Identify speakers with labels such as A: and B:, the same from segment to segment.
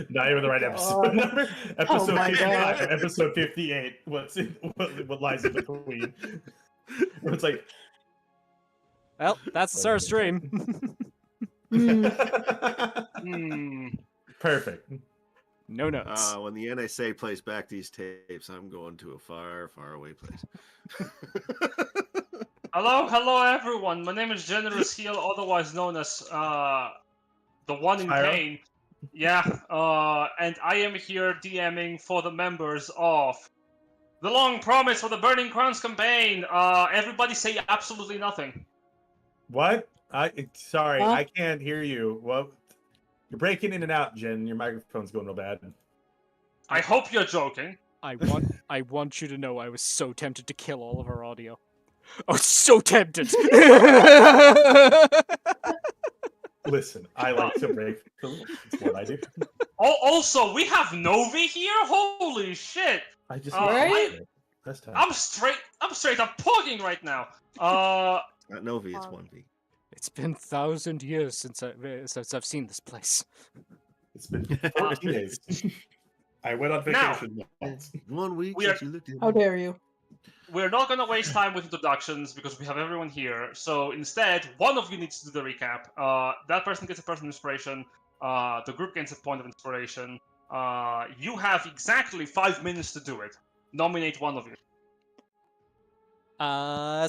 A: Not even the right episode number. Episode
B: my
A: 55
B: God.
A: and episode 58. What lies in between? It's like,
C: Well, that's the start of stream.
A: perfect.
C: No notes.
D: When the NSA plays back these tapes, I'm going to a far, far away place.
E: Hello, everyone. My name is Generous Heel, otherwise known as the one in
A: Pyro?
E: pain. Yeah, and I am here DMing for the members of the Long Promise for the Burning Crowns campaign. Everybody say absolutely nothing.
A: What? Sorry,
B: Huh?
A: I can't hear you. Well, you're breaking in and out, Jen. Your microphone's going real bad.
E: I hope you're joking.
C: I want you to know I was so tempted to kill all of our audio. I was so tempted.
A: Listen, I like to break the rules. It's what I do.
E: Also, we have Novi here. Holy shit!
A: I just
B: Right?
A: That's time.
E: I'm straight up pogging right now.
D: Not Novi, it's 1V.
C: It's been 1,000 years since I've seen this place.
A: It's been 14 days. I went on vacation once.
D: 1 week
E: We are-
D: since you looked at
B: How
D: me.
B: dare you?
E: We're not gonna waste time with introductions because we have everyone here. So instead, one of you needs to do the recap. That person gets a personal inspiration. The group gets a point of inspiration. You have exactly 5 minutes to do it. Nominate one of you.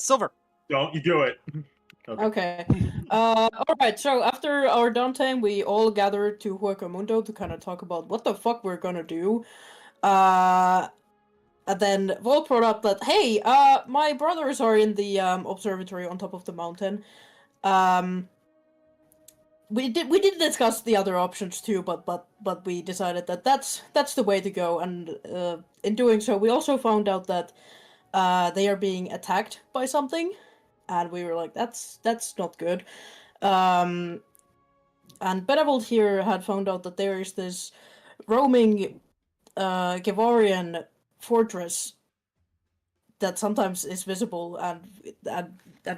C: Silver.
A: Don't you do it.
B: Okay. Alright, so after our downtime, we all gathered to Huacamundo to kind of talk about what the fuck we're gonna do. And then Volt brought up that, hey, my brothers are in the observatory on top of the mountain. We did discuss the other options too, but we decided that that's the way to go. And in doing so, we also found out that they are being attacked by something, and we were like, that's not good. And Benevolt here had found out that there is this roaming Gevarian fortress that sometimes is visible, and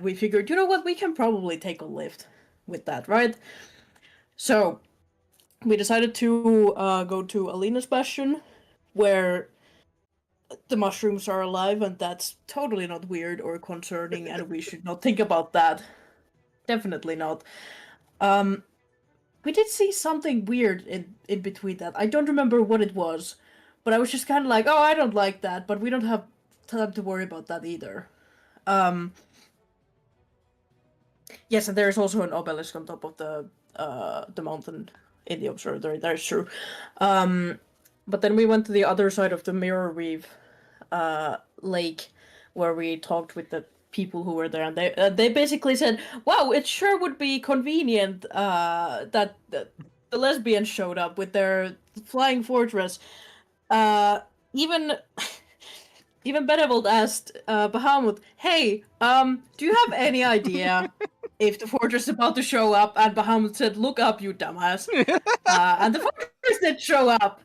B: we figured, you know what, we can probably take a lift with that, right? So we decided to go to Alina's Bastion, where the mushrooms are alive, and that's totally not weird or concerning, and we should not think about that. Definitely not. We did see something weird in between that. I don't remember what it was, but I was just kind of like, oh, I don't like that, but we don't have time to worry about that either. Yes, and there's also an obelisk on top of the mountain in the observatory. That's true. But then we went to the other side of the Mirror Reef lake, where we talked with the people who were there, and they basically said, wow, it sure would be convenient that the lesbians showed up with their flying fortress. Even Benevolt asked Bahamut, hey, do you have any idea if the fortress is about to show up? And Bahamut said, look up, you dumbass. And the fortress did show up.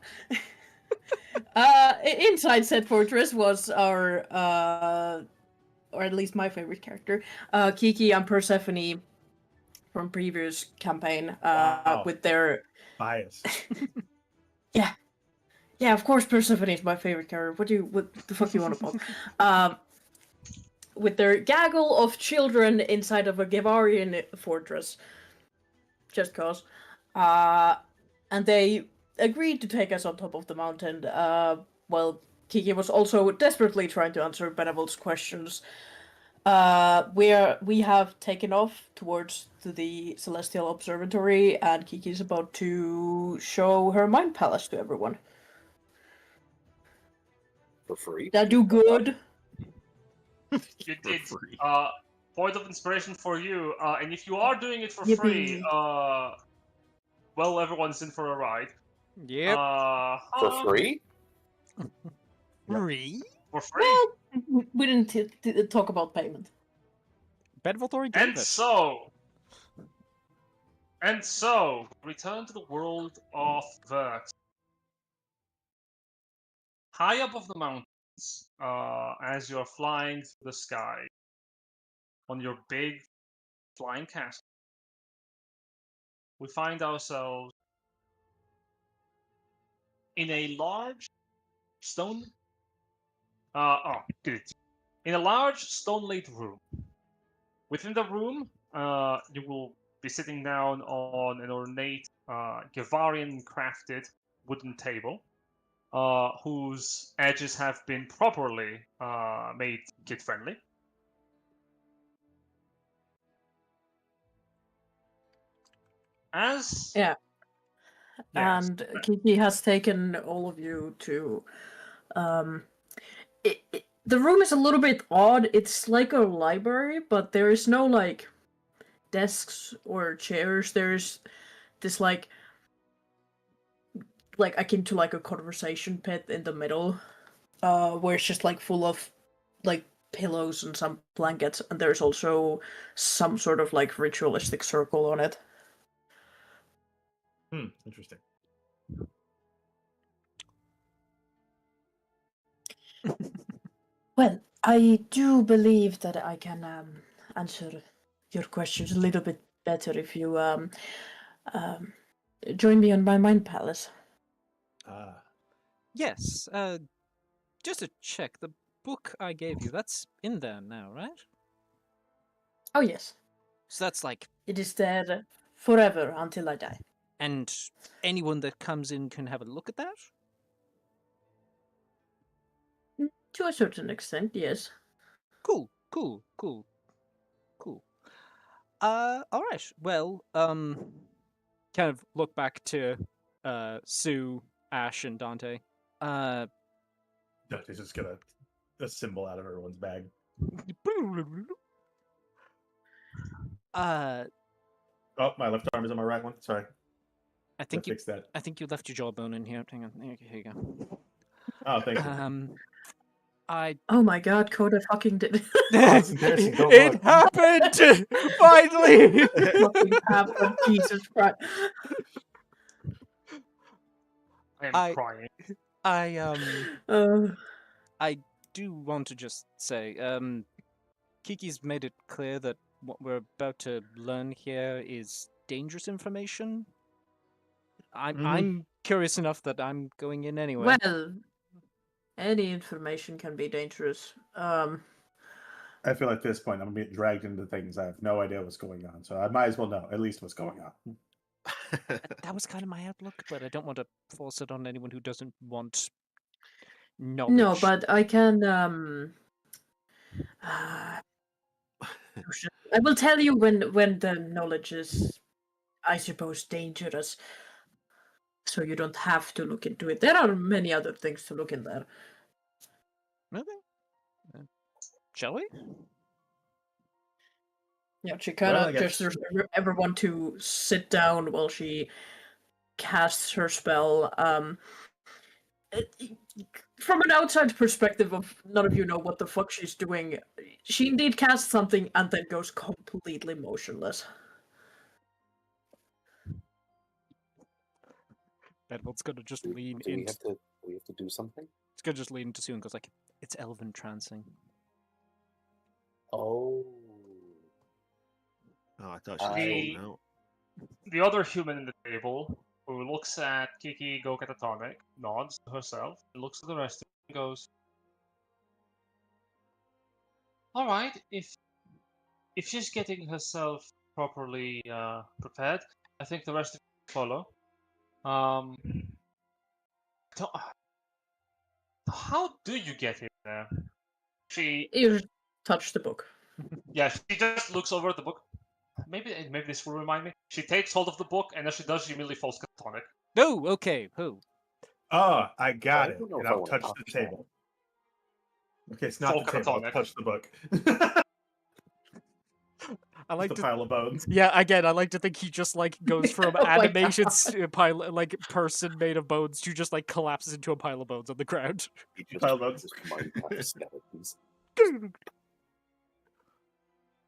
B: Inside said fortress was our, or at least my favorite character, Kiki and Persephone from previous campaign,
A: Wow.
B: with their...
A: Bias.
B: Yeah, of course Persephone is my favorite character. What the fuck you want about? With their gaggle of children inside of a Gevarian fortress. Just cause. And they agreed to take us on top of the mountain. While Kiki was also desperately trying to answer Benevolt's questions. We have taken off towards the Celestial Observatory, and Kiki's about to show her mind palace to everyone.
F: For free?
B: That do good.
E: You
D: For
E: did.
D: free.
E: Point of inspiration for you. And if you are doing it for
B: Yippee.
E: free, well, everyone's in for a ride.
C: Yep.
F: For free?
C: Free?
E: For free.
B: Well, we didn't talk about payment.
C: Bedvolt already gave
E: And
C: it.
E: so, return to the world of Vert. High above the mountains, as you're flying through the sky, on your big flying castle, we find ourselves in a large stone. Good. In a large stone-laid room. Within the room, you will be sitting down on an ornate Gavarian-crafted wooden table, whose edges have been properly made kid-friendly. As
B: Yeah.
E: Yes.
B: And Kiki has taken all of you to. The room is a little bit odd. It's like a library, but there is no like desks or chairs. There's this like akin to like a conversation pit in the middle, where it's just like full of like pillows and some blankets, and there's also some sort of like ritualistic circle on it.
A: Interesting.
B: Well, I do believe that I can answer your questions a little bit better if you join me on my mind palace.
C: Yes. Just to check, the book I gave you, that's in there now, right?
B: Oh yes,
C: So that's like,
B: it is there forever until I die.
C: and anyone that comes in can have a look at that?
B: To a certain extent, yes.
C: Cool. Alright. Well, kind of look back to Sue, Ash, and Dante.
A: Dante's just gonna a symbol out of everyone's bag. Oh, my left arm is on my right one. Sorry.
C: I think you
A: fix that.
C: I think you left your jawbone in here. Hang on. Here you go.
A: Oh, thank you.
B: Oh my god, Coda fucking did
A: it's embarrassing. Don't
C: It
A: look.
C: happened! Finally!
B: fucking happened. Jesus Christ.
E: I am
C: I-
E: crying.
C: I do want to just say, Kiki's made it clear that what we're about to learn here is dangerous information. I'm curious enough that I'm going in anyway.
B: Well, any information can be dangerous.
A: I feel like at this point I'm gonna get dragged into things. I have no idea what's going on, so I might as well know at least what's going on.
C: That was kind of my outlook, but I don't want to force it on anyone who doesn't want knowledge.
B: No, but I can. I will tell you when the knowledge is, I suppose, dangerous. So you don't have to look into it. There are many other things to look in there.
C: Really? Shall we?
B: Yeah, she kind
A: Well,
B: of
A: I guess-
B: gestures everyone to sit down while she casts her spell. From an outside perspective of none of you know what the fuck she's doing, she indeed casts something and then goes completely motionless.
C: Edward's gonna just lean
F: Do we
C: into.
F: have to do something?
C: It's gonna just lean into Sue and goes like, "It's elven trancing."
F: Oh.
D: Oh, I thought she was
F: I-
D: holding out.
E: The other human in the table, who looks at Kiki go catatonic, nods to herself, and looks at the rest of them and goes, "Alright, if she's getting herself properly prepared, I think the rest of you follow. How do you get in there?" She
B: You touch the book.
E: she just looks over at the book. Maybe this will remind me. She takes hold of the book, and as she does, she immediately falls catatonic.
C: Oh, okay. Who?
A: Oh, I got
F: I
A: it.
F: don't know
A: And
F: if I
A: I'll
F: wanna
A: touch
F: touch
A: the
F: that.
A: table. Okay, it's not
E: Full
A: the table. I'll
E: catatonic.
A: touch the book.
C: I like
A: Just a
C: to.
A: pile of bones.
C: Yeah, again, I like to think he just like goes from
B: Oh my
C: animated
B: God.
C: pile, like person made of bones to just like collapses into a pile of bones on the ground.
F: He just,
A: Pile of
F: just Minecraft skeletons.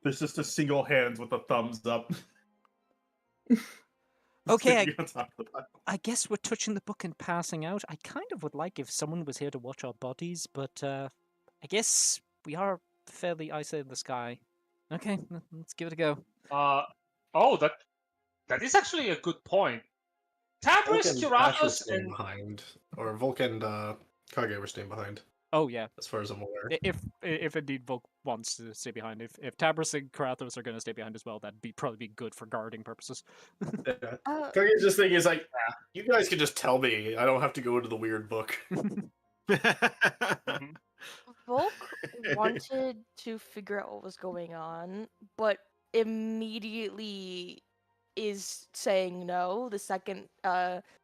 A: There's just a single hand with a thumbs up.
C: Okay,
A: Sitting on top of the pile.
C: I guess we're touching the book and passing out. I kind of would like if someone was here to watch our bodies, but I guess we are fairly isolated in the sky. Okay, let's give it a go.
E: Oh, that is actually a good point. Tabris,
G: Volk and Ash were
E: Kirathos,
G: staying
E: and
G: behind, or Volk and Kage were staying behind,
C: Oh yeah,
G: as far as I'm aware.
C: if indeed Volk wants to stay behind, if Tabris and Karathos are going to stay behind as well, that'd probably be good for guarding purposes.
G: Yeah.
H: Uh,
G: Kage's just thinking is like, you guys can just tell me. I don't have to go into the weird book.
E: Mhm.
H: Volk wanted to figure out what was going on, but immediately is saying no the second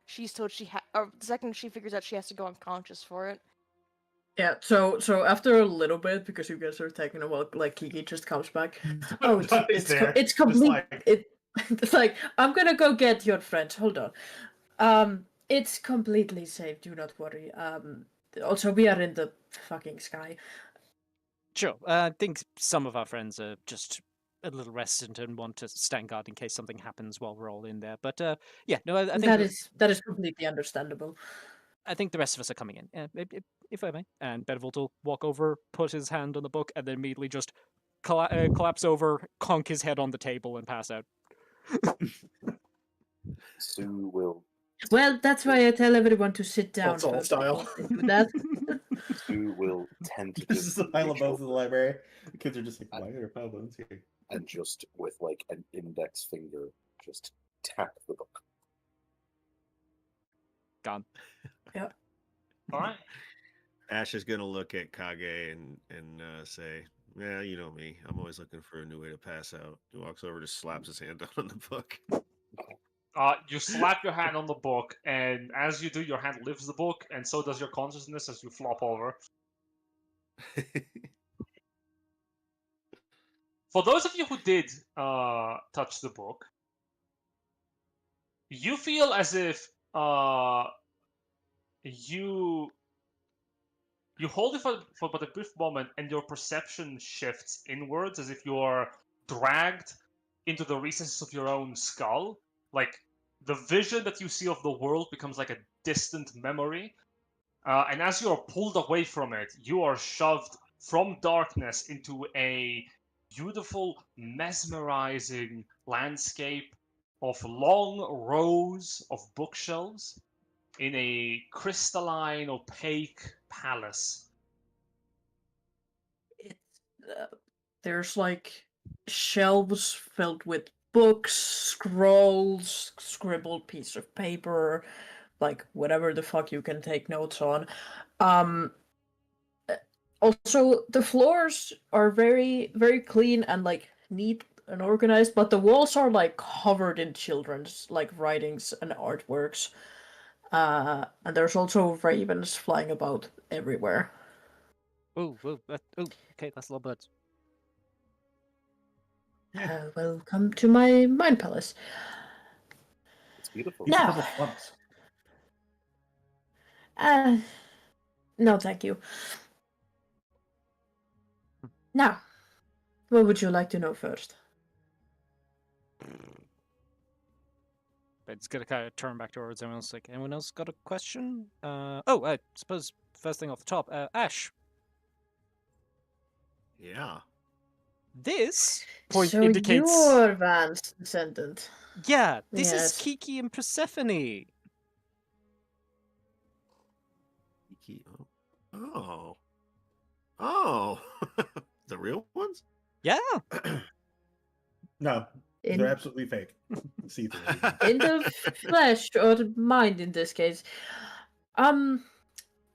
H: she's told or the second she figures out she has to go unconscious for it.
B: Yeah, so after a little bit, because you guys are taking a while, like Kiki just comes back. Oh,
A: He's there,
B: it's
A: just
B: complete.
A: like-
B: It's like, I'm gonna go get your friend. Hold on. It's completely safe. Do not worry. Also we are in the fucking sky.
C: Sure, I think some of our friends are just a little reticent and want to stand guard in case something happens while we're all in there. But yeah, no, I think
B: That is completely understandable.
C: I think the rest of us are coming in. If I may. And Bedvolt will walk over, put his hand on the book, and then immediately just collapse over, conk his head on the table, and pass out.
F: Sue will
B: Well, that's why I tell everyone to sit down
G: Assault
B: first
G: style.
B: before they do that.
F: Sue will
A: This
F: tentatively
A: is the pile of
F: reach
A: bones in the
F: over
A: library. The kids are just like, why are there pile of bones here?
F: and just with like an index finger just tap the book.
C: Gone.
E: All right.
D: Ash is gonna look at Kage and say, "Yeah, you know me. I'm always looking for a new way to pass out." He walks over, just slaps his hand down on the book.
E: You slap your hand on the book, and as you do, your hand lifts the book, and so does your consciousness as you flop over. For those of you who did touch the book, you feel as if you hold it for but a brief moment, and your perception shifts inwards, as if you're dragged into the recesses of your own skull. Like, the vision that you see of the world becomes like a distant memory. And as you are pulled away from it, you are shoved from darkness into a beautiful, mesmerizing landscape of long rows of bookshelves in a crystalline, opaque palace.
B: It's there's like shelves filled with books, scrolls, scribbled piece of paper, like whatever the fuck you can take notes on. Also the floors are very very clean and like neat and organized, but the walls are like covered in children's like writings and artworks. And there's also ravens flying about everywhere.
C: Oh, okay, that's a lot of birds.
B: Welcome to my mind palace.
F: It's beautiful.
A: He's a
B: Now-
A: couple clumps.
B: No, thank you. Now, what would you like to know first?
C: It's gonna kind of turn back towards everyone else. Like, anyone else got a question? I suppose first thing off the top, Ash.
D: Yeah.
C: This point
B: So
C: indicates.
B: you're Van's descendant.
C: Yeah, this
B: Yes.
C: is Kiki and Persephone.
D: Kiki. Oh. The real ones?
C: Yeah.
A: No,
B: In,
A: they're absolutely fake. See through.
B: in the flesh or the mind in this case.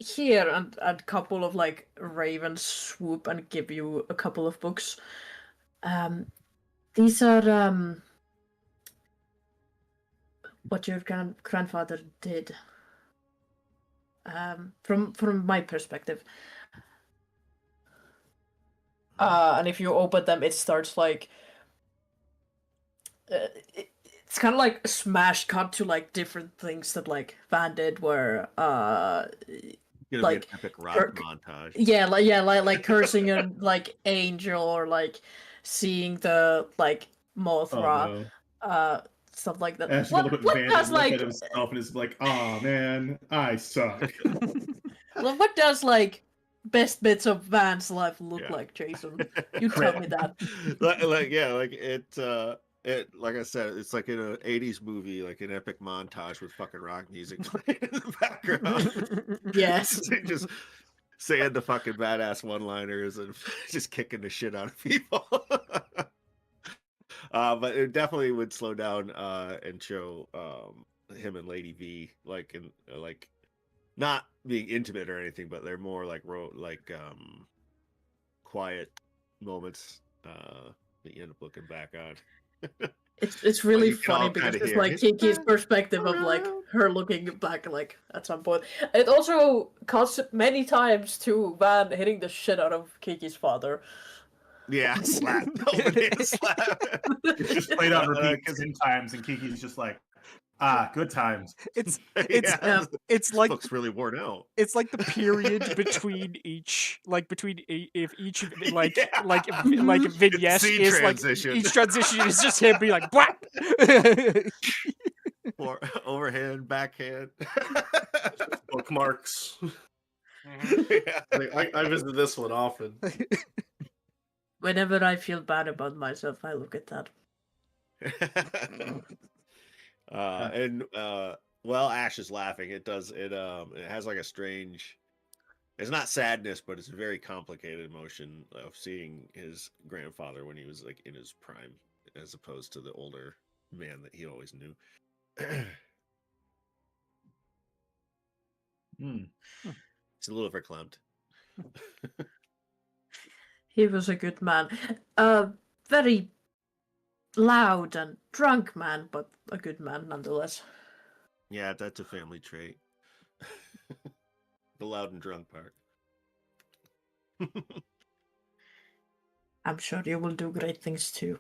B: Here and a couple of like ravens swoop and give you a couple of books. These are what your grandfather did. From my perspective. And if you open them, it starts like it's kind of like a smash cut to like different things that like Van did, where
D: Gonna
B: like,
D: be an epic rock
B: Kirk-
D: montage.
B: like cursing a like angel, or like seeing the like Mothra, stuff like that.
A: Ash
B: What
A: look
B: does
A: at
B: like
A: himself and is like, "Oh man, I suck."
B: what does like best bits of Van's life look
D: Yeah.
B: like, Jason? You tell me that.
D: like it like I said, it's like in an '80s movie, like an epic montage with fucking rock music playing in the background.
B: Yes.
D: Just saying the fucking badass one-liners and just kicking the shit out of people. But it definitely would slow down and show him and Lady V like in like not being intimate or anything, but they're more like quiet moments that you end up looking back on.
B: It's really
D: you can all
B: funny because
D: kinda
B: it's
D: hear
B: like
D: it.
B: Kiki's perspective of like her looking back like at some point. It also cuts many times to Van hitting the shit out of Kiki's father.
D: Yeah, slap. Overhand slap.
A: It's just played on repeat
D: 'Cause
A: 10 times, and Kiki's just like, good times.
C: It's
D: yeah,
C: it's
D: this
C: like
D: book's really worn out.
C: it's like the period between each if each like
D: Yeah.
C: like vignette
D: scene
C: is
D: transition.
C: like each transition is just him being like whap.
D: Or overhand, backhand.
G: Bookmarks.
D: Yeah.
G: I visit this one often.
B: Whenever I feel bad about myself, I look at that.
D: And well, Ash is laughing. It has like a strange, it's not sadness, but it's a very complicated emotion of seeing his grandfather when he was like in his prime, as opposed to the older man that he always knew. It's a little verklempt.
B: He was a good man. Very loud and drunk man, but a good man nonetheless.
D: Yeah, that's a family trait. The loud and drunk part.
B: I'm sure you will do great things too.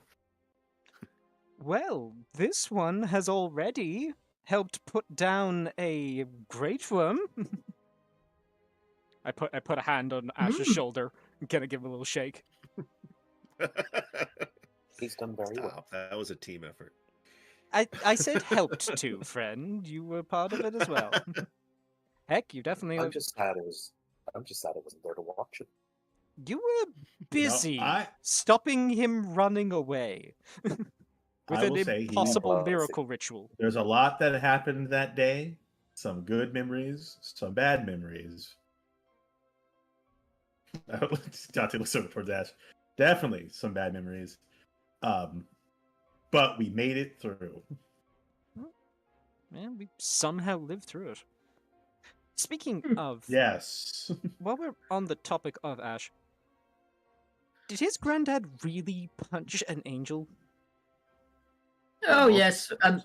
C: Well, this one has already helped put down a great worm. I put a hand on Ash's shoulder and kind of give him a little shake.
F: He's done very well.
D: Stop. That was a team effort.
C: I said helped to, friend. You were part of it as well. Heck, you definitely.
F: I'm just sad it wasn't there to watch it.
C: You were busy
A: I-
C: stopping him running away with
A: I
C: an
A: will say he
C: impossible
F: was.
C: miracle rictual.
A: There's a lot that happened that day. Some good memories, some bad memories. Dante looks over towards Ash. Definitely some bad memories. But we made it through.
C: Man, we somehow lived through it. Speaking of,
A: Yes.
C: while we're on the topic of Ash, did his granddad really punch an angel?
B: Oh yes, and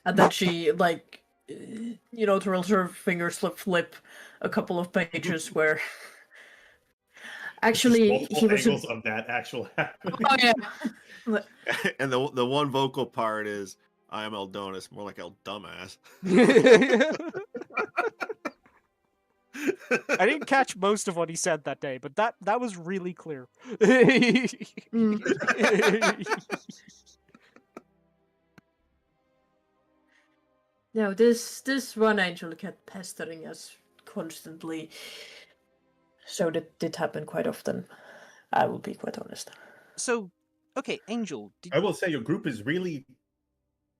B: then she like, twirls her fingers, flip a couple of pages where. Actually,
A: multiple
B: he was.
A: angles of that actual happening.
B: Oh yeah.
D: And the one vocal part is I am Eldonis, more like El Dumbass.
C: I didn't catch most of what he said that day, but that was really clear.
B: No, this one angel kept pestering us constantly. So that did happen quite often. I will be quite honest.
C: So, okay, Angel.
A: I will say your group is really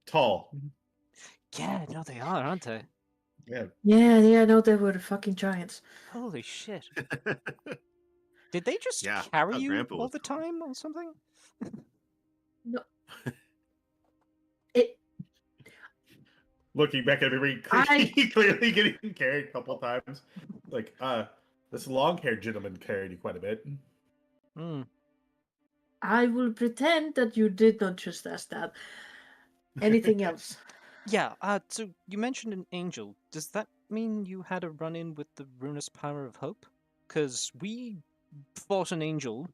A: tall.
C: Yeah, no, they are, aren't they?
A: Yeah.
B: Yeah, no, they were fucking giants.
C: Holy shit. Did they just
D: Yeah,
C: carry
D: our
C: you
D: grandpa
C: all
D: was
C: the time or something?
B: No. It.
A: Looking back at me, clearly getting carried a couple times. Like, this long-haired gentleman carried you quite a bit.
C: Hmm.
B: I will pretend that you did not just ask that. Anything else?
C: Yeah, so you mentioned an angel. Does that mean you had a run-in with the ruinous power of hope? Because we fought an angel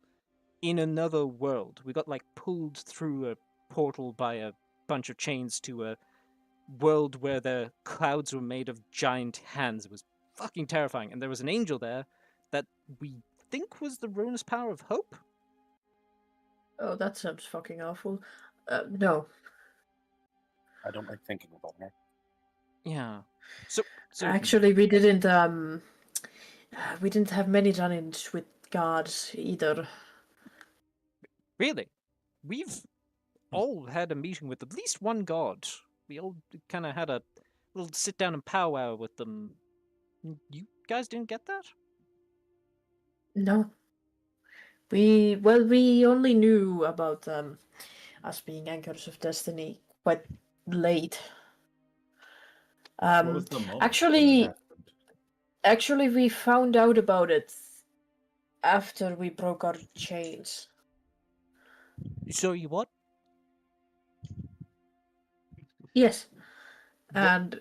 C: in another world. We got, like, pulled through a portal by a bunch of chains to a world where the clouds were made of giant hands. It was fucking terrifying. And there was an angel there that we think was the ruinous power of hope?
B: Oh, that sounds fucking awful. No.
F: I don't like thinking about her.
C: Yeah. So
B: Actually, we didn't have many run-ins with gods either.
C: really? We've all had a meeting with at least one god. We all kind of had a little sit down and powwow with them. You guys didn't get that?
B: No. We only knew about us being anchors of destiny quite late.
A: What was the moment when it
B: Actually,
A: happened?
B: we found out about it after we broke our chains.
C: So you what?
B: Yes. And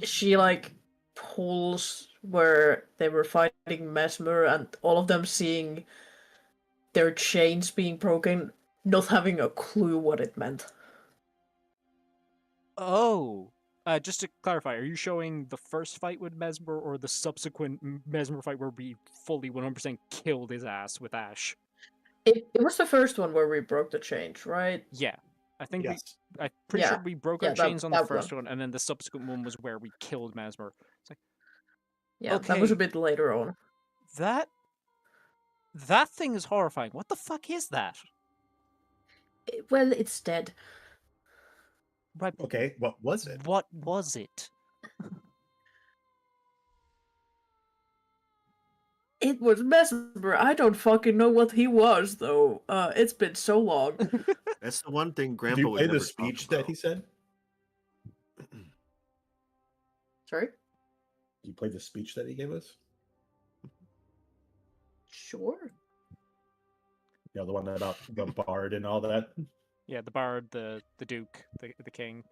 B: she like pulls where they were fighting Mesmer and all of them seeing their chains being broken, not having a clue what it meant.
C: Oh. Just to clarify, are you showing the first fight with Mesmer or the subsequent Mesmer fight where we fully 100% killed his ass with Ash?
B: It was the first one where we broke the chains, right?
C: Yeah. I think
A: Yes.
C: I'm pretty sure
B: Yeah.
C: we broke
B: Yeah,
C: our chains on the
B: that
C: first one, and then the subsequent one was where we killed Mesmer. It's like,
B: Yeah, that was a
C: Okay.
B: bit later on.
C: that thing is horrifying. What the fuck is that?
B: Well, it's dead.
C: Right,
A: Okay, what was it?
C: what was it?
B: It was Mesmer. I don't fucking know what he was, though. It's been so long.
D: That's the one thing
A: Did
D: Grandpa
A: you
D: would
A: play
D: never
A: the speech
D: talk
A: that
D: about.
A: he said?
B: Sorry?
A: You played the speech that he gave us?
B: Sure.
A: You know, the one about the bard and all that?
C: Yeah, the bard, the duke, the king.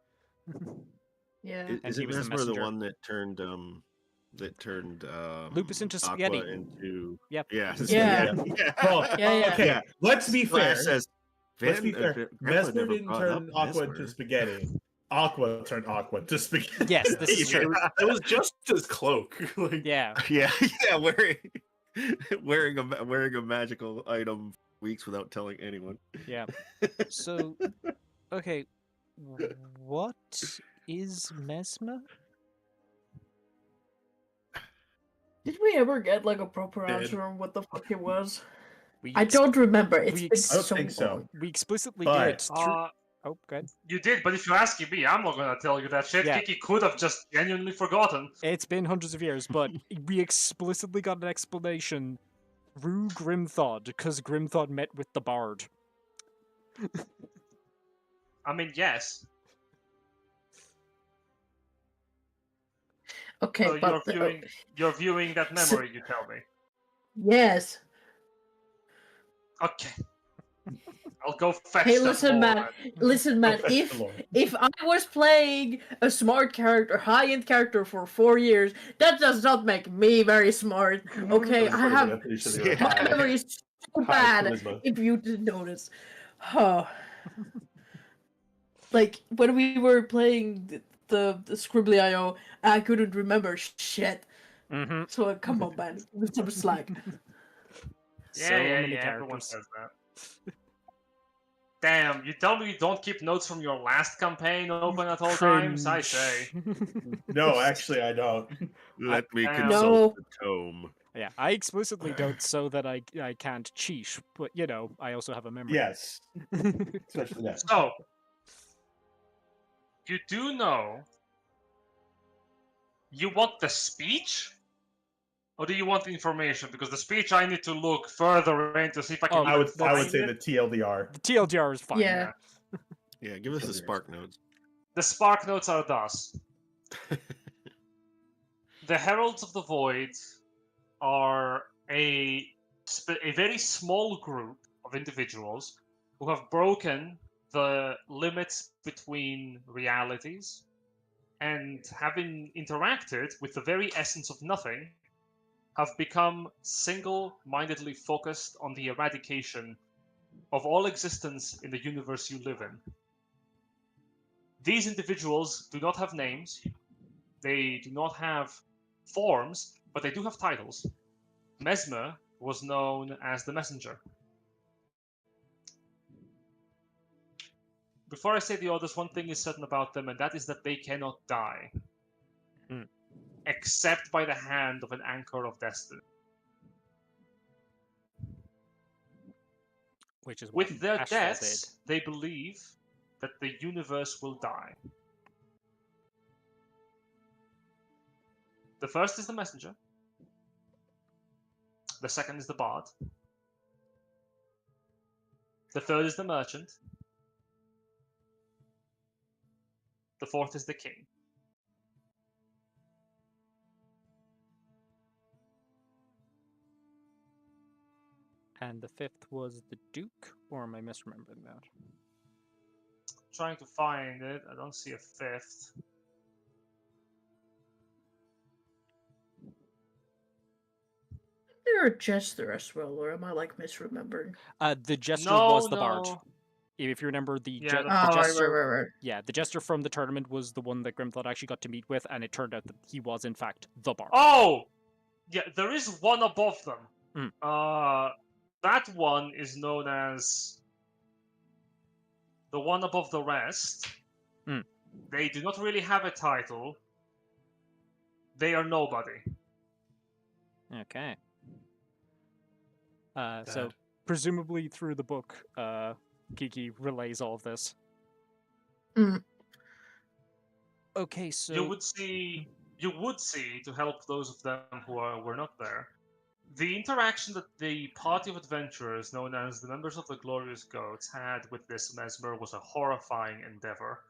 B: Yeah.
C: And
D: Is
C: he
D: it
C: was the
D: Mesmer the
C: messenger.
D: one that turned
C: Lupus into
D: Aqua
C: spaghetti.
D: into
C: Yep.
D: yeah
B: Yeah.
A: Well,
B: Yeah.
A: okay,
D: Yeah.
A: let's be fair.
D: Slash says,
A: Let's be fair.
D: Grandpa
A: Mesmer
D: never
A: didn't
D: brought up
A: turn Aqua into
D: Mesmer.
A: spaghetti. Aqua turned Aqua to spaghetti.
C: Yes, this is true.
G: It was just his cloak. Like,
C: Yeah.
D: Yeah, wearing a magical item weeks without telling anyone.
C: Yeah. So, okay, what is Mesmer?
B: Did we ever get like a proper
G: Dead.
B: answer on what the fuck it was?
C: We
B: I don't remember. It's
C: we
B: been
C: ex-
A: I don't
B: so
A: think so.
B: long.
C: We explicitly
A: But-
C: did. Oh, good.
E: You did, but if you're asking me, I'm not gonna tell you that shit.
C: Yeah.
E: Kiki could have just genuinely forgotten.
C: It's been hundreds of years, but we explicitly got an explanation through Grimthod, because Grimthod met with the bard.
E: I mean, yes.
B: Okay,
E: So
B: but
E: you're viewing that memory, you tell me.
B: yes.
E: Okay. I'll go fetch
B: Hey,
E: that
B: listen,
E: lore
B: man.
E: then.
B: Listen, man.
A: Fetch
B: If
A: the lore.
B: if I was playing a smart character, high-end character for 4 years, that does not make me very smart. Okay, I have my memory is so
A: high
B: bad.
A: charisma.
B: If you didn't notice, oh. Like when we were playing the Scribbly.io, I couldn't remember shit.
C: Mm-hmm.
B: So come on, man, give me some slack.
C: So many
E: Everyone
C: characters.
E: says that. Damn, you tell me you don't keep notes from your last campaign open at all times? I say.
A: No, actually, I don't.
D: Let me
E: No.
D: consult the tome.
C: Yeah, I explicitly don't so that I can't cheat, but you know, I also have a memory.
A: Yes, especially that.
E: So, you do know you want the speech? Or do you want the information? Because the speech I need to look further in to see if I can
C: Oh,
E: even
A: I would
E: find
A: say
E: it.
A: the TLDR.
C: The TLDR is fine.
B: Yeah.
D: Yeah, give us the spark notes.
E: The spark notes are thus. The Heralds of the Void are a very small group of individuals who have broken the limits between realities and, having interacted with the very essence of nothing, have become single-mindedly focused on the eradication of all existence in the universe you live in. These individuals do not have names, they do not have forms, but they do have titles. Mesmer was known as the Messenger. Before I say the others, one thing is certain about them, and that is that they cannot die.
C: Hmm.
E: Except by the hand of an anchor of destiny.
C: Which is what
E: With their
C: Ashfall
E: deaths, they believe that the universe will die. The first is the messenger. The second is the bard. The third is the merchant. The fourth is the king.
C: And the fifth was the Duke, or am I misremembering that?
E: Trying to find it. I don't see a fifth.
B: There a jester as well, or am I like misremembering?
C: The jester
E: No,
C: was the bard.
E: no.
C: If you remember, the,
E: Yeah,
C: the
E: the-
B: Oh,
C: jester,
B: right.
C: yeah, the jester from the tournament was the one that Grimthought actually got to meet with, and it turned out that he was in fact the bard.
E: Oh! Yeah, there is one above them.
C: Mm.
E: That one is known as the one above the rest.
C: Mm.
E: They do not really have a title. They are nobody.
C: Okay. So presumably through the book, Kiki relays all of this.
B: Mm.
C: Okay, so
E: You would see, to help those of them who were not there, the interaction that the party of adventurers, known as the members of the Glorious Goats, had with this mesmer was a horrifying endeavor.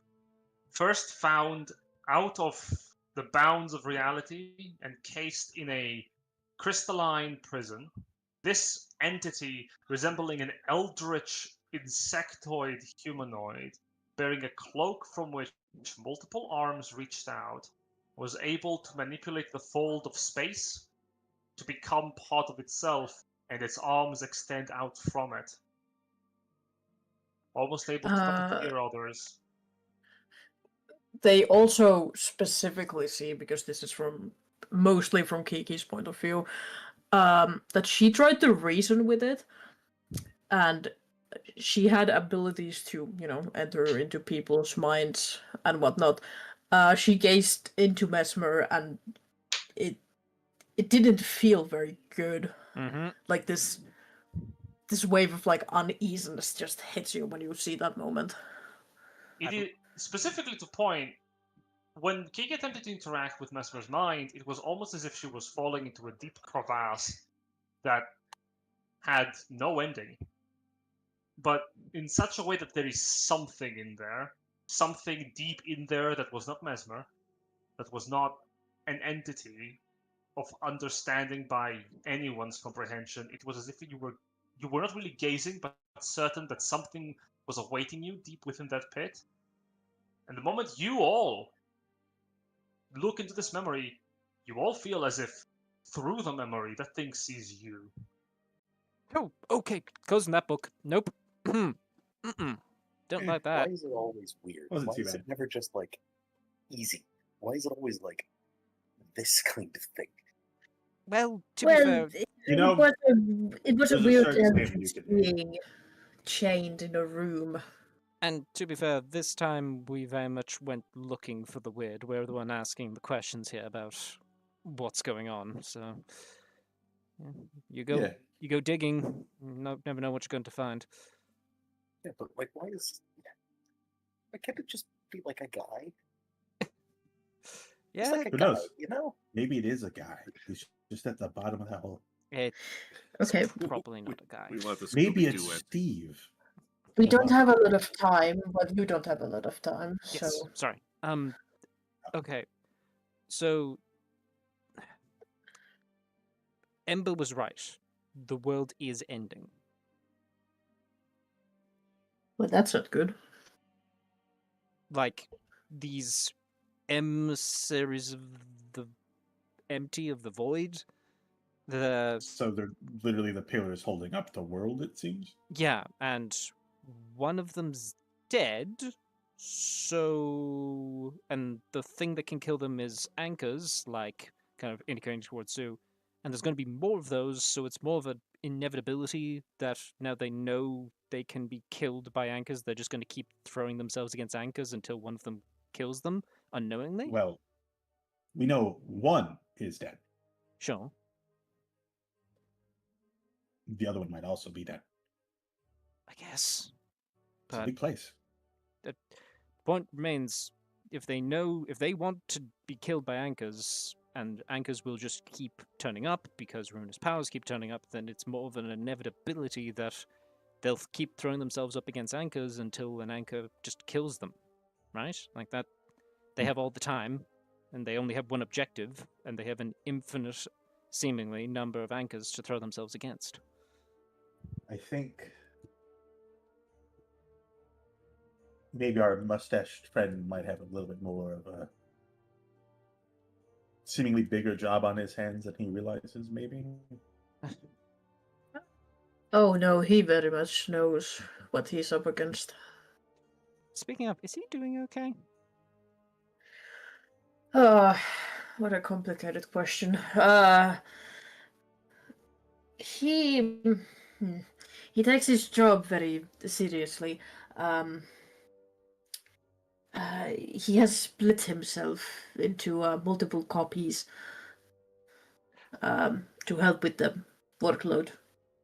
E: First found out of the bounds of reality and cased in a crystalline prison, this entity resembling an eldritch insectoid humanoid, bearing a cloak from which multiple arms reached out, was able to manipulate the fold of space to become part of itself, and its arms extend out from it. Almost able to puppeteer others.
B: They also specifically see, because this is mostly from Kiki's point of view, that she tried to reason with it, and she had abilities to, enter into people's minds and whatnot. She gazed into Mesmer, and it didn't feel very good.
C: Mm-hmm.
B: Like this wave of like uneasiness just hits you when you see that moment.
E: It is specifically to point. When Kiki attempted to interact with Mesmer's mind, it was almost as if she was falling into a deep crevasse that had no ending. But in such a way that there is something in there, something deep in there that was not Mesmer, that was not an entity of understanding by anyone's comprehension. It was as if you were not really gazing, but certain that something was awaiting you deep within that pit. And the moment you all look into this memory, you all feel as if through the memory that thing sees you.
C: Oh, okay. Closing that book. Nope. Mm-mm. Don't like that.
F: Why is it always weird?
A: Wasn't
F: Why
A: too
F: is
A: bad.
F: it never just like easy? Why is it always like this kind of thing?
C: Well, to be fair,
B: it was a
A: there's a
B: weird
A: certain standard you could do.
B: being chained in a room.
C: and to be fair, this time we very much went looking for the weird. We're the one asking the questions here about what's going on. So yeah, you go digging. Never know what you're going to find.
F: Yeah, but like, why can't it just be like a guy?
C: Yeah,
F: Just like a
A: Who
F: guy,
A: knows? Maybe it is a guy. He's just at the bottom of that hole.
C: it's
B: Okay.
C: probably not a guy.
D: We want the
A: Maybe
D: Scooby-Doo
A: it's
D: it.
A: Steve.
B: We don't have a lot of time, but you don't have a lot of time,
C: Yes,
B: so
C: sorry. Okay. So Ember was right. The world is ending.
B: well, that's not good.
C: Like these emissaries of the empty of the void.
A: So they're literally the pillars holding up the world, it seems.
C: Yeah, and one of them's dead. So, and the thing that can kill them is anchors, like kind of indicating towards Sue. And there's going to be more of those, so it's more of an inevitability that now they know they can be killed by anchors. They're just going to keep throwing themselves against anchors until one of them kills them unknowingly.
A: Well, we know one is dead.
C: Sure.
A: The other one might also be dead.
C: I guess.
A: It's a
C: But
A: big place.
C: the point remains: if they want to be killed by anchors, and anchors will just keep turning up because ruinous powers keep turning up, then it's more of an inevitability that they'll keep throwing themselves up against anchors until an anchor just kills them, right? Like that. They have all the time, and they only have one objective, and they have an infinite, seemingly, number of anchors to throw themselves against.
A: I think maybe our mustached friend might have a little bit more of a seemingly bigger job on his hands than he realizes, maybe.
B: Oh no, he very much knows what he's up against.
C: Speaking of, is he doing okay?
B: What a complicated question. He he takes his job very seriously. He has split himself into multiple copies to help with the workload.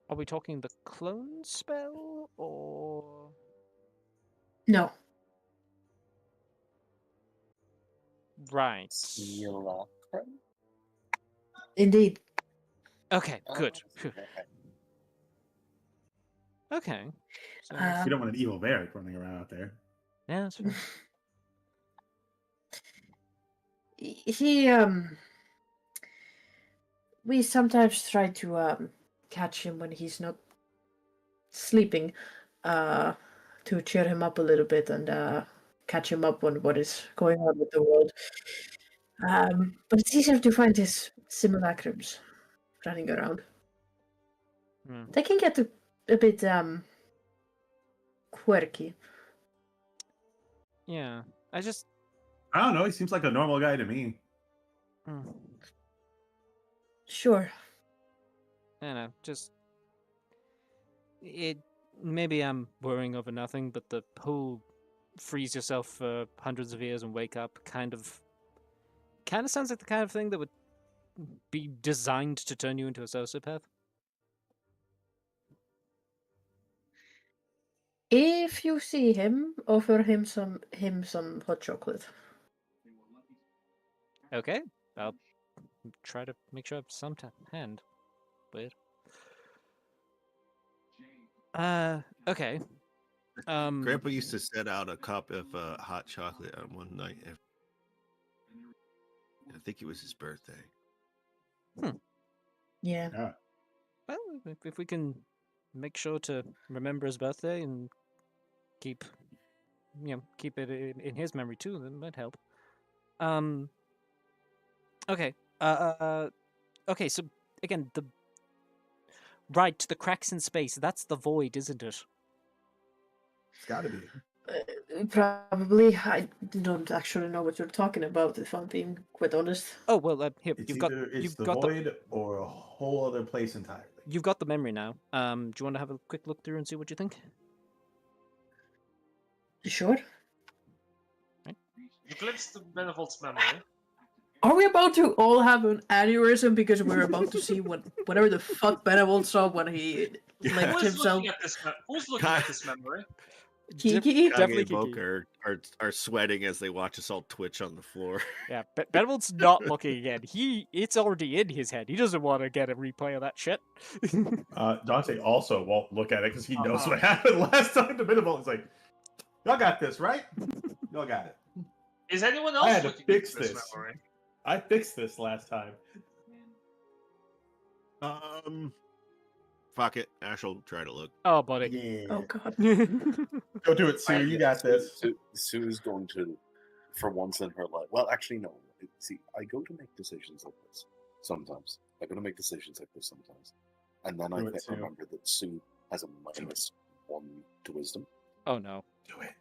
C: Are we talking the clone spell, or...?
B: No.
C: Right.
F: Simulacrum?
B: Indeed.
C: Okay,
F: Oh,
C: good. Phew.
F: okay.
C: Okay. So,
A: We don't want an evil Varric running around out there.
C: yeah, that's fine.
B: He we sometimes try to catch him when he's not sleeping, to cheer him up a little bit and catch him up on what is going on with the world. But it's easier to find his simulacrums running around.
C: Hmm.
B: They can get a bit quirky.
C: Yeah,
A: I don't know. He seems like a normal guy to me.
C: Hmm.
B: Sure.
C: I don't know, just... Maybe I'm worrying over nothing, but the whole freeze yourself for hundreds of years and wake up kind of sounds like the kind of thing that would be designed to turn you into a sociopath.
B: If you see him, offer him some hot chocolate.
C: Okay, I'll try to make sure I have some hand. Weird. Okay.
D: Grandpa used to set out a cup of hot chocolate on one night. I think it was his birthday.
B: Yeah.
C: Well, if we can make sure to remember his birthday and keep it in his memory too, then that might help. Okay. Okay. So again, the cracks in space. That's the void, isn't it?
A: It's got to be.
B: Probably. I don't actually know what you're talking about, if I'm being quite honest.
C: Oh well, here
A: It's
C: you've got
A: the
C: got
A: void or a whole other place entirely.
C: You've got the memory now. Do you want to have a quick look through and see what you think?
B: Sure.
E: You glimpsed the Benevolt's memory.
B: Are we about to all have an aneurysm because we're about to see whatever the fuck Benevolt saw when he licked
E: Who's
B: himself?
E: looking at this? Who's looking at this memory?
B: Kiki?
C: Definitely
D: Kage and
C: Kiki.
D: Boke are sweating as they watch us all twitch on the floor.
C: Yeah, Benevolt's not looking again. It's already in his head. He doesn't want to get a replay of that shit.
A: Dante also won't look at it because he knows what happened last time. The Minimal is like, y'all got this, right? Y'all got it.
E: Is anyone
A: I
E: else
A: had to
E: looking
A: fix
E: at this
A: this.
E: memory?
A: I fixed this last time.
D: Fuck it. Ash will try to look.
C: Oh, buddy.
A: Yeah.
B: Oh god.
A: Go do it, Sue. You got this.
F: Sue's going to, for once in her life. Well, actually, no. See, I go to make decisions like this sometimes. I go to make decisions like this sometimes, and then I
A: Do it, Sue.
F: remember that Sue has a -1 to wisdom.
C: Oh no.
A: Do it.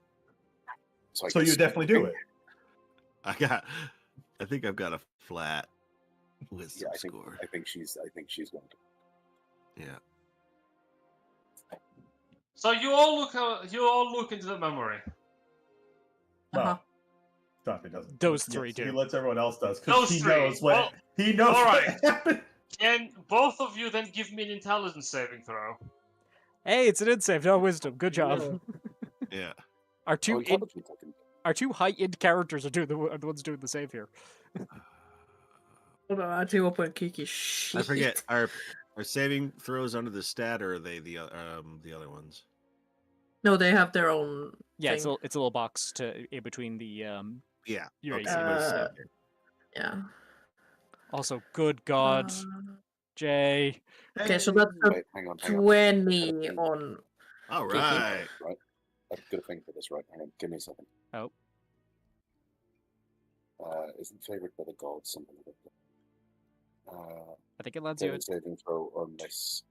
F: So
A: So you definitely do it.
D: I think I've got a flat wisdom
F: Yeah,
D: score.
F: I think she's going to.
D: Yeah.
E: So you all look into the memory.
B: Uh-huh.
A: Dante doesn't.
C: Those three
A: He
C: do.
A: lets everyone else does
E: Those
A: because he
E: three.
A: knows what
E: Well,
A: he knows
E: all
A: what
E: right.
A: happened.
E: Can both of you then give me an intelligence saving throw?
C: Hey, it's an insave, no wisdom. Good job.
D: Yeah.
C: Our two
F: intelligence I can.
C: our two high-end characters are the ones doing the save here.
B: Hold on, I have to open Kiki's sheet.
D: I forget. Are saving throws under the stat, or are they the other ones?
B: No, they have their own.
C: Yeah, it's
B: thing.
C: a little box in between the
D: Yeah.
C: your
D: Okay.
C: AC.
D: but it's-
B: Uh, Yeah.
C: Also, good God, Jay.
B: Okay, so that's a
F: Wait, hang on.
B: 20 on.
D: All
B: Kiki.
D: right.
F: Right. I've got a thing for this, right? Hang on, give me a second.
C: Oh.
F: Isn't favored by the gods something like that?
C: I think it lands you.
F: Saving throw or miss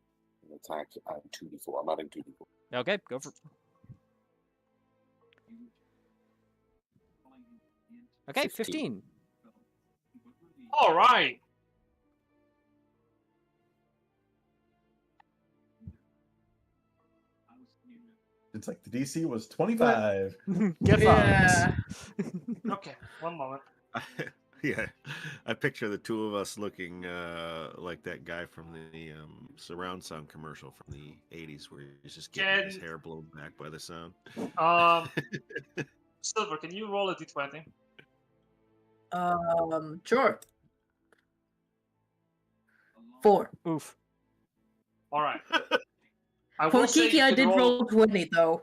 F: an attack. I'm 2d4. I'm adding 2d4.
C: Okay, go for. Okay, 15.
E: All right.
A: It's like the DC was 25.
C: Get
B: Yeah.
E: Okay, one moment.
D: Yeah, I picture the two of us looking like that guy from the surround sound commercial from the '80s, where he's just getting his hair blown back by the sound.
E: Silver, can you roll a d20?
B: Sure. 4.
C: Oof.
E: All right. I
B: For
E: will say
B: Kiki,
E: you
B: I
E: can
B: did roll 20 though.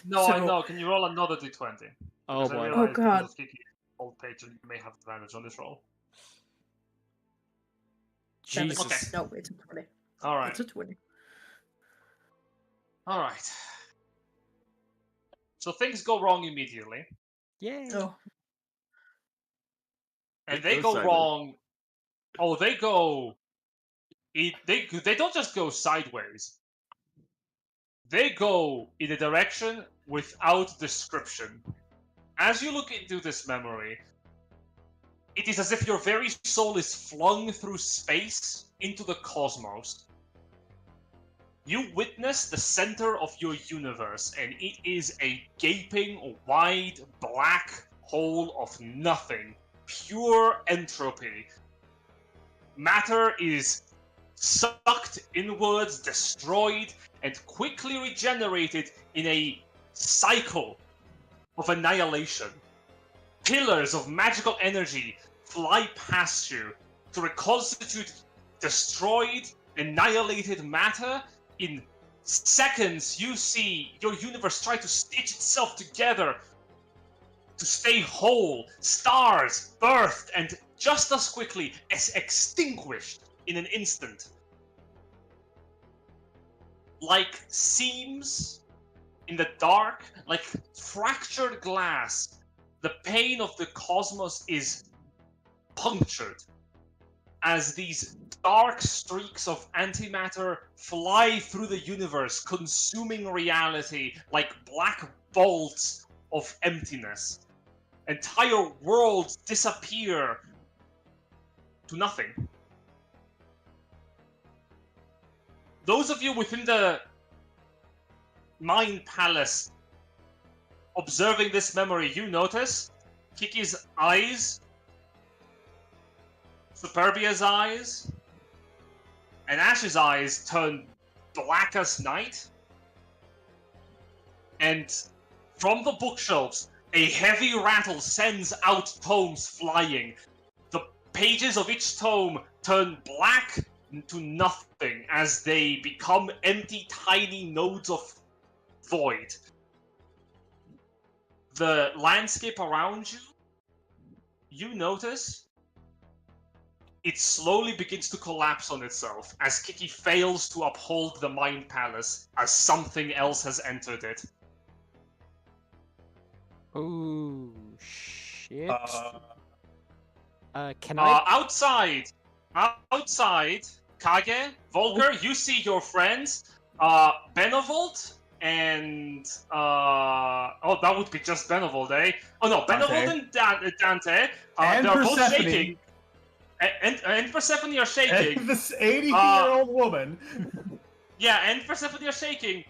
E: No, I
B: So-
E: know. Can you roll another d20?
C: Oh
E: Because I
C: boy.
E: realize
B: Oh,
E: because
B: God.
E: of Kiki's old patron, you may have advantage on this roll.
C: Jesus.
E: Okay.
B: No, it's a 20.
E: All right.
B: It's a 20.
E: All right. So things go wrong immediately,
C: Yay.
B: Oh.
E: and
D: It
E: they
D: goes
E: go
D: sideways.
E: wrong. Oh, they go. They don't just go sideways. They go in a direction without description. As you look into this memory, it is as if your very soul is flung through space into the cosmos. You witness the center of your universe, and it is a gaping, wide, black hole of nothing. Pure entropy. Matter is sucked inwards, destroyed, and quickly regenerated in a cycle of annihilation. Pillars of magical energy fly past you to reconstitute destroyed, annihilated matter. In seconds, you see your universe try to stitch itself together to stay whole. Stars birthed and just as quickly as extinguished in an instant. Like seams in the dark, like fractured glass, the pain of the cosmos is punctured as these dark streaks of antimatter fly through the universe, consuming reality like black bolts of emptiness. Entire worlds disappear to nothing. Those of you within the Mind Palace observing this memory, you notice Kiki's eyes, Superbia's eyes, and Ash's eyes turn black as night. And from the bookshelves, a heavy rattle sends out tomes flying. The pages of each tome turn black to nothing as they become empty, tiny nodes of void. The landscape around you, you notice it slowly begins to collapse on itself as Kiki fails to uphold the Mind Palace as something else has entered it.
C: Oh shit. Can
E: Uh,
C: I?
E: outside, Kage, Volker, you see your friends, Benevolt, and that would be just Benevolt, eh? Oh no, Benevolt and Dante,
A: And
E: they're both
A: Persephone.
E: shaking. And Persephone are shaking.
A: And this 80-year-old woman.
E: Yeah, and Persephone are shaking.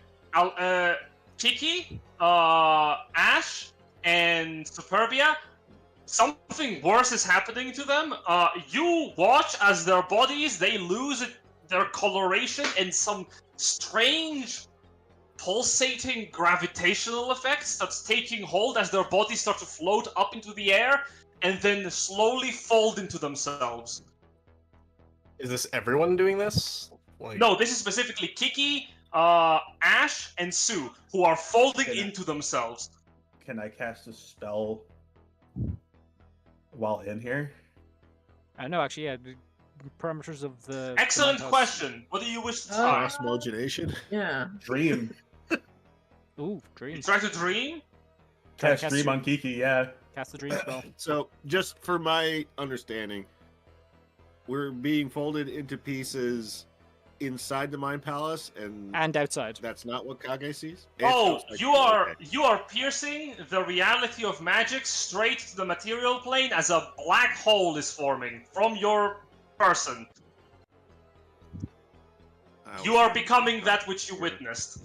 E: Kiki, Ash, and Superbia, something worse is happening to them. You watch as their bodies, they lose their coloration, and some strange pulsating gravitational effects that's taking hold as their bodies start to float up into the air and then slowly fold into themselves.
G: Is this everyone doing this? Like,
E: No, this is specifically Kiki, Ash, and Sue, who are folding
A: Okay.
E: into themselves.
A: Can I cast a spell while in here?
C: I know, actually, yeah. The parameters of the.
E: Excellent
C: the lighthouse-
E: question. What do you wish to try?
D: Cross imagination.
B: Yeah.
A: Dream.
C: Ooh,
E: You
C: dreams.
E: try to dream?
C: Try to
A: Cast
C: cast
A: Dream
C: your-
A: on Kiki, yeah.
C: Cast the dream spell.
D: So, just for my understanding, we're being folded into pieces inside the Mind Palace, and
C: And outside.
D: that's not what Kage sees?
E: Oh,
D: It's
E: you are piercing the reality of magic straight to the material plane as a black hole is forming from your person. You are becoming that which you witnessed.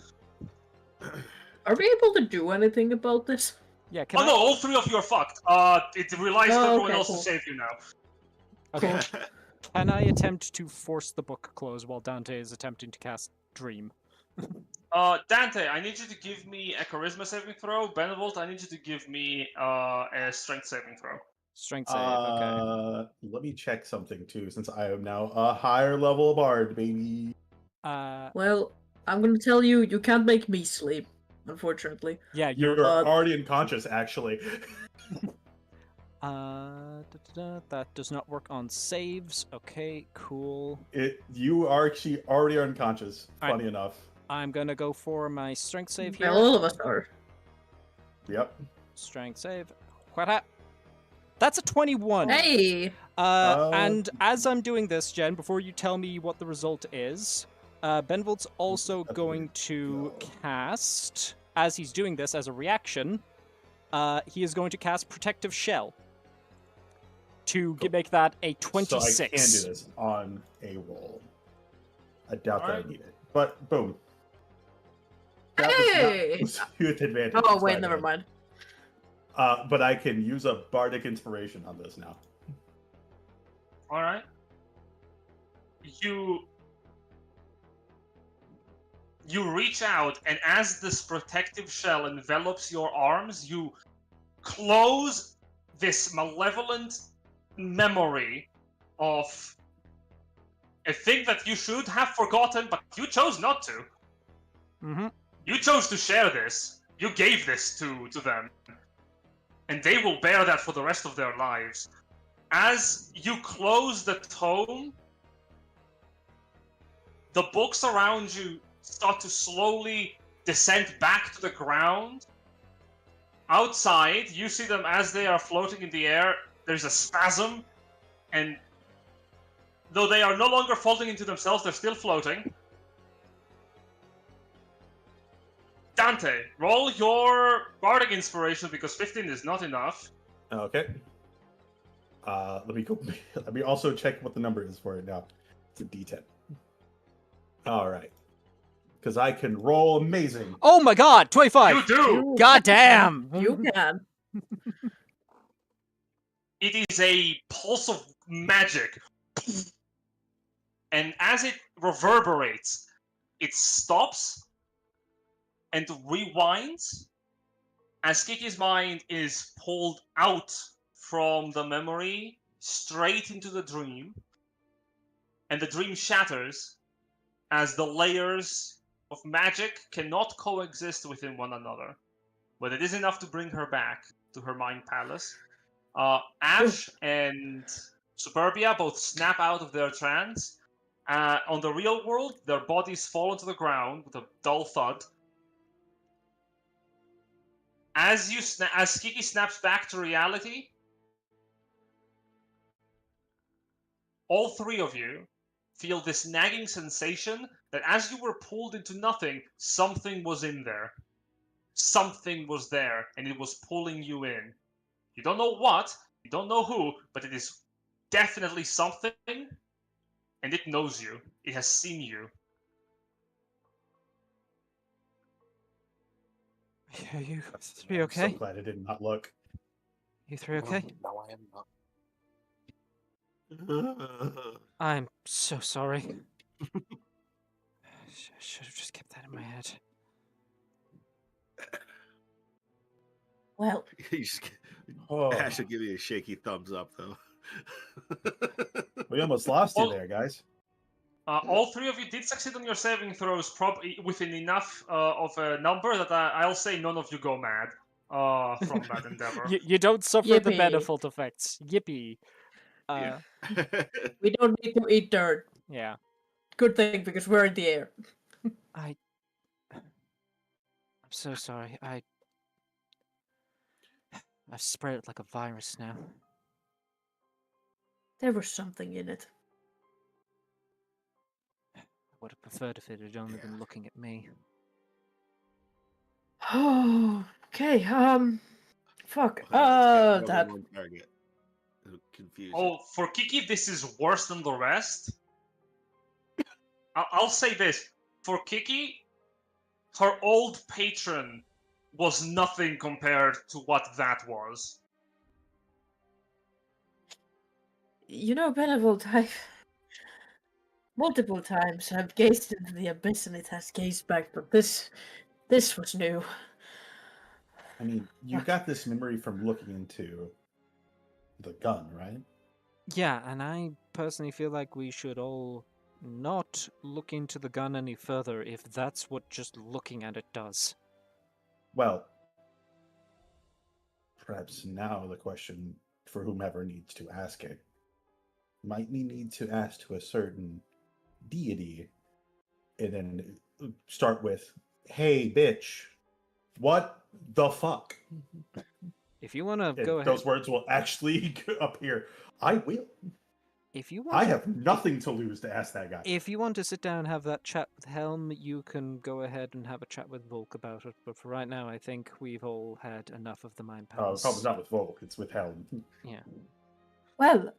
B: Are we able to do anything about this?
C: Yeah, can
E: Oh no, all three of you are fucked. It relies on
B: Oh,
E: everyone
B: okay,
E: else
B: cool.
E: to save you now.
C: Okay. Can I attempt to force the book closed while Dante is attempting to cast Dream?
E: Dante, I need you to give me a charisma saving throw. Benevolt, I need you to give me a strength saving throw.
C: Strength save, okay.
A: Let me check something too, since I am now a higher level bard, baby.
B: Well, I'm gonna tell you, you can't make me sleep, unfortunately.
C: Yeah, you're.
A: You're already unconscious, actually.
C: That does not work on saves. Okay, cool.
A: You are actually already unconscious.
C: Alright.
A: Funny enough.
C: I'm gonna go for my strength save here.
B: Well, all of us are.
A: Yep.
C: Strength save. What? That's a 21.
B: Hey!
C: And as I'm doing this, Jen, before you tell me what the result is, Benvolt's also
A: That's
C: going
A: weird.
C: to cast, as he's doing this as a reaction, he is going to cast Protective Shell to make that a 26.
A: So I can do this on a roll. I doubt that I
E: Alright.
A: need it. But boom. That was not-
B: Hey!
A: was with advantage.
B: Oh,
A: it's
B: wait,
A: not
B: never
A: good.
B: mind.
A: But I can use a bardic inspiration on this now.
E: All right. You reach out, and as this protective shell envelops your arms, you close this malevolent memory of a thing that you should have forgotten, but you chose not to.
C: Mm-hmm.
E: You chose to share this. You gave this to them. And they will bear that for the rest of their lives. As you close the tome, the books around you start to slowly descend back to the ground. Outside, you see them as they are floating in the air. There's a spasm, and though they are no longer folding into themselves, they're still floating. Dante, roll your bardic inspiration because 15 is not enough.
A: Okay. Let me go. Let me also check what the number is for it now. It's a D10. All right. Because I can roll amazing.
C: Oh my god, 25!
E: You do!
C: God damn!
B: You can.
E: It is a pulse of magic. And as it reverberates, it stops and rewinds as Kiki's mind is pulled out from the memory straight into the dream. And the dream shatters as the layers of magic cannot coexist within one another. But it is enough to bring her back to her mind palace. Ash and Superbia both snap out of their trance. On the real world, their bodies fall onto the ground with a dull thud. As Kiki snaps back to reality, all three of you feel this nagging sensation that as you were pulled into nothing, something was in there. Something was there, and it was pulling you in. You don't know what, you don't know who, but it is definitely something, and it knows you. It has seen you.
C: Are you three
A: I'm
C: okay?
A: so glad I did not look.
C: You three okay?
F: No, I am not.
C: I'm so sorry. Should have just kept that in my head.
B: Well,
D: You just-
A: Oh,
D: Ash will give you a shaky thumbs up, though.
A: we almost lost you
E: Well-
A: there, guys.
E: All three of you did succeed on your saving throws, probably within enough of a number that I'll say none of you go mad from that endeavor.
C: You don't suffer the
B: Yippee.
C: manifold effects. Yippee.
D: Yeah.
B: we don't need to eat dirt.
C: Yeah.
B: Good thing, because we're in the air.
C: I'm so sorry. I've spread it like a virus now.
B: There was something in it.
C: I would have preferred if it had only been looking at me.
B: Oh, okay. Fuck.
D: Well, it's got more than
B: That.
D: one target. Confusing.
E: Oh, for Kiki, this is worse than the rest. I'll say this. For Kiki, her old patron was nothing compared to what that was.
B: You know, Benevolt, I've multiple times have gazed into the abyss and it has gazed back, but this was new.
A: I mean, you got this memory from looking into the gun, right?
C: Yeah, and I personally feel like we should all not look into the gun any further if that's what just looking at it does.
A: Well, perhaps now the question for whomever needs to ask it might we need to ask to a certain deity and then start with, hey, bitch, what the fuck?
C: If you want to
A: And
C: go ahead,
A: those words will actually appear. I will.
C: if you want
A: I
C: to,
A: have nothing to lose to ask that guy.
C: if you want to sit down and have that chat with Helm, you can go ahead and have a chat with Volk about it. But for right now, I think we've all had enough of the mind
A: Oh,
C: palace.
A: probably not with Volk, it's with Helm.
C: Yeah.
B: Well,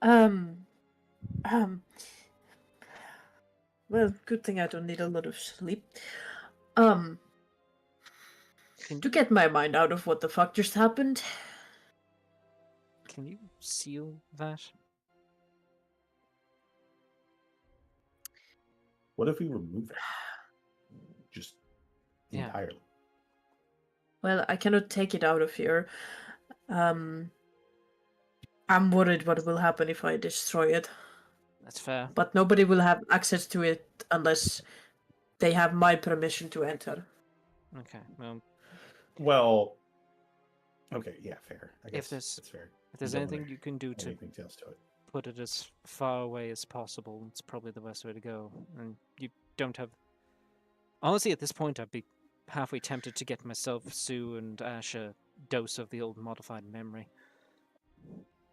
B: well, good thing I don't need a lot of sleep.
C: Can
B: To
C: you,
B: get my mind out of what the fuck just happened.
C: can you seal that?
A: What if we remove it? Just
C: Yeah.
A: entirely.
B: Well, I cannot take it out of here. I'm worried what will happen if I destroy it.
C: That's fair.
B: But nobody will have access to it unless they have my permission to enter.
C: Okay. Well,
A: Well, okay, yeah, fair. I guess
C: there's-
A: that's fair.
C: if there's
A: don't wanna
C: anything you can do
A: add
C: to
A: anything else to it.
C: put it as far away as possible, it's probably the best way to go. And you don't have. Honestly, at this point, I'd be halfway tempted to get myself, Sue, and Ash a dose of the old modified memory.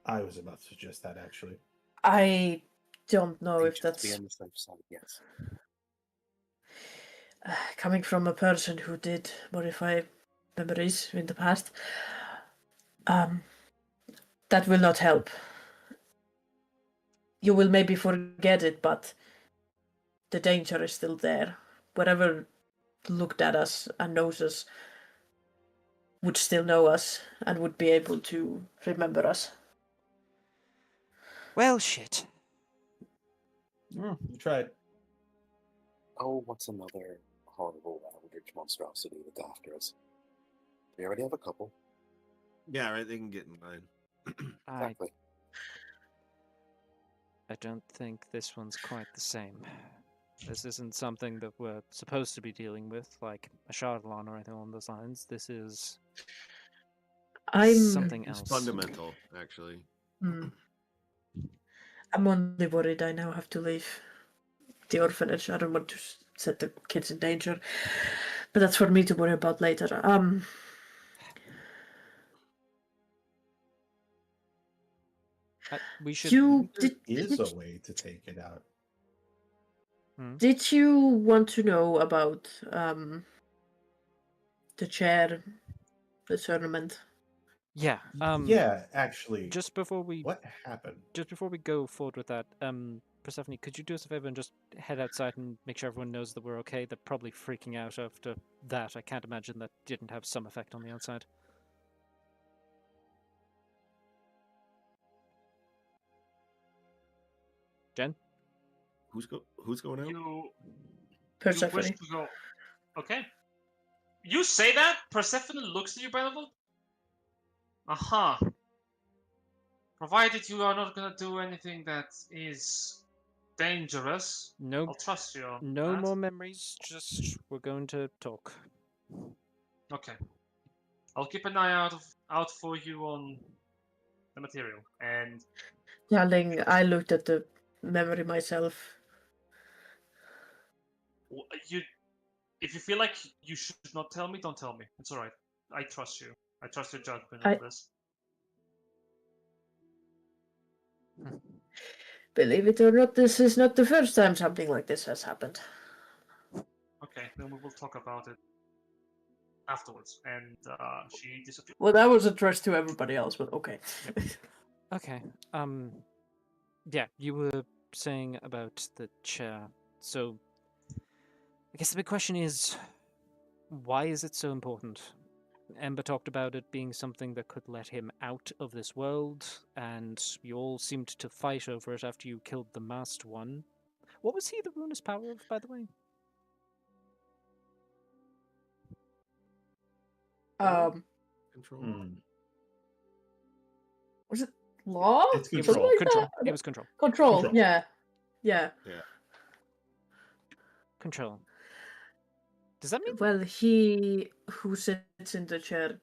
A: I was about to suggest that actually.
B: I don't know if
F: Just be
B: that's
F: on the safe side, yes.
B: coming from a person who did modify memories in the past. That will not help. You will maybe forget it, but the danger is still there. Whatever looked at us and knows us would still know us and would be able to remember us.
C: Well, shit.
A: You tried.
F: Oh, what's another horrible eldritch monstrosity that's after us? We already have a couple.
D: Yeah, right. They can get in line.
F: Exactly.
C: I don't think this one's quite the same. This isn't something that we're supposed to be dealing with, like a Chardalon or anything along those lines. This is
B: I'm
C: something
D: It's
C: else.
D: fundamental, actually.
B: I'm only worried I now have to leave the orphanage. I don't want to set the kids in danger, but that's for me to worry about later.
C: We should.
B: You
A: There
B: did.
A: is a way to take it out.
B: Did you want to know about the chair, the tournament?
C: Yeah.
A: Yeah, actually.
C: Just before we
A: What happened?
C: go forward with that, Persephone, could you do us a favor and just head outside and make sure everyone knows that we're okay? They're probably freaking out after that. I can't imagine that didn't have some effect on the outside. Jen?
D: Who's going out?
E: You
B: Persephone.
E: wish to go. Okay. You say that, Persephone looks at you, Benevolt, Aha. Provided you are not gonna do anything that is dangerous,
C: No,
E: I'll trust you on
C: no
E: that.
C: more memories. Just we're going to talk.
E: Okay. I'll keep an eye out for you on the material. And
B: Darling, I looked at the memory myself.
E: you, if you feel like you should not tell me, don't tell me. It's alright. I trust you. I trust your judgment on this.
B: Believe it or not, this is not the first time something like this has happened.
E: Okay, then we will talk about it afterwards. And she disappeared.
B: Well, that was addressed to everybody else, but okay.
C: Okay. Yeah, you were saying about the chair. So, I guess the big question is, why is it so important? Ember talked about it being something that could let him out of this world, and you all seemed to fight over it after you killed the masked one. What was he the ruinous power of, by the way?
F: Control.
B: Was it law?
A: It's
C: It was
A: control.
C: control. It was control.
B: Control.
A: Control.
B: Yeah.
C: Control. Does that mean?
B: Well, he who sits in the chair,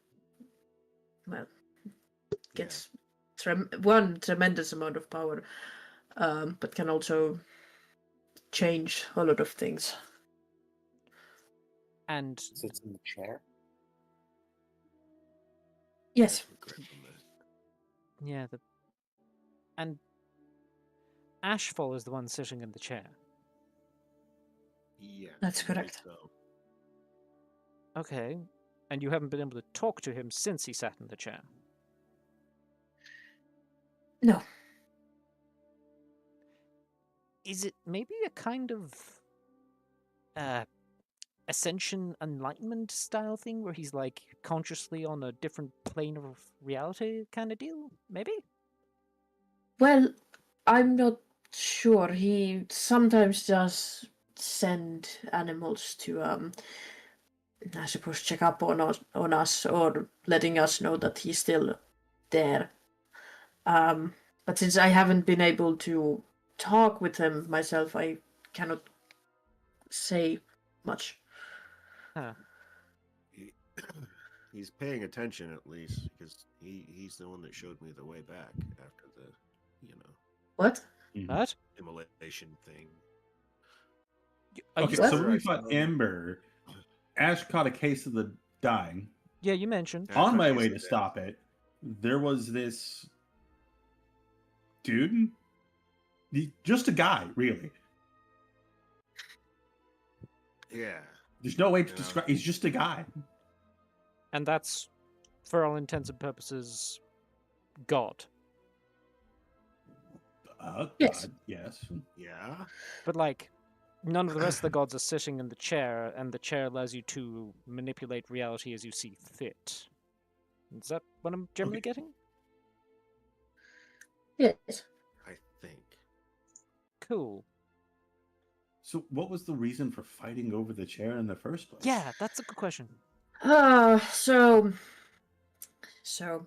B: well, gets one tremendous amount of power, but can also change a lot of things.
C: And
F: Sits in the chair.
B: Yes.
C: yeah, and Ashfall is the one sitting in the chair.
D: Yeah.
B: That's
D: I believe
B: correct.
D: So.
C: Okay, and you haven't been able to talk to him since he sat in the chair.
B: No.
C: Is it maybe a kind of ascension enlightenment style thing where he's like consciously on a different plane of reality kind of deal? Maybe?
B: Well, I'm not sure. He sometimes does send animals to I suppose check up on us or letting us know that he's still there. But since I haven't been able to talk with him myself, I cannot say much.
C: Huh.
D: He's paying attention at least because he's the one that showed me the way back after the,
B: What?
C: What?
D: immolation thing.
C: Are
A: Okay,
C: you
A: so
C: sure?
A: when we fought Ember, Ash caught a case of the dying.
C: Yeah, you mentioned.
D: Yeah,
A: On my
D: cookies
A: way
D: are
A: to
D: dead.
A: stop it, there was this dude, just a guy, really.
D: Yeah.
A: There's no way to
D: Yeah.
A: describe. He's just a guy.
C: And that's, for all intents and purposes, God.
B: Yes.
A: God, yes.
D: Yeah.
C: But like, none of the rest of the gods are sitting in the chair, and the chair allows you to manipulate reality as you see fit. Is that what I'm generally
A: Okay.
C: getting?
B: Yes.
D: I think.
C: Cool.
A: So, what was the reason for fighting over the chair in the first place?
C: Yeah, that's a good question.
B: So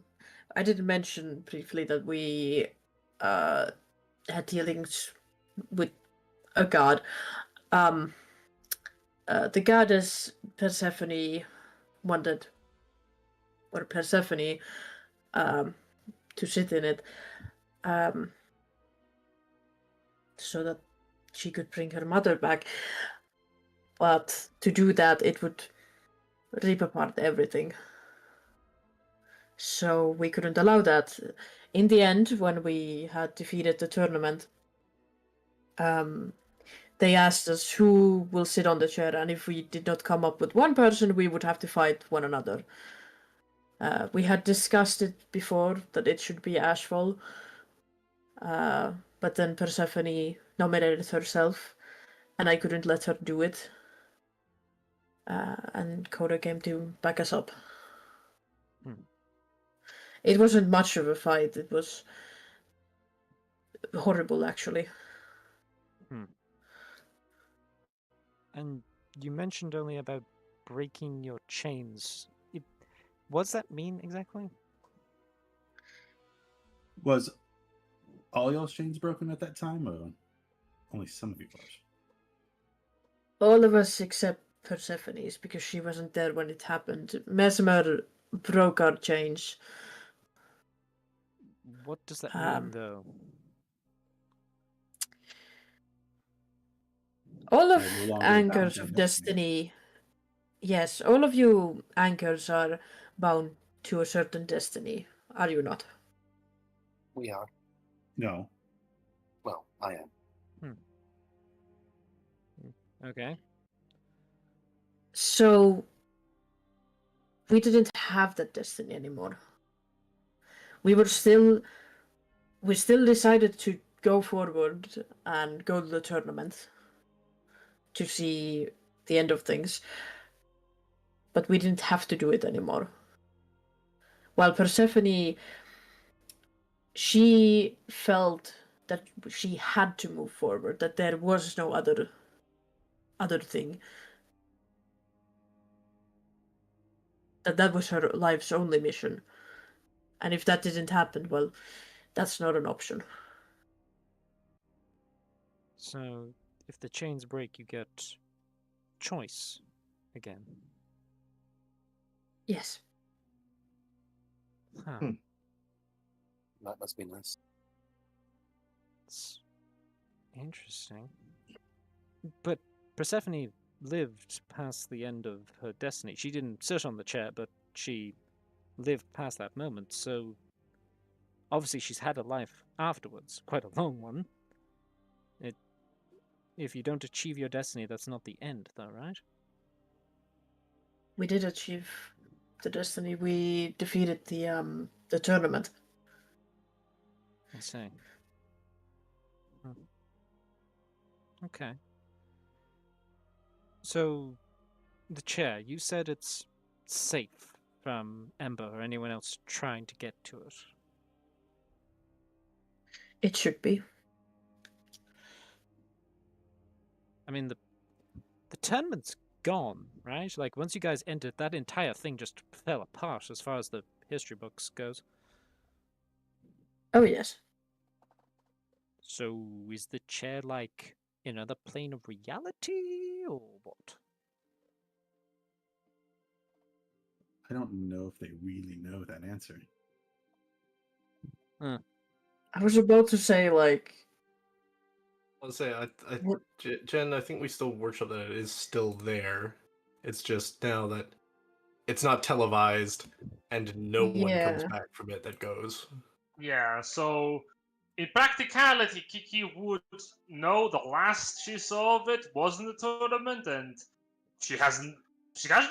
B: I did mention briefly that we had dealings with a god. The goddess Persephone wanted, or Persephone, to sit in it, so that she could bring her mother back. But to do that, it would rip apart everything. So we couldn't allow that. In the end, when we had defeated the tournament, they asked us who will sit on the chair, and if we did not come up with one person, we would have to fight one another. We had discussed it before that it should be Ashfall, but then Persephone nominated herself, and I couldn't let her do it. And Coda came to back us up. It wasn't much of a fight. It was horrible, actually.
C: And you mentioned only about breaking your chains. What does that mean exactly?
A: Was all y'all's chains broken at that time, or only some of you was?
B: All of us except Persephone's, because she wasn't there when it happened. Mesmer broke our chains.
C: What does that mean, though?
B: All of
A: You're no longer
B: anchors
A: bound
B: of
A: to
B: destiny. Yes, all of you anchors are bound to a certain destiny, are you not?
F: We are.
A: No.
F: Well, I am.
C: Okay.
B: So we didn't have that destiny anymore. We still decided to go forward and go to the tournament to see the end of things. But we didn't have to do it anymore. While Persephone, she felt that she had to move forward, that there was no other thing. That was her life's only mission. And if that didn't happen, well, that's not an option.
C: So, if the chains break, you get choice again.
B: Yes.
C: Huh.
F: That must be nice.
C: It's interesting. But Persephone lived past the end of her destiny. She didn't sit on the chair, but she lived past that moment, so obviously she's had a life afterwards, quite a long one. If you don't achieve your destiny, that's not the end, though, right?
B: We did achieve the destiny. We defeated the tournament.
C: I see. Okay. So, the chair, you said it's safe from Ember or anyone else trying to get to it.
B: It should be.
C: I mean, the tournament's gone, right? Like, once you guys entered, that entire thing just fell apart as far as the history books goes.
B: Oh, yes.
C: So, is the chair, like, in another plane of reality, or what?
A: I don't know if they really know that answer.
B: I was about to say, like...
G: I'll say,
B: What?
G: Jen, I think we still workshop that it is still there. It's just now that it's not televised and no one comes
B: Yeah.
G: back from it that goes.
E: Yeah, so in practicality, Kiki would know the last she saw of it was in the tournament, and she hasn't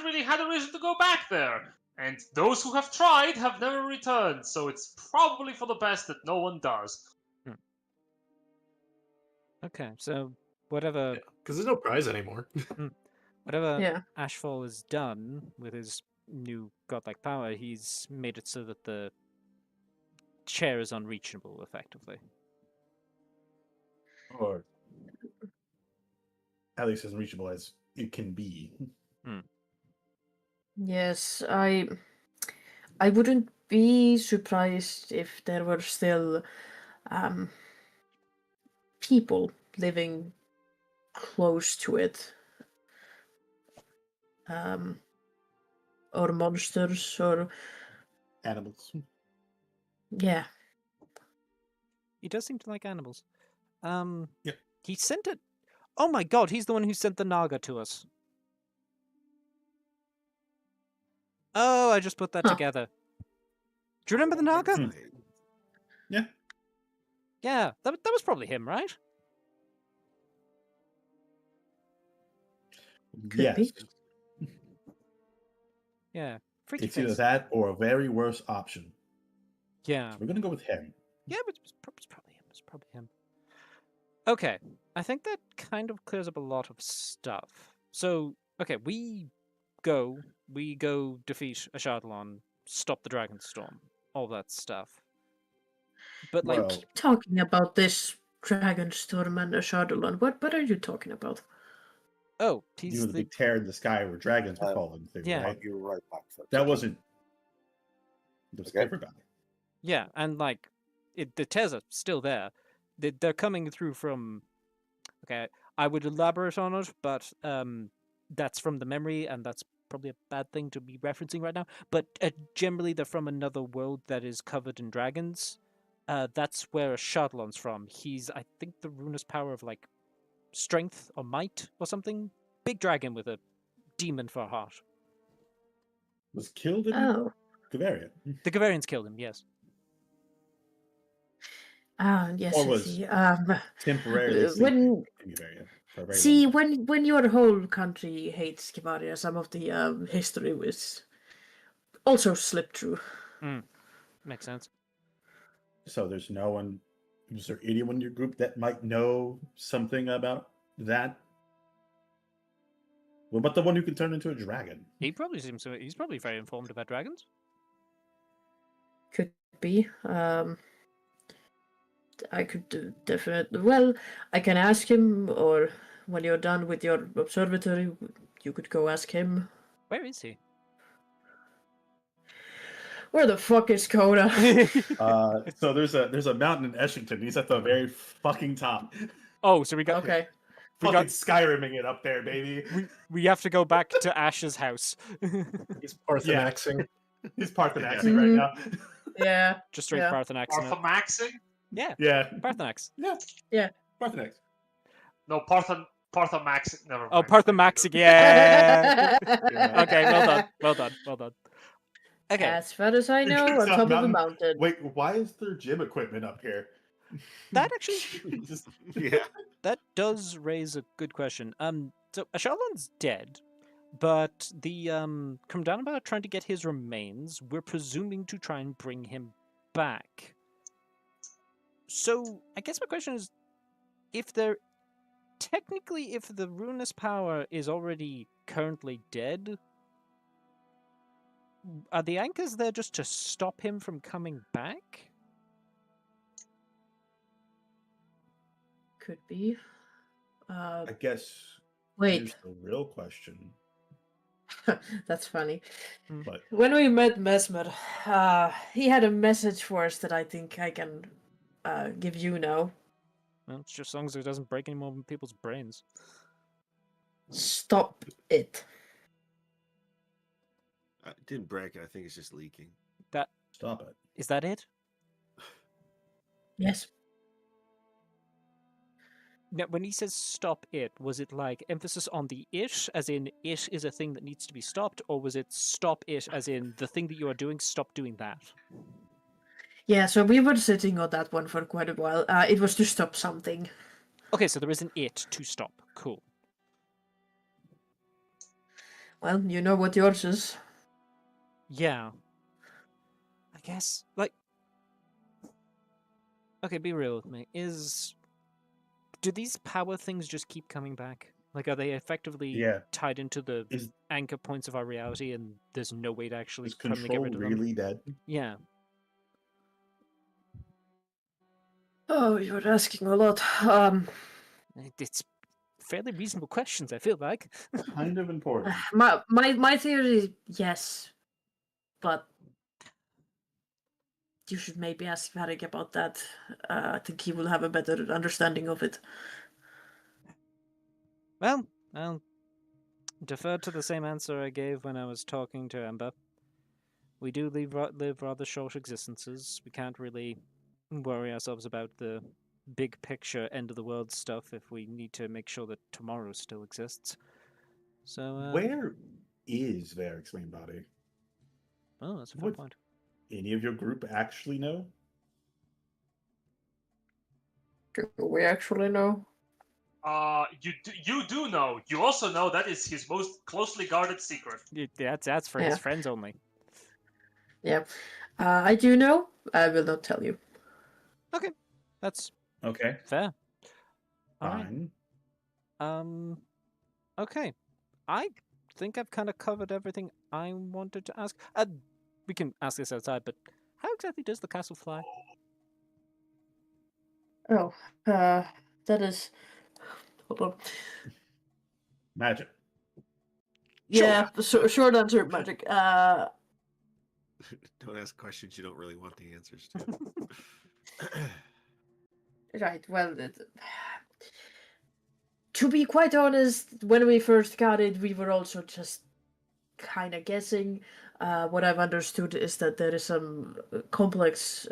E: really had a reason to go back there. And those who have tried have never returned, so it's probably for the best that no one does.
C: Okay, so whatever
G: Because there's no prize anymore.
C: whatever
B: Yeah.
C: Ashfall has done with his new godlike power, he's made it so that the chair is unreachable, effectively.
A: Or at least as reachable as it can be.
B: Yes, I wouldn't be surprised if there were still people living close to it. Or monsters, or...
A: Animals.
B: Yeah.
C: He does seem to like animals.
A: Yeah.
C: He sent it. Oh my god, he's the one who sent the Naga to us. Oh, I just put that
B: Huh.
C: together. Do you remember the Naga?
A: Yeah.
C: Yeah, that was probably him, right?
B: Could
A: Yes.
B: be.
C: Yeah. Freaky
A: It's either
C: face.
A: that or a very worse option.
C: Yeah.
A: So we're gonna go with him.
C: Yeah, but it's probably him. It's probably him. Okay, I think that kind of clears up a lot of stuff. So, okay, we go defeat Ashadalon, stop the Dragon Storm, all that stuff. But like,
A: Well,
B: Keep talking about this Dragonstorm and Ashardalon. What are you talking about?
C: oh,
A: you
C: he's
A: know the big tear in the sky where dragons were
F: Uh,
A: falling through,
C: yeah.
A: right?
F: You're right back. Folks.
A: That
F: Okay.
A: wasn't. It was
F: Okay.
A: everybody.
C: yeah, and like, the tears are still there. They're coming through from. Okay, I would elaborate on it, but that's from the memory, and that's probably a bad thing to be referencing right now. But generally, they're from another world that is covered in dragons. That's where Shardlon's from. He's, I think, the ruinous power of like strength or might or something. Big dragon with a demon for a heart.
A: Was killed in
B: Oh.
A: Gavaria.
C: The Gavarians killed him. Yes.
B: Ah, yes,
A: Or
B: I
A: was
B: see.
A: temporarily
B: when
A: sleeping in Gavaria for a very
B: see
A: long time.
B: when your whole country hates Skivaria, some of the history was also slipped through.
C: Makes sense.
A: So there's no one. Is there anyone in your group that might know something about that? What about the one who can turn into a dragon?
C: He probably seems to. He's probably very informed about dragons.
B: Could be. I could definitely. Well, I can ask him, or when you're done with your observatory, you could go ask him.
C: Where is he?
B: Where the fuck is Coda?
A: So there's a mountain in Eshington. He's at the very fucking top.
C: Oh, so we got.
B: Okay.
C: We
A: Fucking
C: got-
A: Skyriming it up there, baby.
C: We have to go back to Ash's house.
G: He's Parthenaxing.
A: He's Parthenaxing right now.
B: Yeah.
C: Just straight
B: Yeah.
C: Parthenaxing. it.
E: Parthamaxing?
C: Yeah,
A: Yeah.
C: Parthenax.
A: Yeah. Parthenax.
E: No, Parthamaxing. Never mind.
C: Oh, Parthamaxing. Yeah.
A: Yeah.
C: Okay, well done. Okay,
B: As far as I know,
A: It's
B: on
A: a
B: top of a
A: mountain.
B: mountain.
A: Wait, why is there gym equipment up here?
C: that actually
A: Just-
D: Yeah.
C: that does raise a good question. So Ashalon's dead, but the Krumdanaba are trying to get his remains. We're presuming to try and bring him back. So I guess my question is, if the ruinous power is already currently dead, are the anchors there just to stop him from coming back?
B: Could be.
A: I guess
B: Wait,
A: here's the real question.
B: that's funny.
A: But
B: When we met Mesmer, he had a message for us that I think I can give you now.
C: Well, it's just as long as it doesn't break any more people's brains.
B: Stop it.
D: It didn't break it. I think it's just leaking.
A: stop it.
C: Is that it?
B: Yes.
C: Now, when he says stop it, was it like emphasis on the it, as in it is a thing that needs to be stopped, or was it stop it, as in the thing that you are doing, stop doing that?
B: Yeah, so we were sitting on that one for quite a while. It was to stop something.
C: Okay, so there is an it to stop. Cool.
B: Well, you know what yours is.
C: Yeah. I guess, like... Okay, be real with me. Do these power things just keep coming back? Like, are they effectively
A: Yeah.
C: tied into the
A: Is
C: anchor points of our reality, and there's no way to actually
A: is
C: permanently get
A: control
C: rid of them?
A: really dead?
C: Yeah.
B: Oh, you're asking a lot.
C: It's fairly reasonable questions, I feel like.
A: Kind of important.
B: My theory is yes, but you should maybe ask Varric about that. I think he will have a better understanding of it.
C: Well, I'll defer to the same answer I gave when I was talking to Ember. We do live rather short existences. We can't really worry ourselves about the big picture end of the world stuff if we need to make sure that tomorrow still exists. So
A: Where is Varric's main body?
C: Oh, that's a fair
A: What-
C: point.
A: Any of your group actually know?
B: Do we actually know?
E: You do know. You also know that is his most closely guarded secret.
C: That's for
B: Yeah.
C: his friends only.
B: Yeah. I do know. I will not tell you.
C: That's
A: Okay,
C: fair. All right.
A: fine.
C: Okay. I think I've kind of covered everything I wanted to ask. We can ask this outside, but how exactly does the castle fly?
B: Oh, that is. Hold on.
A: Magic.
B: Yeah, the short answer, magic.
D: Don't ask questions you don't really want the answers to.
B: Right. Well, to be quite honest, when we first got it, we were also just kind of guessing. What I've understood is that there is some complex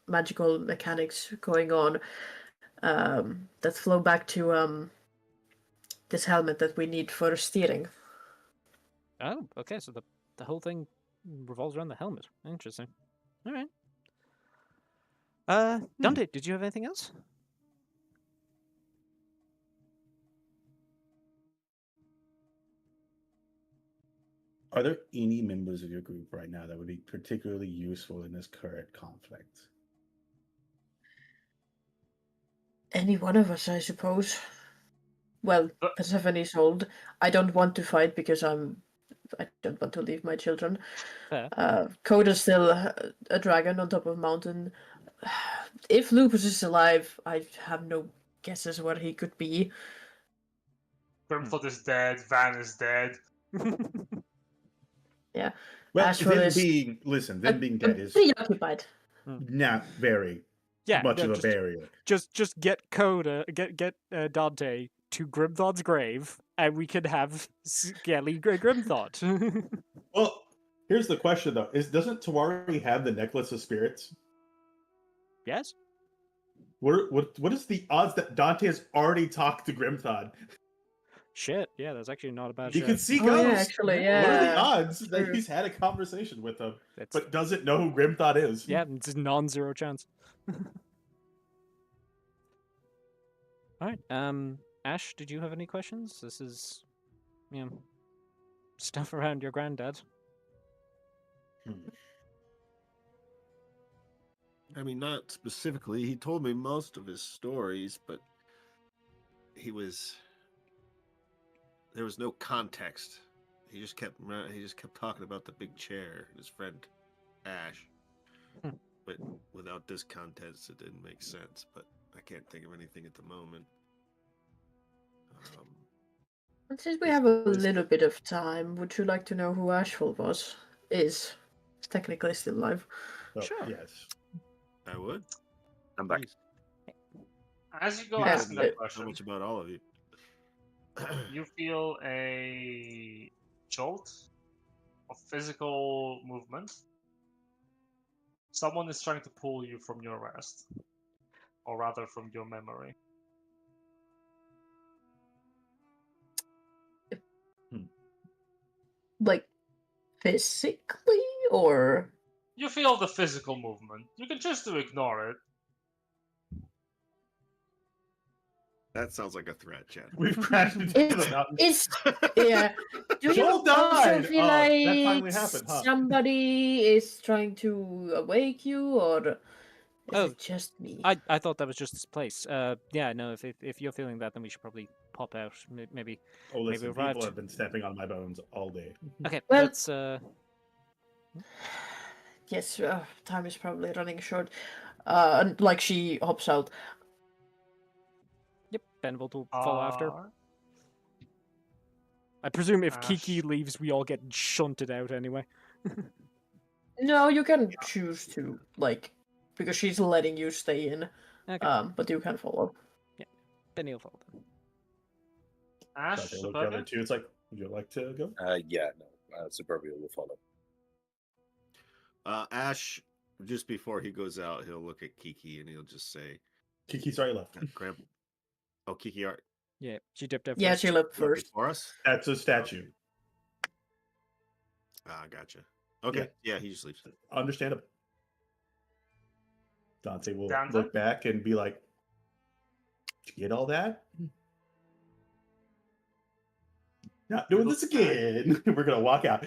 B: magical mechanics going on that flow back to this helmet that we need for steering.
C: Oh, okay. So the whole thing revolves around the helmet. Interesting. All right. Dante, did you have anything else?
A: Are there any members of your group right now that would be particularly useful in this current conflict?
B: Any one of us, I suppose. Well,
E: But-
B: Persephone's old. I don't want to fight because I don't want to leave my children.
C: Fair.
B: Coda's still a dragon on top of a mountain. If Lupus is alive, I have no guesses where he could be.
E: Grimthought is dead. Van is dead.
B: Yeah.
A: Well,
B: Ashford
A: them
B: is
A: being dead is
B: preoccupied.
A: not very
C: Yeah,
A: much
C: no,
A: of a
C: just,
A: barrier.
C: just get Coda, get Dante to Grimthought's grave, and we can have Skelly Grimthought.
A: Well, here's the question though: doesn't Tawari have the necklace of spirits?
C: Yes.
A: What is the odds that Dante has already talked to Grimthod?
C: Shit. Yeah, that's actually not a bad
A: He
C: shout.
A: could see
B: Oh, yeah,
A: ghosts.
B: actually,
A: What are the
B: yeah.
A: odds that
B: True.
A: he's had a conversation with him,
C: That's
A: but doesn't know who Grimthod is?
C: yeah, it's a non-zero chance. All right. Ash, did you have any questions? This is, stuff around your granddad.
D: I mean, not specifically. He told me most of his stories, but there was no context. He just kept talking about the big chair and his friend Ash. But without this context, it didn't make sense. But I can't think of anything at the moment.
B: Since we have a little bit of time, would you like to know who Ashful was? Is technically still alive.
A: Oh,
C: Sure.
A: yes.
D: I would.
F: I'm back.
D: Please.
E: As you go
A: You
E: asking
A: told me
E: that
D: So
E: question,
D: much about all of you.
E: you feel a jolt of physical movement. Someone is trying to pull you from your rest, or rather from your memory.
B: Like, physically, or?
E: You feel the physical movement. You can choose to ignore it.
D: That sounds like a threat, Chad.
A: We've crashed into
B: It's,
A: the mountain.
B: it's, yeah. Do you
A: Joel
B: also
A: died!
B: feel
A: Oh, that
B: like
A: finally happened, huh?
B: somebody is trying to awake you, or is
C: Oh,
B: it just me?
C: I thought that was just this place. Yeah, no. If you're feeling that, then we should probably pop out. Maybe.
A: Oh, listen,
C: Maybe
A: people
C: arrived.
A: have been stepping on my bones all day.
C: Okay.
B: Well-
C: Let's.
B: Yes, time is probably running short. And like she hops out.
C: Yep. Benvold will follow after.
E: Uh,
C: I presume if
E: Ash.
C: Kiki leaves, we all get shunted out anyway.
B: No, you can choose to, like, because she's letting you stay in.
C: Okay.
B: But you can follow.
C: Benny will follow them.
E: Ash,
A: So they look at the other
E: Superga?
A: two. It's like, would you like to go?
F: Yeah, no. Suburbia will follow.
D: Ash, just before he goes out, he'll look at Kiki and he'll just say,
A: Kiki's already left.
D: Grandpa. Oh, Kiki art
C: Yeah, she dipped out
B: Yeah,
C: first.
B: she left first.
D: before us?
A: That's a statue.
D: Ah, gotcha. Okay, yeah, he just leaves.
A: Understandable. Dante will
E: Dante?
A: look back and be like, "Did you get all that? Not doing this again." We're gonna walk out.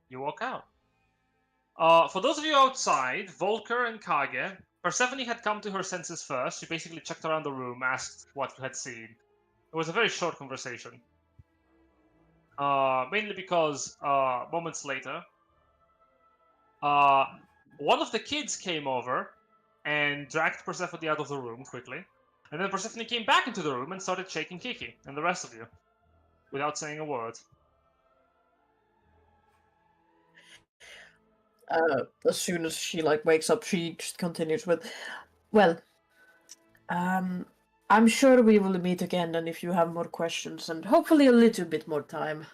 E: You walk out. For those of you outside, Volker and Kage, Persephone had come to her senses first. She basically checked around the room, asked what you had seen. It was a very short conversation. Mainly because moments later, one of the kids came over and dragged Persephone out of the room quickly. And then Persephone came back into the room and started shaking Kiki and the rest of you without saying a word.
B: As soon as she wakes up, she just continues with, "Well, I'm sure we will meet again, and if you have more questions and hopefully a little bit more time,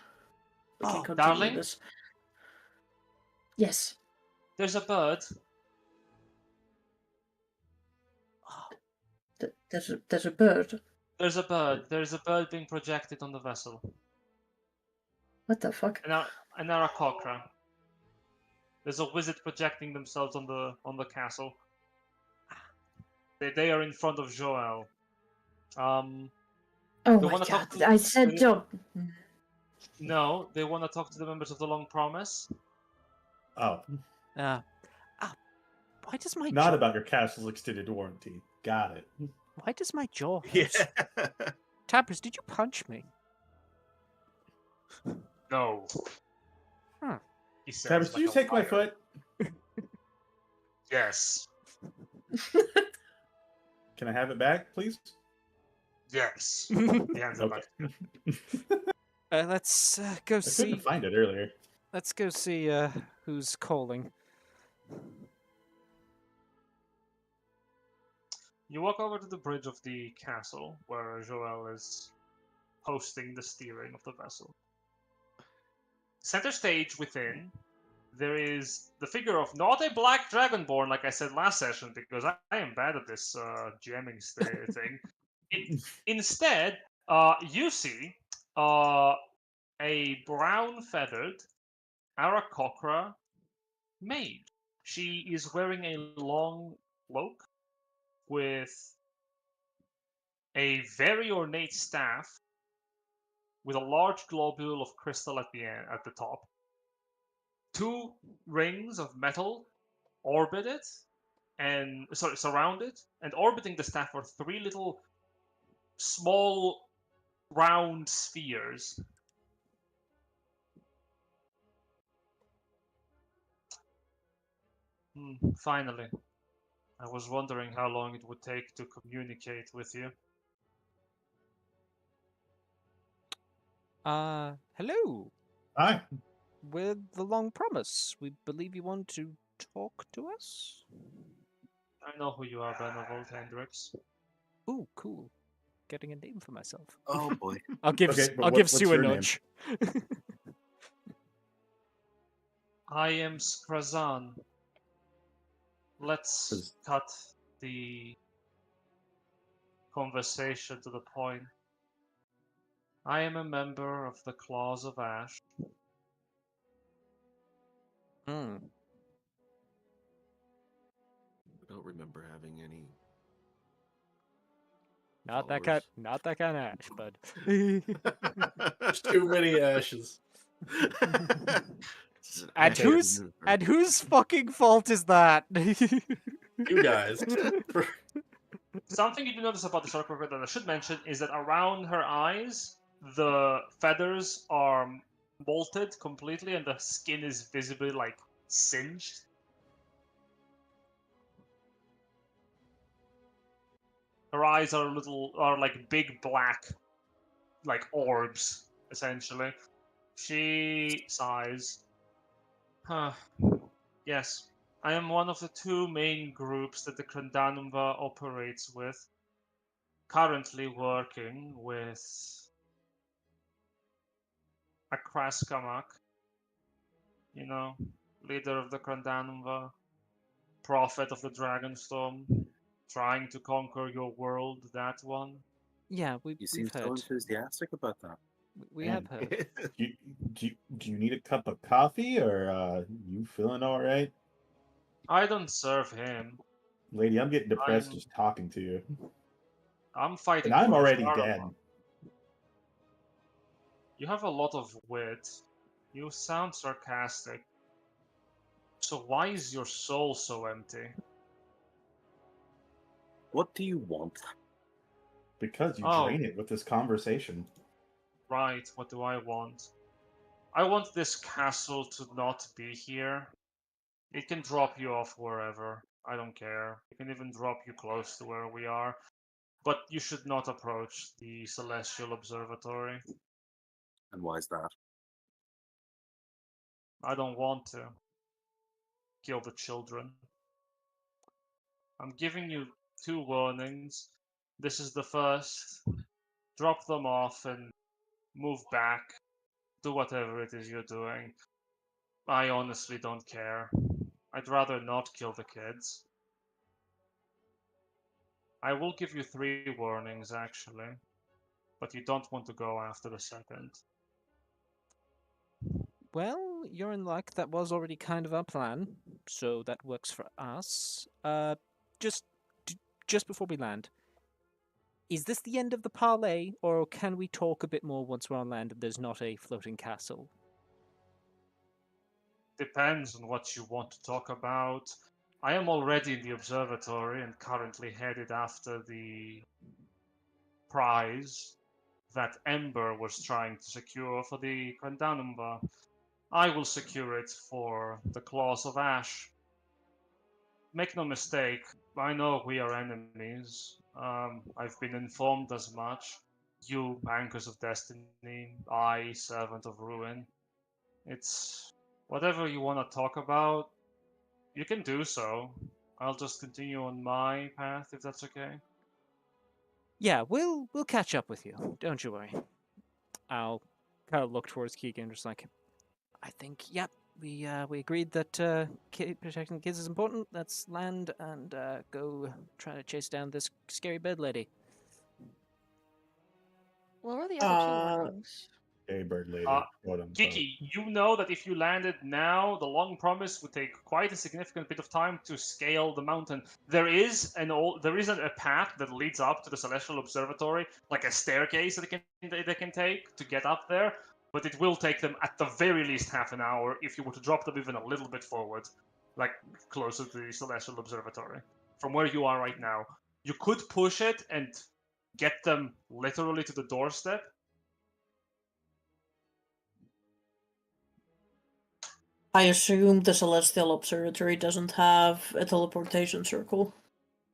B: we can
C: Oh,
B: continue
E: darling?
B: this." Yes.
E: There's a bird.
B: There's a bird.
E: There's a bird. There's a bird being projected on the vessel.
B: What the fuck?
E: An Aarakocra. There's a wizard projecting themselves on the castle. They are in front of Joel.
B: Oh
E: They
B: my
E: wanna talk
B: god!
E: to-
B: I said don't.
E: No, they want to talk to the members of the Long Promise.
A: Oh,
C: why does my
A: not
C: jaw,
A: about your castle's extended warranty. Got it.
C: why does my jaw hurt?
D: Yeah.
C: Tabris, did you punch me?
E: No.
C: Huh.
E: He says.
A: Travis, did
E: like
A: you
E: a
A: take my
E: liar.
A: foot?
E: Yes.
A: Can I have it back, please?
E: Yes. He hands it
A: Okay.
E: back.
C: Let's go
A: I
C: see.
A: couldn't find it earlier.
C: Let's go see who's calling.
E: You walk over to the bridge of the castle, where Joel is hosting the steering of the vessel. Center stage within, there is the figure of not a black dragonborn, like I said last session, because I am bad at this jamming thing. Instead, you see a brown-feathered Aarakocra maid. She is wearing a long cloak with a very ornate staff with a large globule of crystal at the top. Two rings of metal orbit it and surround it, and orbiting the staff are three little small round spheres. Finally. I was wondering how long it would take to communicate with you.
C: Hello.
A: Hi.
C: With the Long Promise, we believe you want to talk to us?
E: I know who you are, Benevolt Hendrix.
C: Ooh, cool. Getting a name for myself.
F: Oh boy.
C: I'll give
A: Okay, but
C: I'll give
A: what's
C: Sue a
A: your name?
C: nudge.
E: I am Skrazan. Let's cut the conversation to the point. I am a member of the Claws of Ash.
C: Hmm.
D: I don't remember having any.
C: Not that kind of ash, bud.
G: There's too many ashes.
C: And whose fucking fault is that?
G: You guys.
E: Something you do notice about the Sarkova that I should mention is that around her eyes, the feathers are molted completely and the skin is visibly singed. Her eyes are like big black, orbs, essentially. She sighs. Huh. Yes, I am one of the two main groups that the Krandanumva operates with. Currently working with a Kraskamak, leader of the Krandanumva, prophet of the Dragonstorm, trying to conquer your world, that one.
C: Yeah,
F: You
C: we've
F: seem so
C: heard.
F: enthusiastic about that.
C: We have heard.
A: Do you need a cup of coffee, or you feeling all right?
E: I don't serve him.
A: Lady, I'm getting depressed
E: I'm-
A: just talking to you.
E: I'm fighting
A: And I'm
E: for
A: already
E: Zharma.
A: dead.
E: You have a lot of wit. You sound sarcastic. So why is your soul so empty?
F: What do you want?
A: Because you
E: Oh.
A: drain it with this conversation.
E: Right, what do I want? I want this castle to not be here. It can drop you off wherever. I don't care. It can even drop you close to where we are. But you should not approach the Celestial Observatory.
F: And why is that?
E: I don't want to. kill the children. I'm giving you 2 warnings. This is the first. Drop them off and move back. Do whatever it is you're doing. I honestly don't care. I'd rather not kill the kids. I will give you 3 warnings, actually. But you don't want to go after the second.
C: Well, you're in luck. That was already kind of our plan, so that works for us. Just just before we land, is this the end of the parley, or can we talk a bit more once we're on land and there's not a floating castle?
E: Depends on what you want to talk about. I am already in the observatory and currently headed after the prize that Ember was trying to secure for the Grandanumba. I will secure it for the Claws of Ash. Make no mistake, I know we are enemies. I've been informed as much. You, Anchors of Destiny, I, Servant of Ruin. It's whatever you want to talk about, you can do so. I'll just continue on my path, if that's okay.
C: Yeah, we'll catch up with you. Don't you worry. I'll kind of look towards Keegan, just like, I think, yep, we agreed that protecting the kids is important. Let's land and go try to chase down this scary bed lady.
H: What were the other 2
B: Uh,
H: warnings?
A: Hey, bird lady.
E: Kiki, you know that if you landed now, the Long Promise would take quite a significant bit of time to scale the mountain. There is a path that leads up to the Celestial Observatory, like a staircase that they can take to get up there, but it will take them at the very least half an hour if you were to drop them even a little bit forward, like closer to the Celestial Observatory. From where you are right now, you could push it and get them literally to the doorstep.
B: I assume the Celestial Observatory doesn't have a teleportation circle.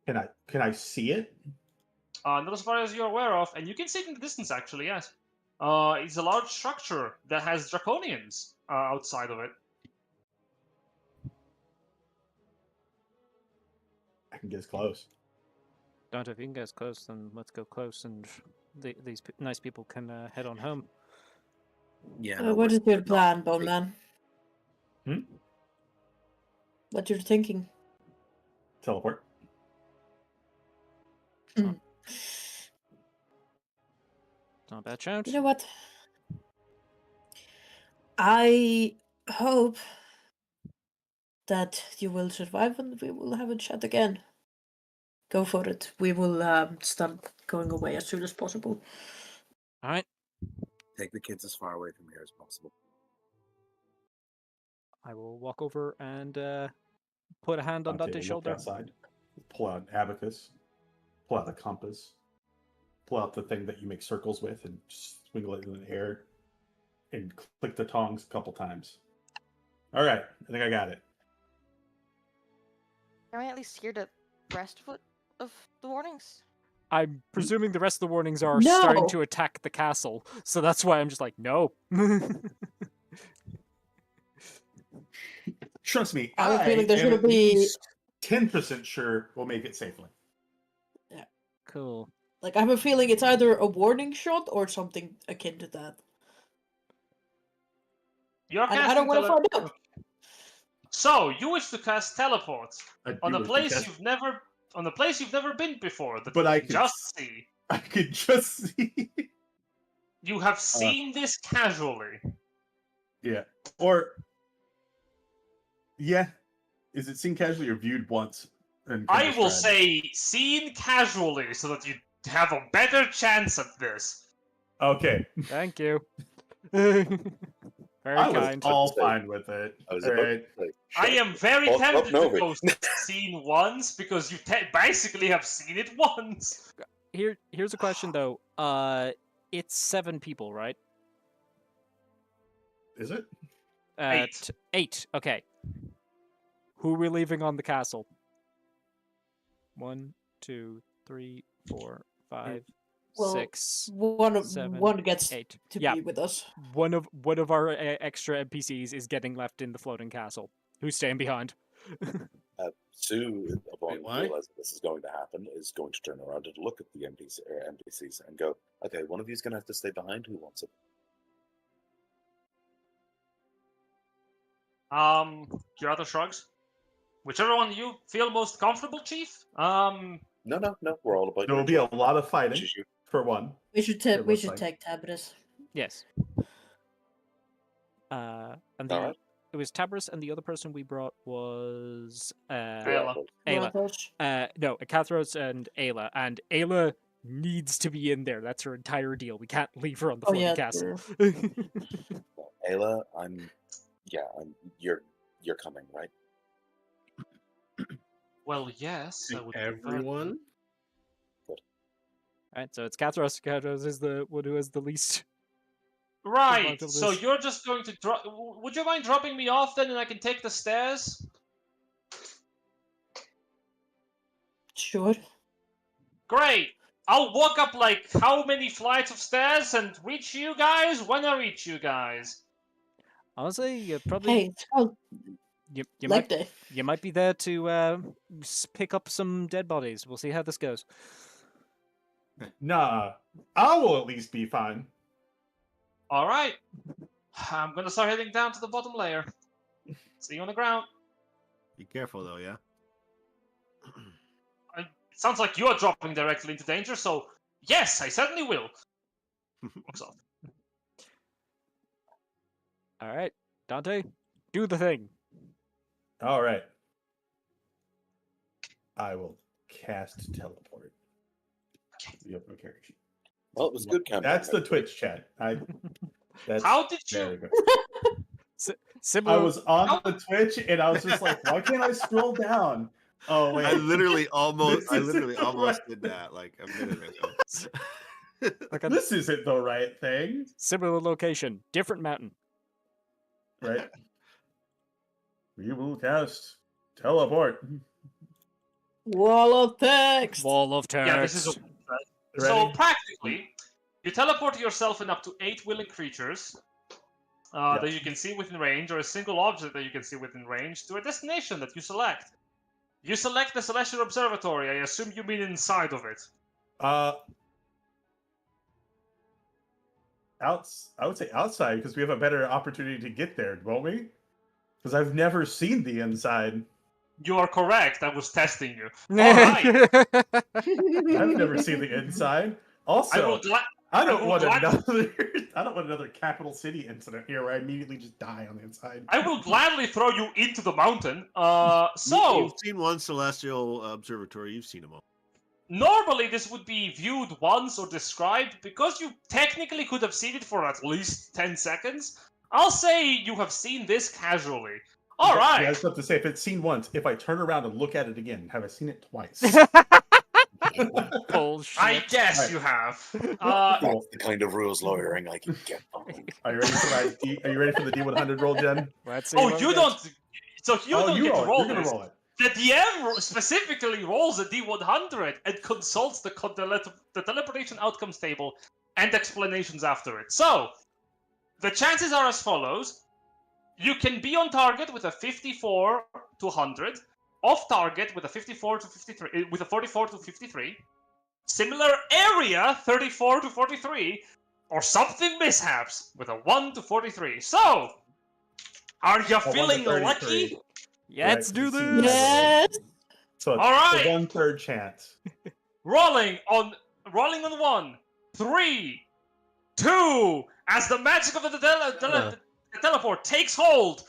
A: Can I see it?
E: Not as far as you're aware of, and you can see it in the distance, actually, yes. It's a large structure that has draconians outside of it.
A: I can get as close.
C: Don't if you can get as close, then let's go close, and these nice people can head on home.
F: Yeah.
B: What is your plan, Bone
F: Hey.
B: Man?
A: Hmm?
B: What you're thinking?
A: Teleport.
C: It's not a bad shout.
B: You know what? I hope that you will survive and we will have a chat again. Go for it. We will start going away as soon as possible.
C: All right.
F: Take the kids as far away from here as possible.
C: I will walk over and put a hand on
A: Dante
C: Dante's
A: will look
C: shoulder.
A: outside, pull out an abacus, pull out the compass, pull out the thing that you make circles with, and just swingle it in the air, and click the tongs a couple times. All right, I think I got it.
H: Am I at least hear the rest of the warnings?
C: I'm presuming the rest of the warnings are
B: No!
C: starting to attack the castle, so that's why I'm just like, no.
A: Trust me,
B: I have a feeling
A: I
B: there's
A: am
B: gonna
A: at
B: be-
A: least 10% sure we'll make it safely.
C: Cool.
B: Like, I have a feeling it's either a warning shot or something akin to that.
E: You're
B: And I
E: casting
B: don't want to find out.
E: So you wish to cast teleport
A: I
E: on
A: do
E: a
A: wish to
E: place
A: cast-
E: you've never been before. That
A: But
E: you
A: I
E: can
A: could
E: just see.
A: I could just see.
E: You have seen this casually.
A: Yeah. Or yeah. Is it seen casually or viewed once? And
E: I will
A: described?
E: say seen casually so that you have a better chance at this.
A: Okay.
C: Thank you. Very
A: I was
C: kind.
A: all
F: Say-
A: fine with it.
F: I was
A: All
F: about
A: right.
F: to say,
E: I
F: shut
E: am very
F: up,
E: tempted to
F: Novi.
E: go seen once because you basically have seen it once.
C: Here's a question though. It's 7 people, right?
A: Is it?
E: 8.
C: 8. Okay. Who are we leaving on the castle? 1, 2, 3, 4, 5,
B: Well,
C: 6,
B: One
C: 7,
B: gets
C: 8.
B: to
C: Yeah,
B: be with us.
C: one of our extra NPCs is getting left in the floating castle. Who's staying behind?
F: Sue, upon
D: why?
F: realizing this is going to happen, is going to turn around and look at the NPCs and go, "Okay, one of you's going to have to stay behind. Who wants it?"
E: Kirata shrugs. Whichever one you feel most comfortable, Chief.
F: No. We're all about.
A: There will be a lot of fighting,
F: Which is you.
A: for one.
B: We should
A: It looks
B: take
A: like.
B: Tabris.
C: Yes. And
F: Alright.
C: it was Tabris, and the other person we brought was
E: Ayla.
C: Ayla.
B: Brothos.
C: No, Akathros and Ayla. And Ayla needs to be in there. That's her entire deal. We can't leave her on the
B: Oh,
C: floating
B: yeah,
C: castle.
F: Well, Ayla, you're coming, right?
E: Well, yes. I would prefer to.
G: Everyone?
C: Alright, so it's Kathros. Kathros is the one who has the least.
E: Right.
C: bunch of
E: So
C: this.
E: you're just going to drop. Would you mind dropping me off then, and I can take the stairs?
B: Sure.
E: Great. I'll walk up like how many flights of stairs and reach you guys when I reach you guys.
C: Honestly, you probably
B: Hey, it's called
C: you
B: leg
C: might
B: day.
C: you might be there to pick up some dead bodies. We'll see how this goes.
A: Nah, I will at least be fine.
E: All right. I'm gonna start heading down to the bottom layer. See you on the ground.
D: Be careful though, yeah.
E: It sounds like you are dropping directly into danger, so yes, I certainly will. Walks off.
C: All right, Dante, do the thing.
A: All right. I will cast teleport. The open character sheet.
F: Well, it was good campaign.
A: That's the Twitch chat. That's,
E: How did
A: there we
E: you?
A: go.
C: Similar.
A: I was on the Twitch and I was just like, why can't I scroll down? Oh wait.
D: I literally almost
A: This isn't right.
D: did that like a minute ago.
C: Like a
A: This isn't the right thing,
C: similar location, different mountain.
A: right? We will cast teleport.
B: Wall of text.
C: Wall of text.
E: Yeah, this is. So
A: Ready?
E: practically, you teleport yourself and up to 8 willing creatures
A: Yep.
E: that you can see within range, or a single object that you can see within range, to a destination that you select. You select the Celestial Observatory. I assume you mean inside of it.
A: I would say outside because we have a better opportunity to get there, won't we? Because I've never seen the inside.
E: You are correct. I was testing you. Alright.
A: I've never seen the inside. Also, I don't want another capital city incident here where I immediately just die on the inside.
E: I will gladly throw you into the mountain.
D: You've seen one celestial observatory. You've seen them all.
E: Normally this would be viewed once or described. Because you technically could have seen it for at least 10 seconds, I'll say you have seen this casually. Alright!
A: Yeah, I was about to say, if it's seen once, if I turn around and look at it again, have I seen it twice?
C: Bullshit.
E: I guess
A: Right.
E: you have.
F: That's the kind of rules lawyering I can get behind.
A: Are you ready for Are you ready for the D100 roll, Jen?
C: Let's see
E: Oh,
C: what
E: you
C: we
E: don't. So you
A: Oh,
E: don't get to
A: roll it.
E: roll
A: You're gonna
E: this.
A: roll it.
E: The DM specifically rolls a D100 and consults the teleportation outcomes table and explanations after it. So, the chances are as follows. You can be on target with a 54 to 100, off target with a 54 to 53, with a 44 to 53, similar area 34 to 43, or something mishaps with a 1 to 43. So, are you
A: 1 to
E: feeling
A: 33.
E: lucky?
C: Let's do
A: Right, you see
C: this.
B: Yes.
A: So it's
E: All right.
A: a 1/3 chance.
E: Rolling on 1, 3, 2. As the magic of the teleport takes hold,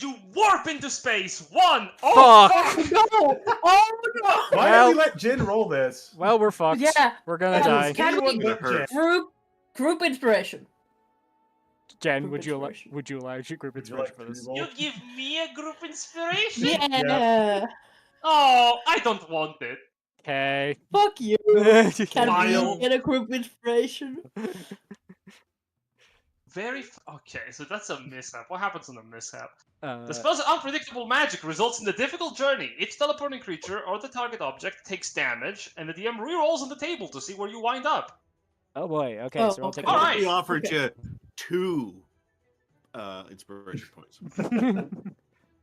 E: you warp into space. 1. Oh,
C: Fuck.
E: fuck!
B: No. Oh no.
A: Why
C: Well-
A: did we let Jin roll this?
C: Well, we're fucked.
B: Yeah.
C: We're gonna
B: Can-
C: die.
B: can we-
A: Anyone but
D: hurt.
A: Jen.
B: Group inspiration.
C: Jen,
B: Group
C: would you
B: inspiration.
C: allow group
A: Would you
C: inspiration
A: like
C: for
A: to
C: this?
A: roll?
E: You give me a group inspiration?
B: Yeah.
E: Oh, I don't want it.
C: Okay.
B: Fuck you. Can
E: Smile.
B: we get a group inspiration?
E: Okay, so that's a mishap. What happens on a mishap?
C: Uh,
E: The spell's unpredictable magic results in a difficult journey. Each teleporting creature or the target object takes damage, and the DM rerolls on the table to see where you wind up.
C: oh boy. Okay,
B: Oh,
C: so I'll
B: okay.
C: take
E: All
C: a
E: right.
D: We offered
B: Okay.
D: you 2 inspiration points.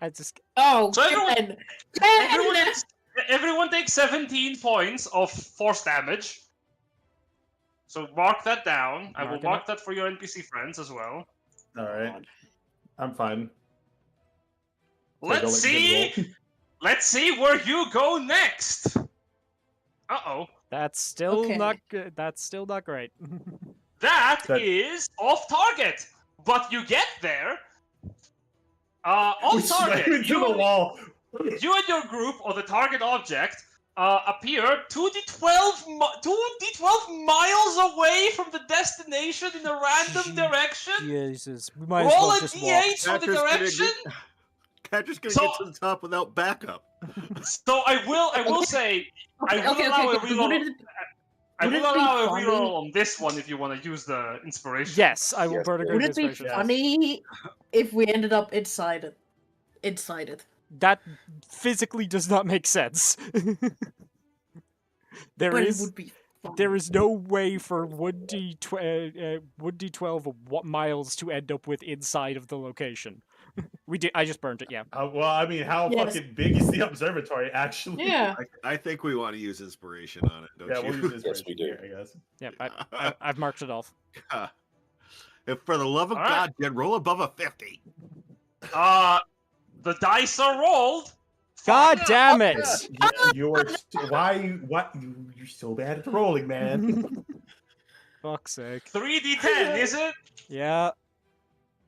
C: I just
B: Oh,
E: So
B: Ken!
E: everyone takes 17 points of force damage. So mark that down. I will
C: Marking
E: mark
C: it.
E: that for your NPC friends as well.
A: All right. I'm fine.
E: Let's see. Let's see where you go next. Uh-oh.
C: That's still
B: Okay.
C: not good. That's still not great.
E: That
A: That-
E: is off target. But you get there.
A: We
E: Off
A: slam
E: target.
A: into the wall.
E: You and your group or the target object appear 2d12 miles away from the destination in a random direction.
C: Jesus, we might as
E: Roll
C: well
E: a
C: just walk.
E: d8 for the
D: Catcher's gonna
E: direction.
D: Catcher's gonna
E: So-
D: get to the top without backup.
E: So I will say I will allow a reroll. I
B: would
E: will
B: it be
E: allow a
B: funny-
E: reroll on this one if you want to use the inspiration.
C: Yes, I will
F: Yes,
C: burn a
F: please.
C: great
B: Would it be
C: inspiration.
A: Yes.
B: funny if we ended up inside it? Inside it.
C: That physically does not make sense. There
B: But
C: is
B: it would be fun.
C: there is no way for 1d12 miles to end up with inside of the location. I just burned it. Yeah.
A: Well, I mean, how
B: Yes.
A: fucking big is the observatory, actually?
B: Yeah.
D: I think we want to use inspiration on it, don't
A: Yeah,
D: you?
A: we'll use this
F: Yes, we do.
A: here, I guess.
C: Yeah. I've marked it off.
D: If for the love of
E: All right.
D: God, Jen, roll above a 50.
E: The dice are rolled.
C: God damn it!
A: Yeah, you're you're so bad at rolling, man.
C: Fuck's sake.
E: 3d10, is it?
C: Yeah.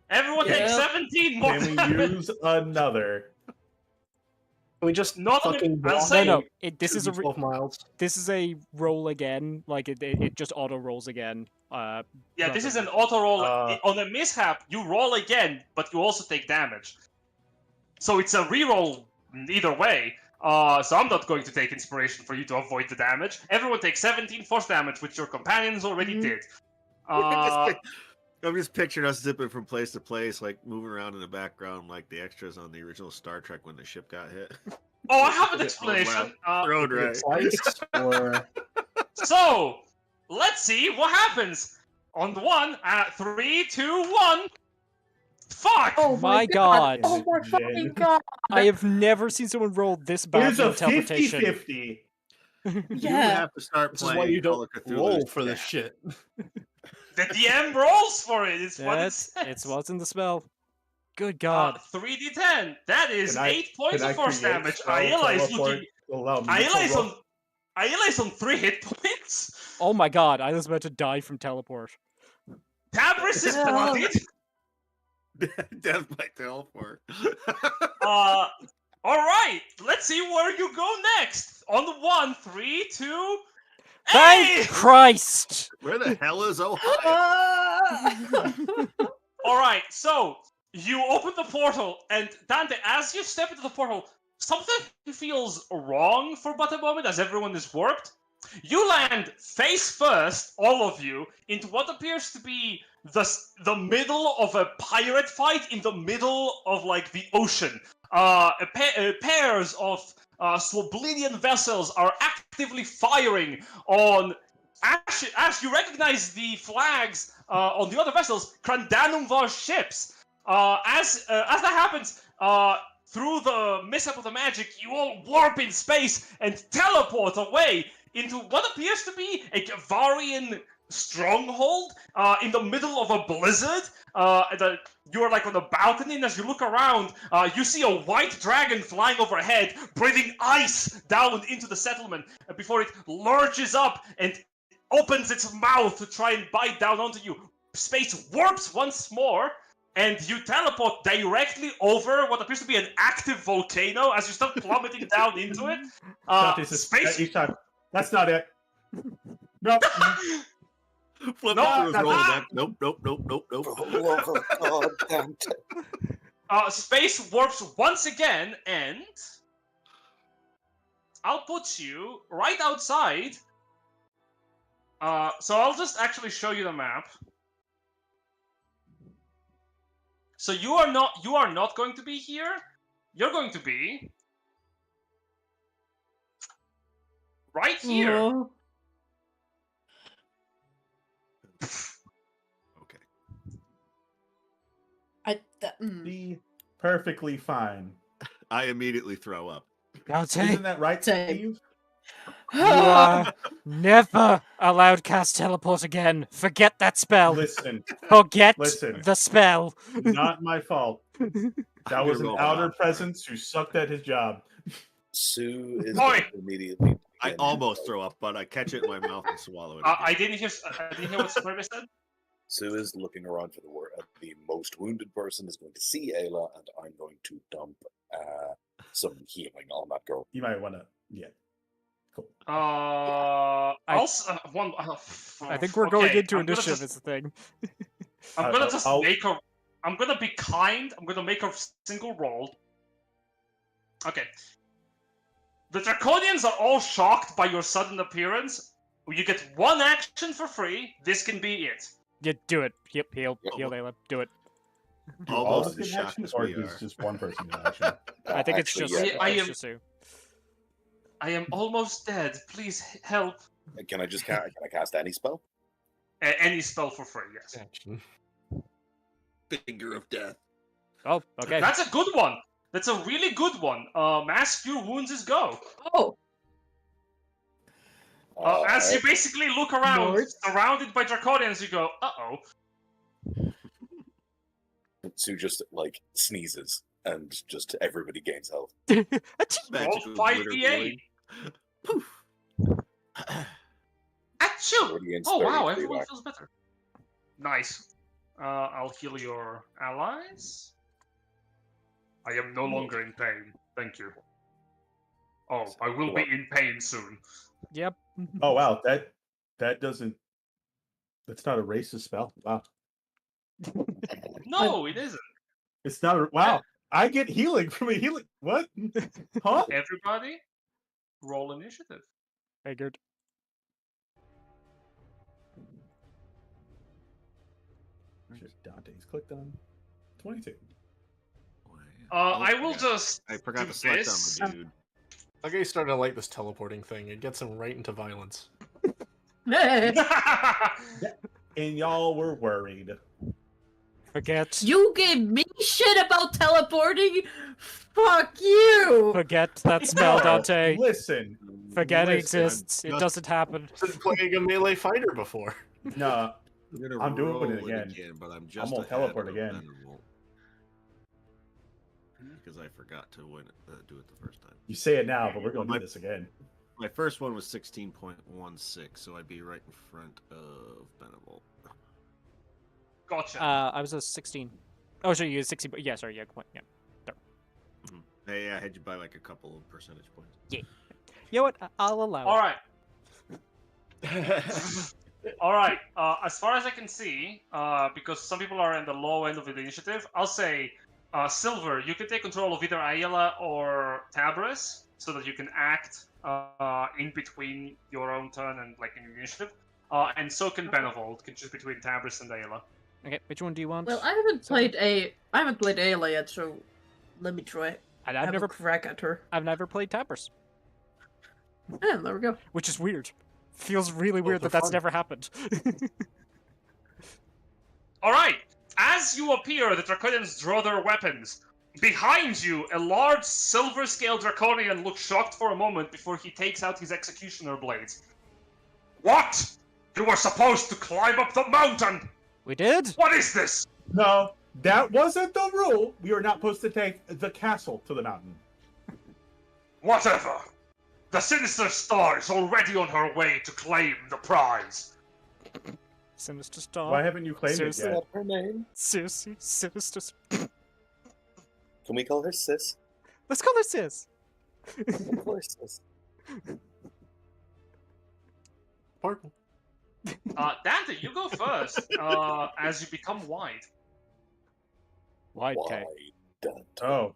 E: Everyone takes
B: Yeah.
E: 17 more
A: Can we
E: damage.
A: use another?
G: Can we just
E: Not on
G: fucking
E: the- I'll
G: walk
E: say-
C: No, this is a
G: 12 miles?
C: this is a roll again. Like it just auto rolls again.
E: Yeah, this is an auto roll.
A: Uh,
E: On a mishap, you roll again, but you also take damage. So it's a reroll either way. So I'm not going to take inspiration for you to avoid the damage. Everyone takes 17 force damage, which your companions already
B: Mhm.
E: did. Uh,
D: I'm just picturing us zipping from place to place, like moving around in the background, like the extras on the original Star Trek when the ship got hit.
E: oh, I have an
D: Oh,
E: explanation.
D: Road right.
G: Twice or
E: So let's see what happens. On the one, 3, 2, 1. Fuck!
B: Oh
C: My God.
B: Oh my
A: Jen.
B: fucking god.
C: I have never seen someone roll this bad
A: Here's
C: in
A: a
C: teleportation.
A: 50-50.
D: You
B: Yeah.
D: have to start
G: this is
D: playing
G: why you
D: Call
G: don't
D: of Cthulhu's
G: roll for this
D: chat.
G: shit.
E: The DM rolls for it. It's what it
C: That's
E: says.
C: it's what's in the spell. Good God.
E: 3d10. That is
A: Can I-
E: 8 points
A: Can
E: of force
A: create
E: damage.
A: spell
E: I realize
A: teleport
E: looking.
A: to allow me
E: I
A: to
E: realize
A: roll?
E: on. I realize on 3 hit points.
C: Oh my God! I was about to die from teleport.
E: Tabris is
B: Yeah.
E: bloodied.
D: Death by teleport.
E: All right. Let's see where you go next. On the 1, 3, 2.
C: Thank
E: Hey!
C: Christ!
D: Where the hell is Ohio?
B: Ah!
E: All right. So you open the portal, and Dante, as you step into the portal, something feels wrong for but a moment as everyone is warped. You land face first, all of you, into what appears to be the middle of a pirate fight in the middle of like the ocean. Pairs of Sloblinian vessels are actively firing on. Ash, you recognize the flags on the other vessels, Crandanumvar's ships. As that happens, through the mishap of the magic, you all warp in space and teleport away into what appears to be a Gavarian stronghold in the middle of a blizzard. You're like on a balcony, and as you look around, you see a white dragon flying overhead, breathing ice down into the settlement before it lurches up and opens its mouth to try and bite down onto you. Space warps once more, and you teleport directly over what appears to be an active volcano as you start plummeting down into it. Space.
A: That's not it. No.
D: Flip
E: No,
D: through his
E: no,
D: roll.
E: no.
D: That, nope.
F: For the love of God, Dante.
E: Space warps once again, and I'll put you right outside. So I'll just actually show you the map. So you are not going to be here. You're going to be right here.
B: Oh.
D: Okay.
A: Be perfectly fine.
D: I immediately throw up.
C: Dante,
A: Isn't that right,
B: Same.
A: Steve?
C: you are never allowed cast teleport again. Forget that spell.
A: Listen,
C: Forget
A: listen.
C: the spell.
A: Not my fault. That
D: I'm
A: was
D: gonna
A: an
D: roll
A: outer
D: hard.
A: presence who sucked at his job.
F: Sue is
E: Oi!
F: going to immediately.
D: I
F: begin
D: almost
F: to-
D: throw up, but I catch it in my mouth and swallow it.
E: I
D: again.
E: didn't hear what Superby said.
F: Sue is looking around for the word. The most wounded person is going to see Ayla, and I'm going to dump some healing on that girl.
A: You might want to, yeah. Cool.
C: I think we're going
E: okay,
C: into
E: I'm gonna
C: initiative.
E: just-
C: Is the thing.
E: I'm gonna just
A: I'll-
E: make her. I'm gonna be kind. I'm gonna make a single roll. Okay. The Draconians are all shocked by your sudden appearance. You get one action for free. This can be it.
C: Yeah, do it. Heal, Layla. Do it.
A: Do
D: Almost
A: all
D: as
A: of the
D: shocked
A: action,
D: as
A: or
D: we
A: is
D: are.
A: just one person in action?
C: I think it's
F: Actually,
C: just.
F: yeah.
E: I
C: it's
E: am-
C: just Sue.
E: I am almost dead. Please help.
F: Can I cast any spell?
E: Any spell for free, yes.
G: Action.
D: Finger of death.
C: Oh, okay.
E: That's a good one. That's a really good one. Mass Cure Wounds is go.
B: Oh,
E: As you basically look around,
B: Lord.
E: surrounded by Draconians, you go, uh-oh.
F: Sue just like sneezes, and just everybody gains health.
E: Roll
D: Magical
E: 5d8.
D: glitter
E: Achoo!
F: Everybody gains
E: Oh
F: 30
E: wow,
F: free
E: everyone
F: back.
E: feels better. Nice. I'll heal your allies. I am no longer in pain. Thank you. Oh, I will be in pain soon.
C: Yep.
A: Oh wow, that doesn't. That's not a racist spell. Wow,
E: No, it isn't.
A: it's not a. Wow, I get healing from a healing. What? Huh?
E: Everybody, roll initiative.
C: Figured.
A: Just Dante's clicked on 22.
E: I will just.
D: I forgot
E: do
D: to select
E: this.
D: on the dude.
G: Okay, starting to like this teleporting thing. It gets him right into violence.
A: And y'all were worried.
C: Forget.
B: you gave me shit about teleporting. Fuck you.
C: Forget that spell,
A: No,
C: Dante.
A: Listen,
C: Forget it
A: listen,
C: exists. It
D: just-
C: doesn't happen.
G: Been playing a melee fighter before.
A: no, I'm doing
D: roll
A: it again.
D: but I'm just
A: gonna
D: ahead
A: teleport
D: of
A: again.
D: Venerable. Because I forgot to do it the first time.
A: you say it now, but we're gonna
D: My-
A: do this again.
D: My first one was 16.16, so I'd be right in front of Venable.
E: Gotcha.
C: I was a 16. Oh, sorry, you had 16. Yeah, sorry, yeah, yeah.
D: Hey, I had you by like a couple of percentage points.
C: You know what? I'll allow it.
E: All right. All right. As far as I can see, because some people are in the low end of the initiative, I'll say, Silver, you can take control of either Ayla or Tabris, so that you can act in between your own turn and like in your initiative. And so can Benevold, can choose between Tabris and Ayla.
C: Okay, which one do you want?
B: Well, I haven't played Ayla yet, so let me try.
C: And
B: Have a crack at her.
C: I've never played Tappers,
B: Yeah, there we go.
C: which is weird. Feels really weird
G: they're
C: that that's
G: fun.
C: never happened.
E: All right. As you appear, the Draconians draw their weapons. Behind you, a large silver-scale Draconian looks shocked for a moment before he takes out his executioner blades. What? You were supposed to climb up the mountain!
C: We did?
E: What is this?
A: No, that wasn't the rule. We were not supposed to take the castle to the mountain.
E: Whatever. The Sinister Star is already on her way to claim the prize.
C: Sinister Star.
A: Why haven't you claimed it
C: Seriously?
A: yet?
F: What's her name?
C: Sissy. Sinister.
F: Can we call her Sis?
C: Let's call her Sis.
F: Of course, Sis.
G: Purple.
E: Dante, you go first, as you become wide.
C: Wide
F: Why?
C: K.
F: Dun,
A: Oh,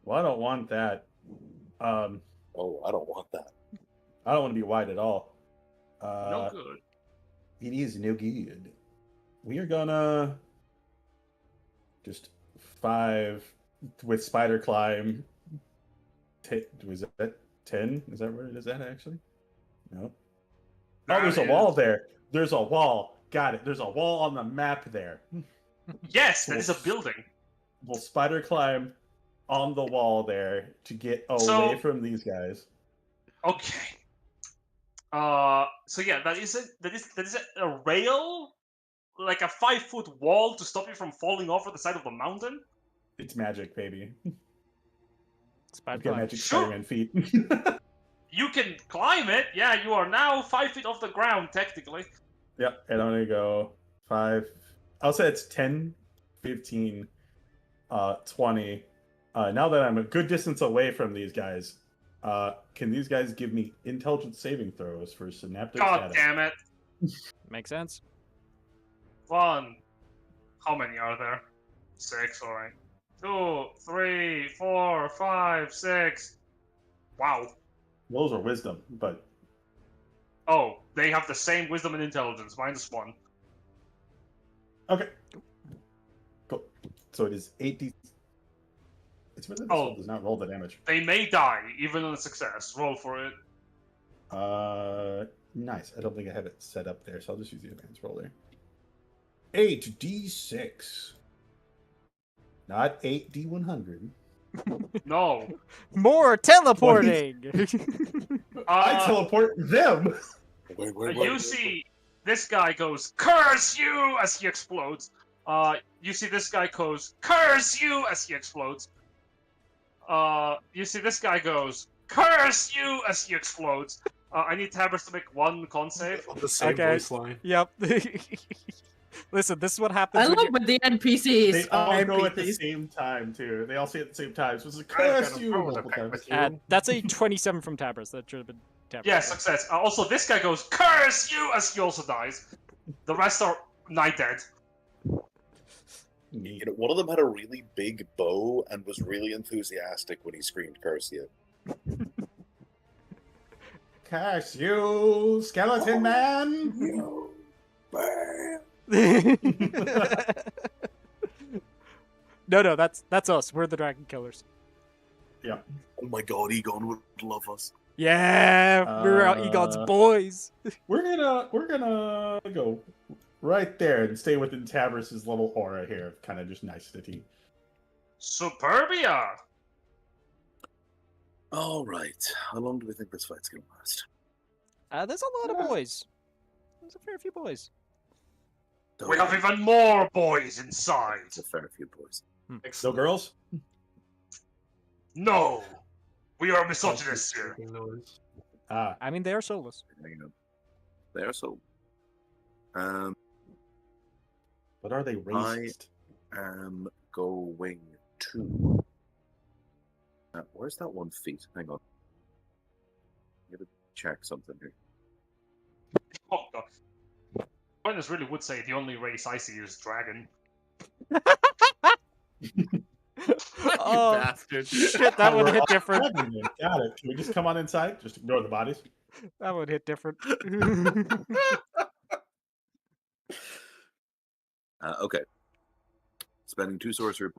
A: well, I don't want that.
F: Oh, I don't want that.
A: I don't want to be wide at all.
E: No good.
A: It is no good. We are gonna just 5 with spider climb. Was that 10? Is that where it is at actually? No. Oh, there's a wall there. There's a wall. Got it. There's a wall on the map there.
E: Yes, that is a building.
A: We'll spider climb on the wall there to get away
E: So-
A: from these guys.
E: Okay. So yeah, that is a rail, like a 5-foot wall to stop you from falling off at the side of the mountain.
A: It's magic, baby.
C: It's bad
A: I've got
C: luck.
A: magic
E: Sure.
A: Spider-Man feet.
E: You can climb it. Yeah, you are now 5 feet off the ground technically.
A: Yep, and I'm gonna go 5. I'll say it's 10, 15, 20. Now that I'm a good distance away from these guys, can these guys give me intelligence saving throws for synaptic
E: God
A: status?
E: damn it!
C: Makes sense.
E: 1. How many are there? 6. All right. 2, 3, 4, 5, 6. Wow.
A: Those are wisdom, but
E: Oh, they have the same wisdom and intelligence, -1.
A: okay. Cool. So it is 8d. It's really this
E: Oh.
A: one does not roll the damage.
E: They may die even on a success. Roll for it.
A: Nice. I don't think I have it set up there, so I'll just use the advanced roller. 8d6. Not 8d100.
E: No.
C: More teleporting.
A: I teleport them.
F: Wait.
E: You see, this guy goes, "Curse you!" as he explodes. You see this guy goes, "Curse you!" as he explodes. You see this guy goes, "Curse you!" as he explodes. I need Tabers to make 1 con save.
G: The same
C: Okay.
G: voice line.
C: Yep. Listen, this is what happens.
B: I
C: when
B: love
C: you-
B: when the NPCs
A: They
B: are
A: all go at the
B: NPCs.
A: same time too. They all say it at the same time. So it's like,
F: I got
A: curse
F: a
A: you!
F: problem
A: multiple times.
F: with you.
C: That's a 27 from Tabers. That should have been Tabers.
E: Yeah, success. Also, this guy goes, "Curse you!" as he also dies. The rest are nigh dead.
A: Neat.
F: You know, one of them had a really big bow and was really enthusiastic when he screamed "Curse you!"
A: Curse you, skeleton man!
F: Yo, bam.
C: No, that's us. We're the dragon killers.
F: Oh my god, Egon would love us.
C: Yeah, we're Egon's boys.
A: We're gonna go right there and stay within Tabras's little aura here of kind of just nicety.
E: Superbia!
F: All right, how long do we think this fight's gonna last?
C: There's a lot of boys. There's a fair few boys.
E: We have even more boys inside.
F: It's a fair few boys.
A: No girls?
E: No! We are misogynists here.
G: Making noise.
A: Ah,
C: I mean, they are soulless.
F: Hang on. They are so.
A: but are they racist?
F: Am going to. Where's that 1 feet? Hang on. I'm gonna check something here.
E: Oh god. Aquinas really would say the only race I see is dragon.
C: Oh,
F: bastard.
C: shit, that would hit different.
A: Got it. Can we just come on inside? Just ignore the bodies?
C: That would hit different.
F: Okay. Spending 2 sorcery.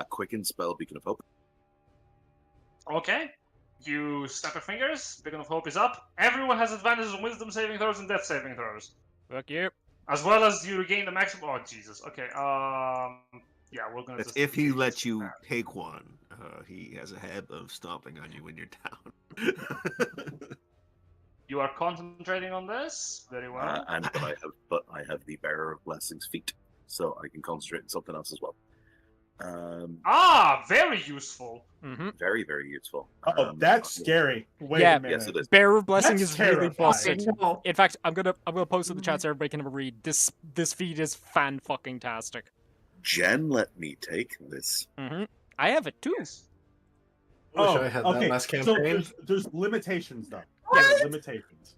F: Quicken spell Beacon of Hope.
E: Okay. You snap your fingers, Beacon of Hope is up. Everyone has advantages on wisdom saving throws and death saving throws.
C: Fuck you.
E: As well as you regain the maximum. Oh, Jesus. Okay, yeah, we're gonna
D: That's
E: just.
D: if he lets you take one. He has a habit of stomping on you when you're down.
E: You are concentrating on this? Very well.
F: But I have the Bearer of Blessings feat, so I can concentrate on something else as well.
E: Very useful.
C: Mm-hmm.
F: Very, very useful.
A: Oh, that's scary. Wait
C: Yeah.
A: a minute.
F: Yes, it is.
C: Bearer of Blessing
A: That's
C: is really
A: terrifying.
C: busted.
B: No.
C: In fact, I'm gonna post in the chat so everybody can have a read. This feat is fan-fucking-tastic.
F: Jen, let me take this.
C: Mm-hmm. I have it too.
E: Yes.
G: I wish I had that last
A: So
G: campaign.
A: there's limitations though.
B: What?
A: There's limitations.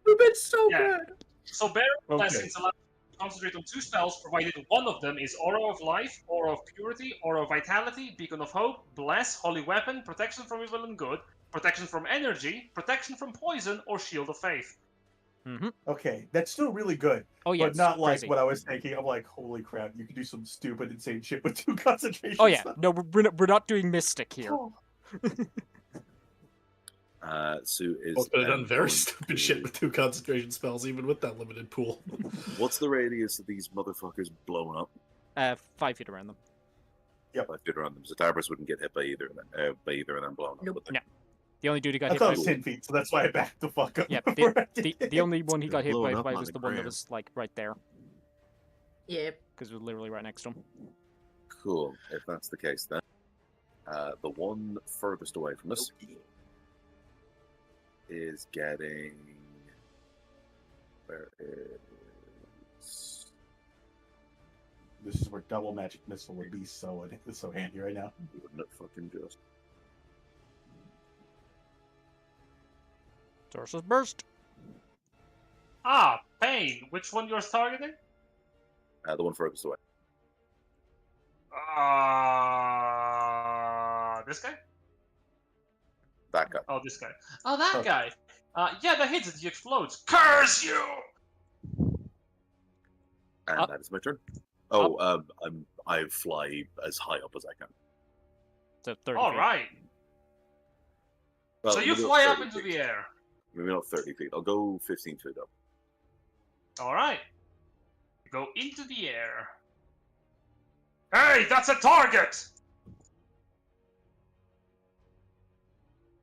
B: You've been so
E: Yeah.
B: good.
E: So Bearer of
A: Okay.
E: Blessings allows you to concentrate on 2 spells, provided one of them is Aura of Life, Aura of Purity, Aura of Vitality, Beacon of Hope, Bless, Holy Weapon, Protection from Evil and Good, Protection from Energy, Protection from Poison, or Shield of Faith.
C: Mm-hmm.
A: Okay, that's still really good,
C: Oh yeah,
A: but not like
C: crazy.
A: what I was thinking. I'm like, holy crap, you can do some stupid, insane shit with 2 concentration.
C: Oh yeah,
A: spells.
C: no, we're not doing Mystic here.
F: Sue is.
G: Both could have done very
F: going
G: stupid
F: to-
G: shit with 2 concentration spells, even with that limited pool.
F: What's the radius of these motherfuckers blowing up?
C: 5 feet around them.
A: Yep.
F: 5 feet around them. So Tabris wouldn't get hit by either of them blown up.
B: Nope.
F: Would they?
C: No. The only dude who got
A: I
C: hit
A: thought
C: by...
A: it was 10 feet, so that's why I backed the fuck up.
C: Yeah,
A: before I did
C: the
A: it.
C: only one he got hit
D: Blown up
C: by
D: on
C: was
D: the
C: the one that
D: ground.
C: was, like, right there.
B: Yeah.
C: Because it was literally right next to him.
F: Cool. If that's the case, then the one furthest away from us is getting. Where is?
A: This is where double magic missile would be so handy right now.
F: Wouldn't it fucking just?
C: Torsus burst.
E: Ah, Pain. Which one you're targeting?
F: The one furthest away.
E: This guy?
F: That guy.
E: Oh, this guy. Oh, that
A: Oh.
E: guy. Yeah, that hits it. He explodes. Curse you!
F: And
C: Up.
F: that is my turn. Oh, I fly as high up as I can.
C: So 30
E: All
C: feet.
E: right.
F: Well,
E: So you
F: maybe not
E: fly up
F: 30
E: into
F: feet.
E: the air.
F: Maybe not 30 feet. I'll go 15 feet up.
E: All right. You go into the air. Hey, that's a target!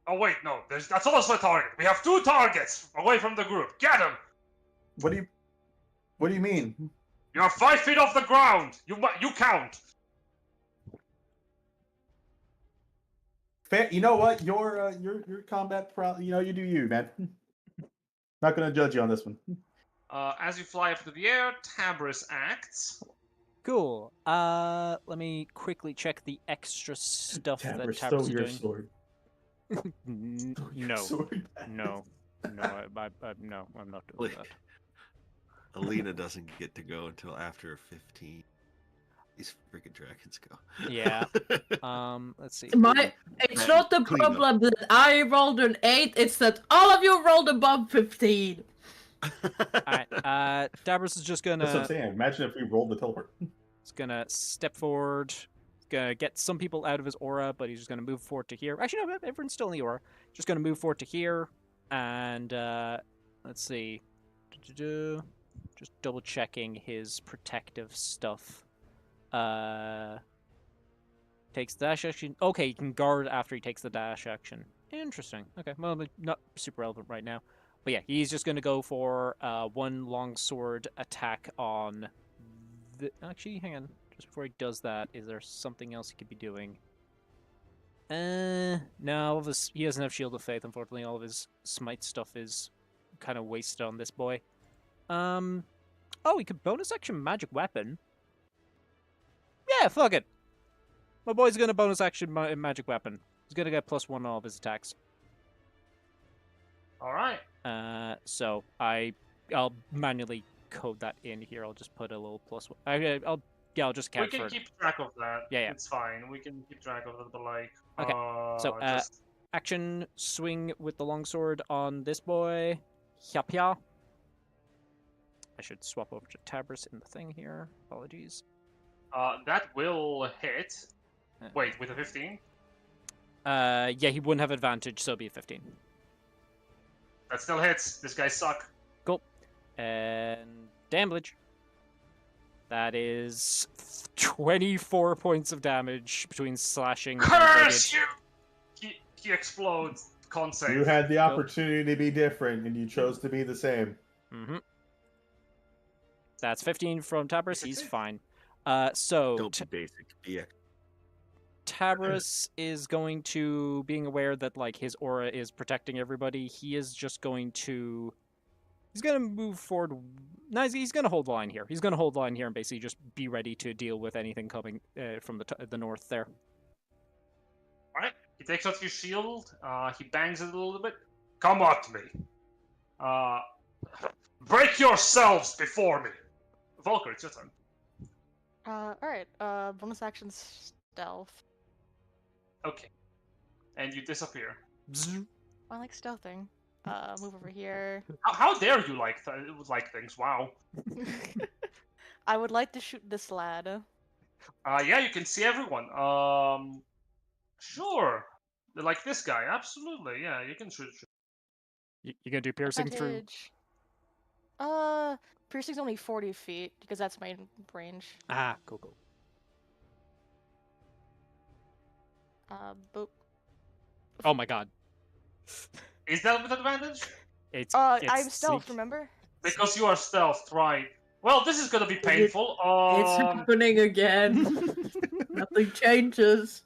E: Oh wait, no. That's also a target. We have 2 targets away from the group. Get them!
A: What do you mean?
E: You're 5 feet off the ground. You count.
A: You know what? Your combat you do you, man. Not gonna judge you on this one.
E: As you fly up to the air, Tabris acts.
C: Cool. Let me quickly check the extra stuff that
A: Tabris,
C: Tabris
A: throw
C: is
A: your
C: doing.
A: sword. Throw your
C: No.
A: sword back.
C: No, no, I'm not doing
D: Like,
C: that.
D: Alina doesn't get to go until after 15. These freaking dragons go.
C: Yeah. Let's see.
B: It's not the
D: Clean up.
B: problem that I rolled an 8, it's that all of you rolled above 15.
C: Alright, Tabris is just
A: That's what I'm
C: gonna
A: saying. Imagine if we rolled the teleport.
C: step forward. Gonna get some people out of his aura, but he's just gonna move forward to here. Actually, no, everyone's still in the aura. Just gonna move forward to here, and let's see. Just double checking his protective stuff. Takes dash action. Okay, he can guard after he takes the dash action. Interesting. Okay, well, not super relevant right now. But yeah, he's just going to go for one longsword attack on... Actually, hang on. Just before he does that, is there something else he could be doing? No, he doesn't have Shield of Faith, unfortunately. All of his smite stuff is kind of wasted on this boy. Oh, he could bonus action magic weapon. Yeah, fuck it. My boy's gonna bonus action magic weapon. He's gonna get +1 on all of his attacks.
E: All right.
C: So I'll manually code that in here. I'll just put a little +1. I'll just
E: We
C: count
E: can
C: for it.
E: keep track of that.
C: Yeah.
E: It's fine. We can keep track of it, but like.
C: Okay, so,
E: just...
C: Action swing with the longsword on this boy. Hyapia. I should swap over to Tabris in the thing here. Apologies.
E: That will hit. Wait, with a 15?
C: Yeah, he wouldn't have advantage, so it'd be a 15.
E: That still hits. This guy suck.
C: Cool. And damage. That is 24 points of damage between slashing and
E: Curse
C: rated.
E: you! He explodes. Con save.
A: You had the opportunity to be different, and you chose to be the same.
C: Mm-hmm. That's 15 from Tabris. He's fine. So
D: Don't be basic. Be a
C: Tabris is going to, being aware that like his aura is protecting everybody, he is just going to... He's going to move forward. No, he's going to hold line here. He's going to hold line here and basically just be ready to deal with anything coming from the north there.
E: Alright. He takes out his shield. He bangs it a little bit. Come at me. Break yourselves before me. Volker, it's your turn.
H: Alright, bonus action stealth.
E: Okay. And you disappear.
H: I like stealthing. Move over here.
E: How dare you like things? Wow.
H: I would like to shoot this lad.
E: Yeah, you can see everyone. Sure. Like this guy, absolutely. Yeah, you can shoot.
C: You gonna do piercing through?
H: Advantage. Piercing's only 40 feet because that's my range.
C: Ah, cool.
H: Boop.
C: Oh my god.
E: Is that with advantage?
H: I'm stealth,
C: sneak.
H: remember?
E: Because you are stealth, right? Well, this is gonna be painful.
B: It's happening again. Nothing changes.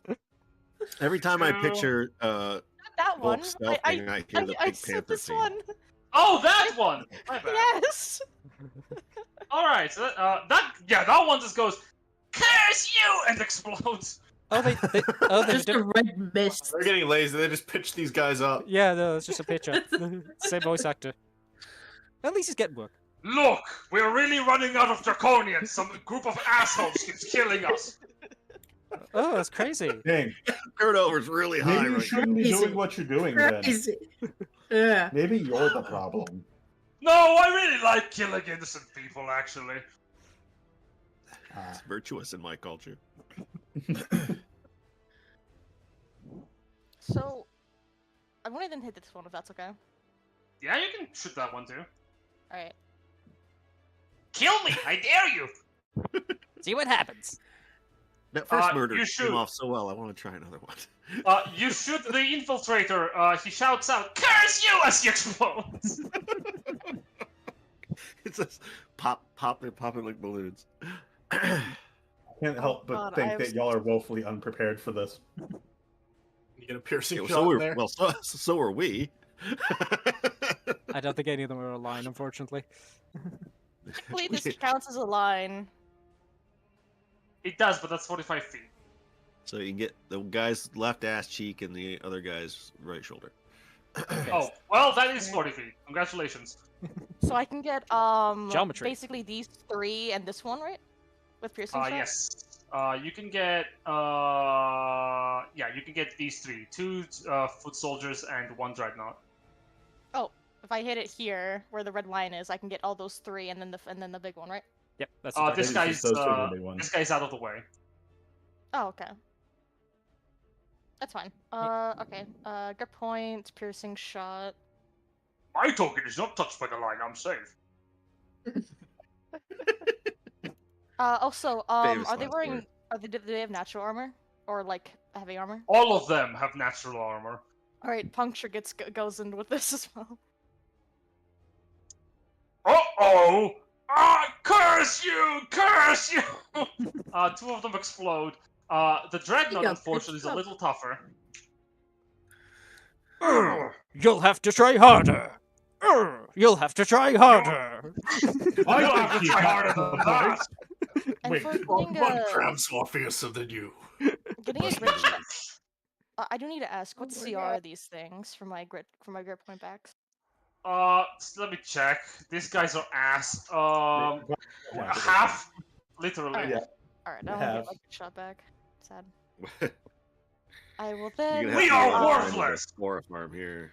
D: Every time I
E: Two.
D: picture
H: Not that
D: Volk
H: one.
D: stealthing, I hear the
H: I
D: Pink
H: said
D: Panther
H: this
D: theme.
H: one.
E: Oh, that one. My bad.
H: Yes.
E: All right, so that one just goes, curse you, and explodes.
C: Oh, they
B: Just a red mist.
G: They're getting lazy. They just pitch these guys up.
C: Yeah, no, it's just a picture. Same voice actor. At least he's getting work.
E: Look, we're really running out of draconians. Some group of assholes keeps killing us.
C: Oh, that's crazy.
A: Dang.
D: Turnover's really high
A: Maybe you
D: right
A: shouldn't be doing what you're doing then.
B: Crazy. Yeah.
A: Maybe you're the problem.
E: No, I really like killing innocent people, actually.
D: It's virtuous in my culture.
H: So, I'm gonna then hit this one if that's okay.
E: Yeah, you can shoot that one too.
H: Alright.
E: Kill me! I dare you!
C: See what happens.
D: That first
E: You
D: murder
E: shoot.
D: came off so well. I want to try another one.
E: You shoot the infiltrator. He shouts out, "Curse you!" as he explodes.
D: It's just popping like balloons.
A: I can't help but
H: God,
A: think that y'all are woefully unprepared for this.
G: You get a piercing
D: Yeah,
G: shot in there.
D: so are we.
C: I don't think any of them are aligned, unfortunately.
H: Technically, this counts as a line.
E: It does, but that's 45 feet.
D: So you can get the guy's left ass cheek and the other guy's right shoulder.
E: Oh, well, that is 40 feet. Congratulations.
H: So I can get
C: Geometry.
H: basically these three and this one, right? With piercing shot?
E: Yes. You can get you can get these three: two foot soldiers and one dreadnought.
H: Oh, if I hit it here where the red line is, I can get all those three and then the big one, right?
C: Yep, that's
E: This
A: Maybe it's
E: guy's
A: just those two are the big ones.
E: this guy's out of the way.
H: Oh, okay. That's fine. Okay. Grip point, piercing shot.
E: My token is not touched by the line. I'm safe.
H: Also,
D: Famous
H: are they
D: last
H: wearing?
D: word.
H: Do they have natural armor or like heavy armor?
E: All of them have natural armor.
H: All right, puncture goes in with this as well.
E: Uh-oh! Ah, curse you! Curse you! Two of them explode. The dreadnought,
B: got
E: unfortunately, is a
B: pissed
E: little tougher.
C: You'll have to try harder. You'll have to try harder.
E: I have to try harder than that.
H: And
A: Wait,
H: for
G: One
H: getting
G: crab's more fearsome than you.
H: a grid shot, I do need to ask, what CR are these things for my grid point backs?
E: Let me check. These guys are ass.
A: Yeah.
E: Half, literally.
H: Alright.
A: Yeah.
H: Alright, I
A: Have.
H: won't get my good shot back. Sad. I will
D: You're
H: then.
D: gonna
E: We
D: have to
E: are
D: find a
E: worthless!
D: Flora farm here.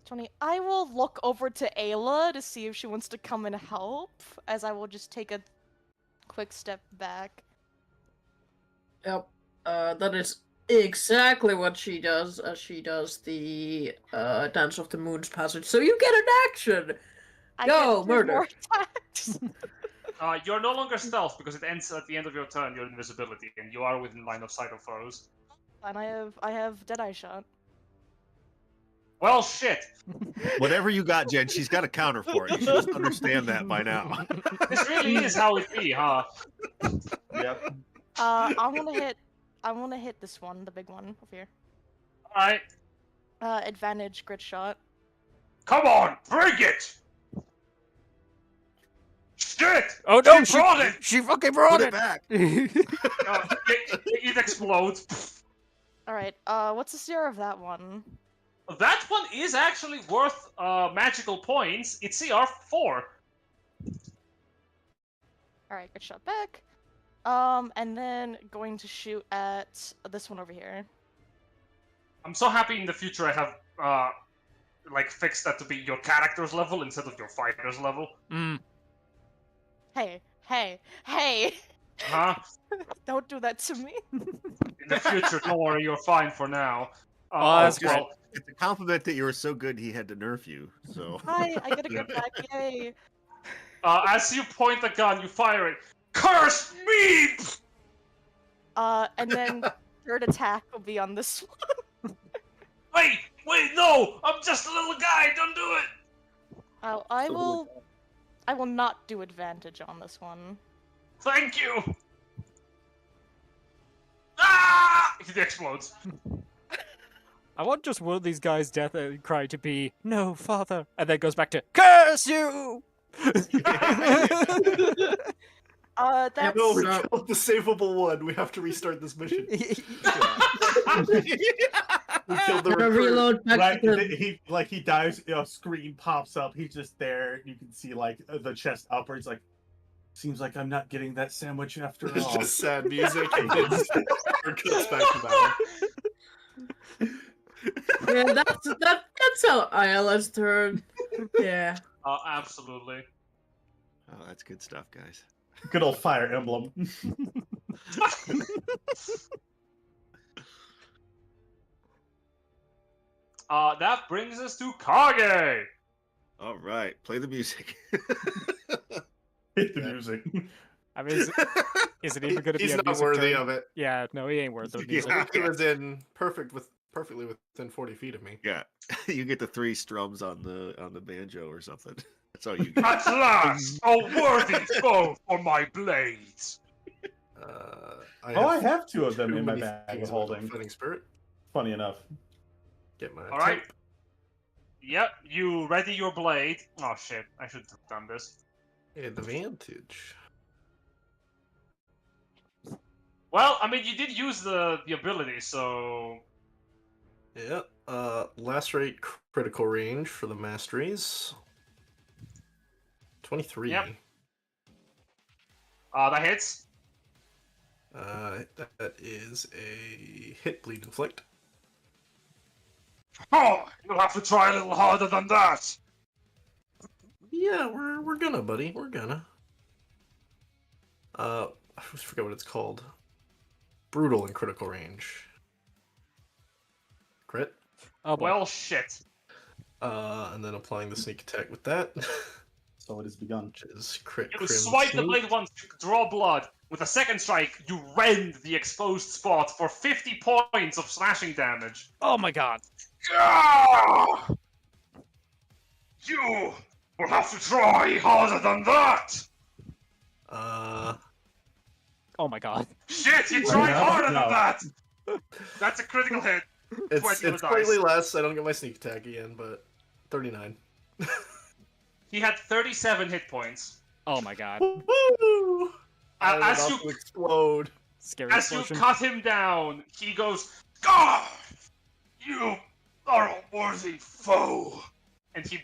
H: 20. I will look over to Ayla to see if she wants to come and help, as I will just take a quick step back.
B: Yep. That is exactly what she does as she does the Dance of the Moon's passage. So you get an action!
H: I
B: Go,
H: get 3
B: murder.
H: more attacks.
E: You're no longer stealth because it ends at the end of your turn, your invisibility, and you are within line of sight of foes.
H: And I have Deadeye shot.
E: Well, shit.
D: Whatever you got, Jen, she's got a counter for it. You should just understand that by now.
E: This really is how it be, huh?
A: Yep.
H: I'm gonna hit this one, the big one over here.
E: Alright.
H: Advantage grid shot.
E: Come on, bring it! Shit!
C: Oh no,
E: She brought it!
C: she fucking brought
D: Put
C: it.
D: it back.
E: It explodes.
H: Alright, what's the CR of that one?
E: That one is actually worth magical points. It's CR 4.
H: Alright, good shot back. And then going to shoot at this one over here.
E: I'm so happy in the future I have like fixed that to be your character's level instead of your fighter's level.
H: Hey!
E: Huh?
H: Don't do that to me.
E: In the future, don't worry, you're fine for now.
C: That's
E: well,
D: It's a compliment that you were so good he had to nerf you. So
H: Hi, I get a good back, yay!
E: as you point the gun, you fire it. Curse me!
H: And then third attack will be on this one.
E: Wait, no! I'm just a little guy. Don't do it.
H: I will not do advantage on this one.
E: Thank you. Ah! It explodes.
C: I want just one of these guys' death cry to be, "No, father," and then goes back to, "Curse you!"
H: That's
G: No, we killed the savable one. We have to restart this mission. We killed the
B: Gotta
G: recruit.
B: reload back
A: Right,
B: to the...
A: he dives. Screen pops up. He's just there. You can see like the chest upwards. Like, seems like I'm not getting that sandwich after
G: It's
A: all.
G: just sad music. And then cuts back to battle.
B: Yeah, that's how Ayala's turn. Yeah.
E: Absolutely.
D: Oh, that's good stuff, guys.
A: Good old Fire Emblem.
E: That brings us to Kage.
D: All right, play the music.
A: Hit the music.
C: I mean, is it even going to be
G: He's
C: a
G: not
C: music
G: worthy
C: turn?
G: of it.
C: Yeah, no, he ain't worth the
D: Yeah.
C: music.
G: He was in perfectly within 40 feet of me.
D: Yeah, you get the 3 strums on the banjo or something. That's all you get.
E: At last, a worthy foe for my blades.
A: I have 2 of them
G: too
A: in my
G: many
A: bag of
G: things with
A: holding.
G: Fighting spirit.
A: Funny enough.
G: Get my
E: All right.
G: temp.
E: Yep, you ready your blade. Oh shit, I should have done this.
G: Advantage.
E: Well, I mean, you did use the ability, so...
G: Yeah. Lacerate critical range for the masteries. 23.
E: Yep. That hits.
G: That is a hit bleed inflict.
E: Oh, you'll have to try a little harder than that.
G: Yeah, we're gonna, buddy. We're gonna. I forget what it's called. Brutal and critical range. Crit.
C: Oh, boy.
E: Well, shit.
G: And then applying the sneak attack with that.
A: So it has begun.
G: Which is crit.
E: You
G: crim,
E: swipe the
G: sneak.
E: blade once, you draw blood. With a second strike, you rend the exposed spot for 50 points of slashing damage.
C: Oh my god.
E: Ah! You will have to try harder than that!
C: Oh my god.
E: Shit, you tried
A: No,
E: harder
A: no.
E: than that! That's a critical hit.
G: It's
E: 20 on the
G: slightly
E: dice.
G: less. I don't get my sneak attack again, but 39.
E: He had 37 hit points.
C: Oh my god.
G: Woo! I'm
E: As
G: about
E: you
G: to explode.
C: Scary
E: As you
C: explosion.
E: cut him down, he goes, "God, you are a worthy foe," and he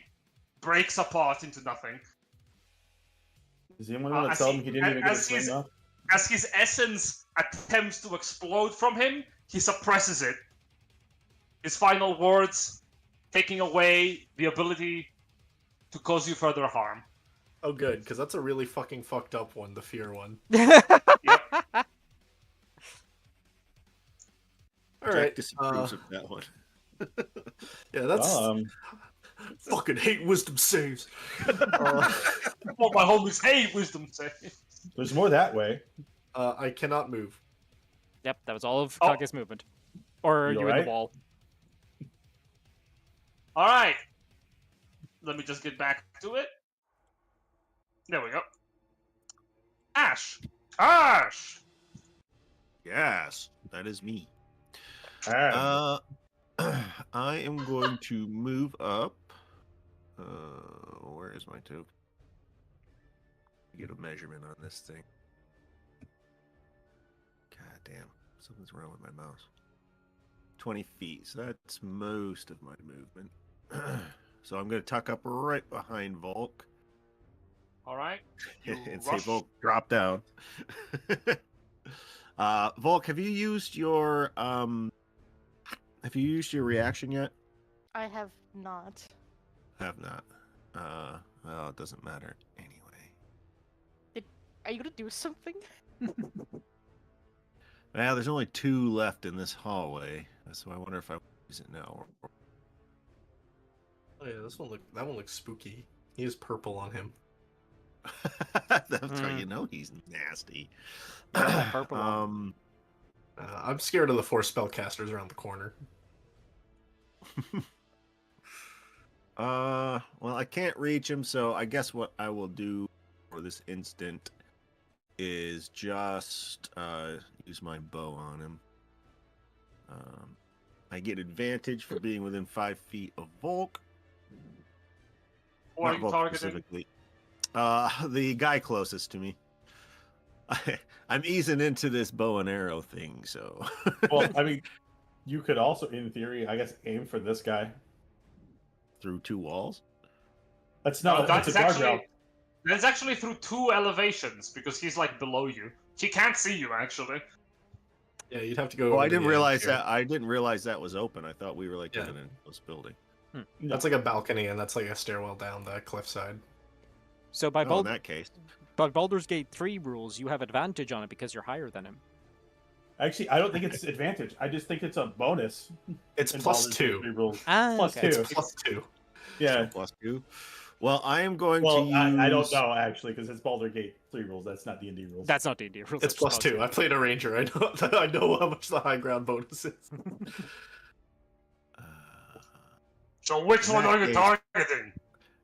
E: breaks apart into nothing.
A: Does anyone want to
E: as
A: tell
E: he-
A: him he didn't even get
E: as
A: a
E: his-
A: swing off?
E: As his essence attempts to explode from him, he suppresses it. His final words, taking away the ability to cause you further harm.
G: Oh, good, because that's a really fucking fucked up one, the fear one. All
D: Jack
G: right.
D: disapproves of that one.
G: Yeah, that's fucking hate wisdom saves.
E: Oh, my homies hate wisdom save.
A: There's more that way.
G: I cannot move.
C: Yep, that was all of
E: Oh.
C: Kage's movement. Or
A: You
C: you in
A: alright?
C: the wall.
E: Alright. Let me just get back to it. There we go. Ash! Ash!
D: Yes, that is me.
A: Ah,
D: I am going to move up. Where is my token? Get a measurement on this thing. God damn, something's wrong with my mouse. 20 feet, so that's most of my movement. So I'm going to tuck up right behind Volk
E: Alright. You
D: and say,
E: rush.
D: Volk, drop down. Volk, have you used your reaction yet?
H: I have not.
D: Have not. Well, it doesn't matter anyway.
H: Are you gonna do something?
D: Now there's only 2 left in this hallway, so I wonder if I use it now.
G: Oh yeah, that one looks spooky. He has purple on him.
D: That's how you know he's nasty.
C: Yeah, that purple one.
G: I'm scared of the 4 spellcasters around the corner.
D: Well, I can't reach him, so I guess what I will do for this instant is just use my bow on him. I get advantage for being within 5 feet of Volk.
E: Or are
D: Not
E: you
D: Volk
E: targeting?
D: specifically. The guy closest to me. I'm easing into this bow and arrow thing, so.
A: Well, I mean, you could also, in theory, I guess, aim for this guy.
D: Through 2 walls?
A: That's not. That's a guardrail.
E: That's actually through 2 elevations because he's like below you. He can't see you actually.
G: Yeah, you'd have to go.
D: Oh, I
G: over to
D: didn't
G: the edge
D: realize
G: here.
D: that. I didn't realize that was open. I thought we were like
G: Yeah.
D: in a close building.
G: That's like a balcony, and that's like a stairwell down the cliffside.
C: So by
D: Oh, in that case.
C: Baldur's Gate 3 rules, you have advantage on it because you're higher than him.
A: Actually, I don't think it's advantage. I just think it's a bonus.
G: It's
A: in
G: plus
A: Baldur's Gate
G: 2.
A: 3 rules.
C: Ah,
A: Plus
C: okay.
A: 2.
G: It's plus 2.
A: Yeah.
D: So +2. Well, I am going
A: Well,
D: to use.
A: I don't know actually because it's Baldur's Gate 3 rules. That's not D&D rules.
C: That's not D&D rules.
G: It's
C: that's
G: plus
C: just
G: 2. I played a ranger. I know. I know how much the high ground bonus is.
E: So which
D: In
E: one
D: that
E: are you
D: case-
E: targeting?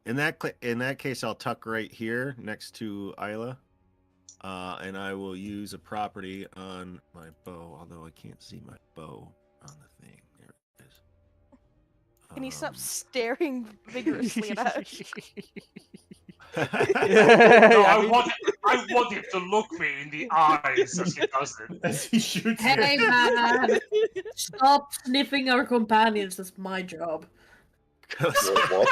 D: In that case, I'll tuck right here next to Isla, and I will use a property on my bow. Although I can't see my bow on the thing. There it is.
H: Can you stop staring vigorously at us?
E: No,
C: I
E: I
C: mean-
E: want him to look me in the eyes as he does it.
A: As he shoots
B: Hey
A: you.
B: man, stop sniffing our companions. That's my job.
F: What?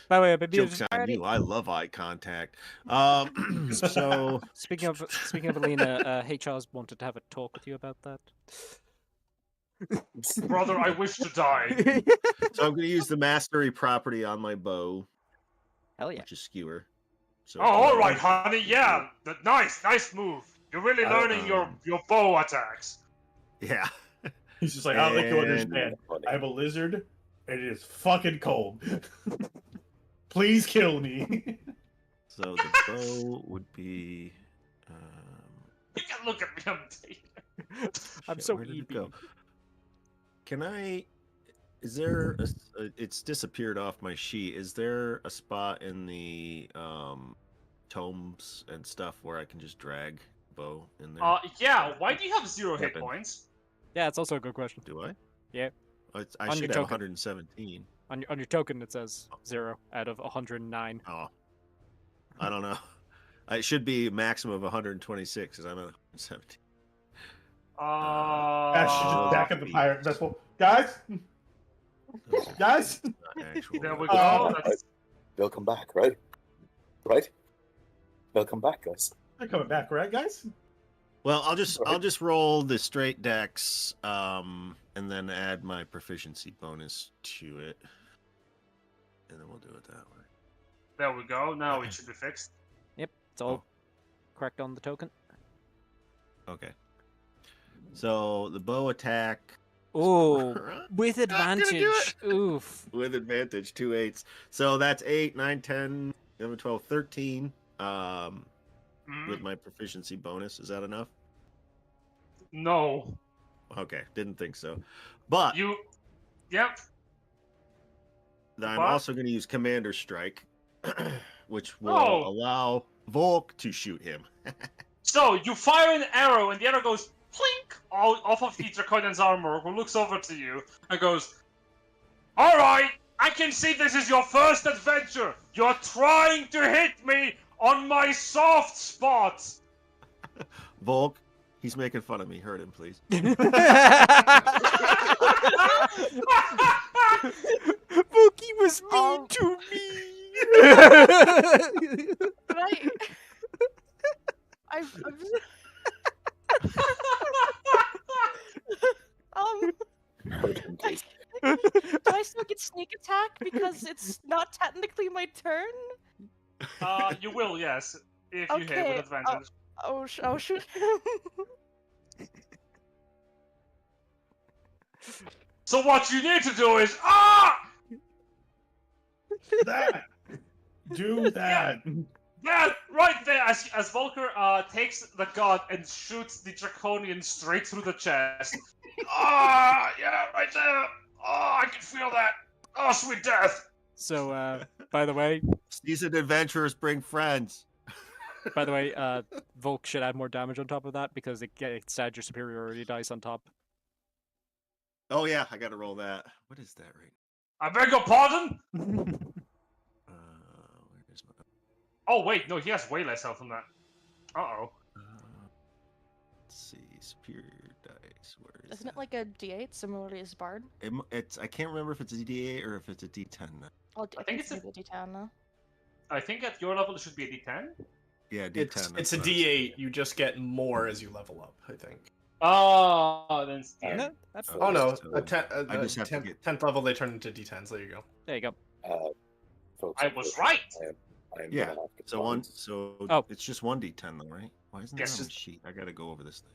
C: By the way, maybe
D: Joke's on you. I love eye contact. So
C: speaking of Alina, HR's wanted to have a talk with you about that.
E: Brother, I wish to die.
D: I'm going to use the mastery property on my bow,
C: Hell yeah.
D: which is skewer. So
E: Oh, all right, honey. Yeah, nice move. You're really learning your bow attacks.
D: Yeah.
A: He's just like, I don't think you
D: And-
A: understand. I'm a lizard, and it is fucking cold. Please kill me.
D: So the bow would be.
E: You can look at me. I'm taking.
C: I'm
D: shit,
C: so
D: where did it
C: EB.
D: go? Can I? Is there it's disappeared off my sheet. Is there a spot in the tomes and stuff where I can just drag bow in there?
E: Yeah. Why do you have 0 hit
D: Weapon.
E: points?
C: Yeah, it's also a good question.
D: Do I?
C: Yeah.
D: I
C: On
D: should
C: your
D: have
C: token.
D: 117.
C: On your token, it says 0 out of 109.
D: Oh, I don't know. It should be maximum of 126 because I'm at 117.
A: Ash should just back up the pirate vessel. Guys? Guys?
D: Not actual.
E: There we
A: Oh,
E: go. That's...
F: They'll come back, right? Right? They'll come back, guys.
A: They're coming back, right, guys?
D: Well, I'll just roll the straight dex, and then add my proficiency bonus to it, and then we'll do it that way.
E: There we go. Now it should be fixed.
C: Yep, it's all correct on the token.
D: Okay. So the bow attack.
C: Oh, with
D: Not gonna do
C: advantage. Oof.
D: With advantage, 2 8s. So that's 8, 9, 10, 11, 12, 13. With my proficiency bonus, is that enough?
E: No.
D: Okay, didn't think so. But
E: You. Yep.
D: I'm
E: But-
D: also going to use Commander Strike, which will
E: Oh.
D: allow Volk to shoot him.
E: So you fire an arrow, and the arrow goes plink off of the Draconian's armor, who looks over to you and goes, "All right, I can see this is your first adventure. You're trying to hit me on my soft spots."
D: Volk, he's making fun of me. Hurt him, please.
C: Wookie was mean to me.
H: Right? I'm
F: Hurt him, please.
H: do I still get sneak attack because it's not technically my turn?
E: You will, yes, if you hit
H: Okay,
E: with advantage.
H: Oh, I'll shoot him.
E: So what you need to do is
A: That. Do that.
E: That right there, as Volker takes the gun and shoots the draconian straight through the chest. Ah, yeah, right there. Oh, I can feel that. Oh, sweet death.
C: So, by the way,
D: Seasoned adventurers bring friends.
C: Volk should add more damage on top of that because it adds your superiority dice on top.
D: Oh yeah, I gotta roll that. What is that right?
E: I beg your pardon?
D: Where's my...
E: Oh, wait, no, he has way less health than that. Uh-oh.
D: Let's see, superior dice. Where is
H: Isn't it
D: that?
H: like a D8 similarly as Bard?
D: It's I can't remember if it's a D8 or if it's a D10 now.
H: Oh,
E: I think it's a-
H: maybe a D10 now.
E: I think at your level it should be a D10.
D: Yeah, D10.
G: It's a
D: that's what I was
G: D8.
D: thinking.
G: You just get more as you level up, I think.
E: Oh, then it's
F: Yeah.
C: No, that's
D: Okay,
G: Oh no,
D: so
G: a
D: I just have to
G: 10th,
D: get-
G: 10th level they turn into D10s. There you go.
C: there you go.
F: Folks,
E: I was right.
F: I am
D: Yeah,
F: gonna have to
D: So one,
F: find-
D: so
C: Oh.
D: it's just one D10 though, right? Why isn't
E: Yes.
D: that on the sheet? I gotta go over this thing.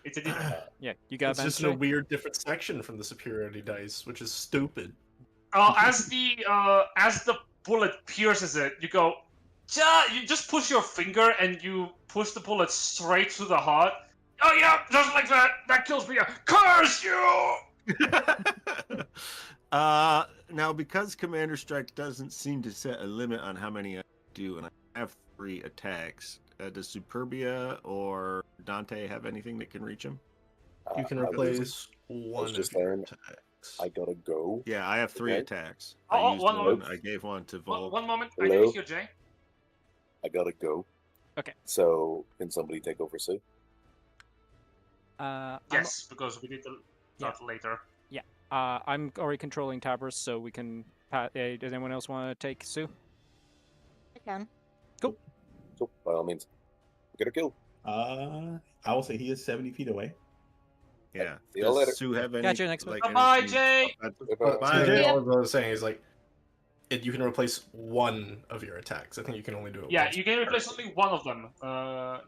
E: It's a D10.
C: Yeah, you got
G: It's just in a weird different section from the superiority dice, which is stupid.
E: As the bullet pierces it, you go, you just push your finger and you push the bullet straight through the heart. Oh yeah, just like that. That kills me. Curse you!
D: Now because Commander Strike doesn't seem to set a limit on how many I do, and I have 3 attacks, does Superbia or Dante have anything that can reach him?
G: You can
F: I was-
G: replace one
F: just
G: of your
F: learned-
G: attacks.
F: I gotta go.
D: Yeah, I have 3
F: Okay.
D: attacks.
E: Oh,
D: I used
E: one
D: one.
E: moment.
D: I gave one to Volk.
E: One moment. I
F: Hello?
E: didn't hear Jay.
F: I gotta go.
C: Okay.
F: So can somebody take over Sue?
E: Yes, because we need to start later.
C: I'm already controlling Tabris, so we can. Does anyone else want to take Sue?
H: I can.
F: So by all means, get a kill.
A: I will say he is 70 feet away.
D: Yeah.
F: See you later.
D: Does Sue have any?
C: Gotcha, next
D: like,
E: Bye-bye,
D: anything-
E: Jay!
G: But
D: Bye.
G: Jay,
H: Yeah.
G: all I was saying is like, you can replace one of your attacks. I think you can only do it.
E: Yeah,
G: once
E: you can
G: per
E: replace
G: turn.
E: only one of them.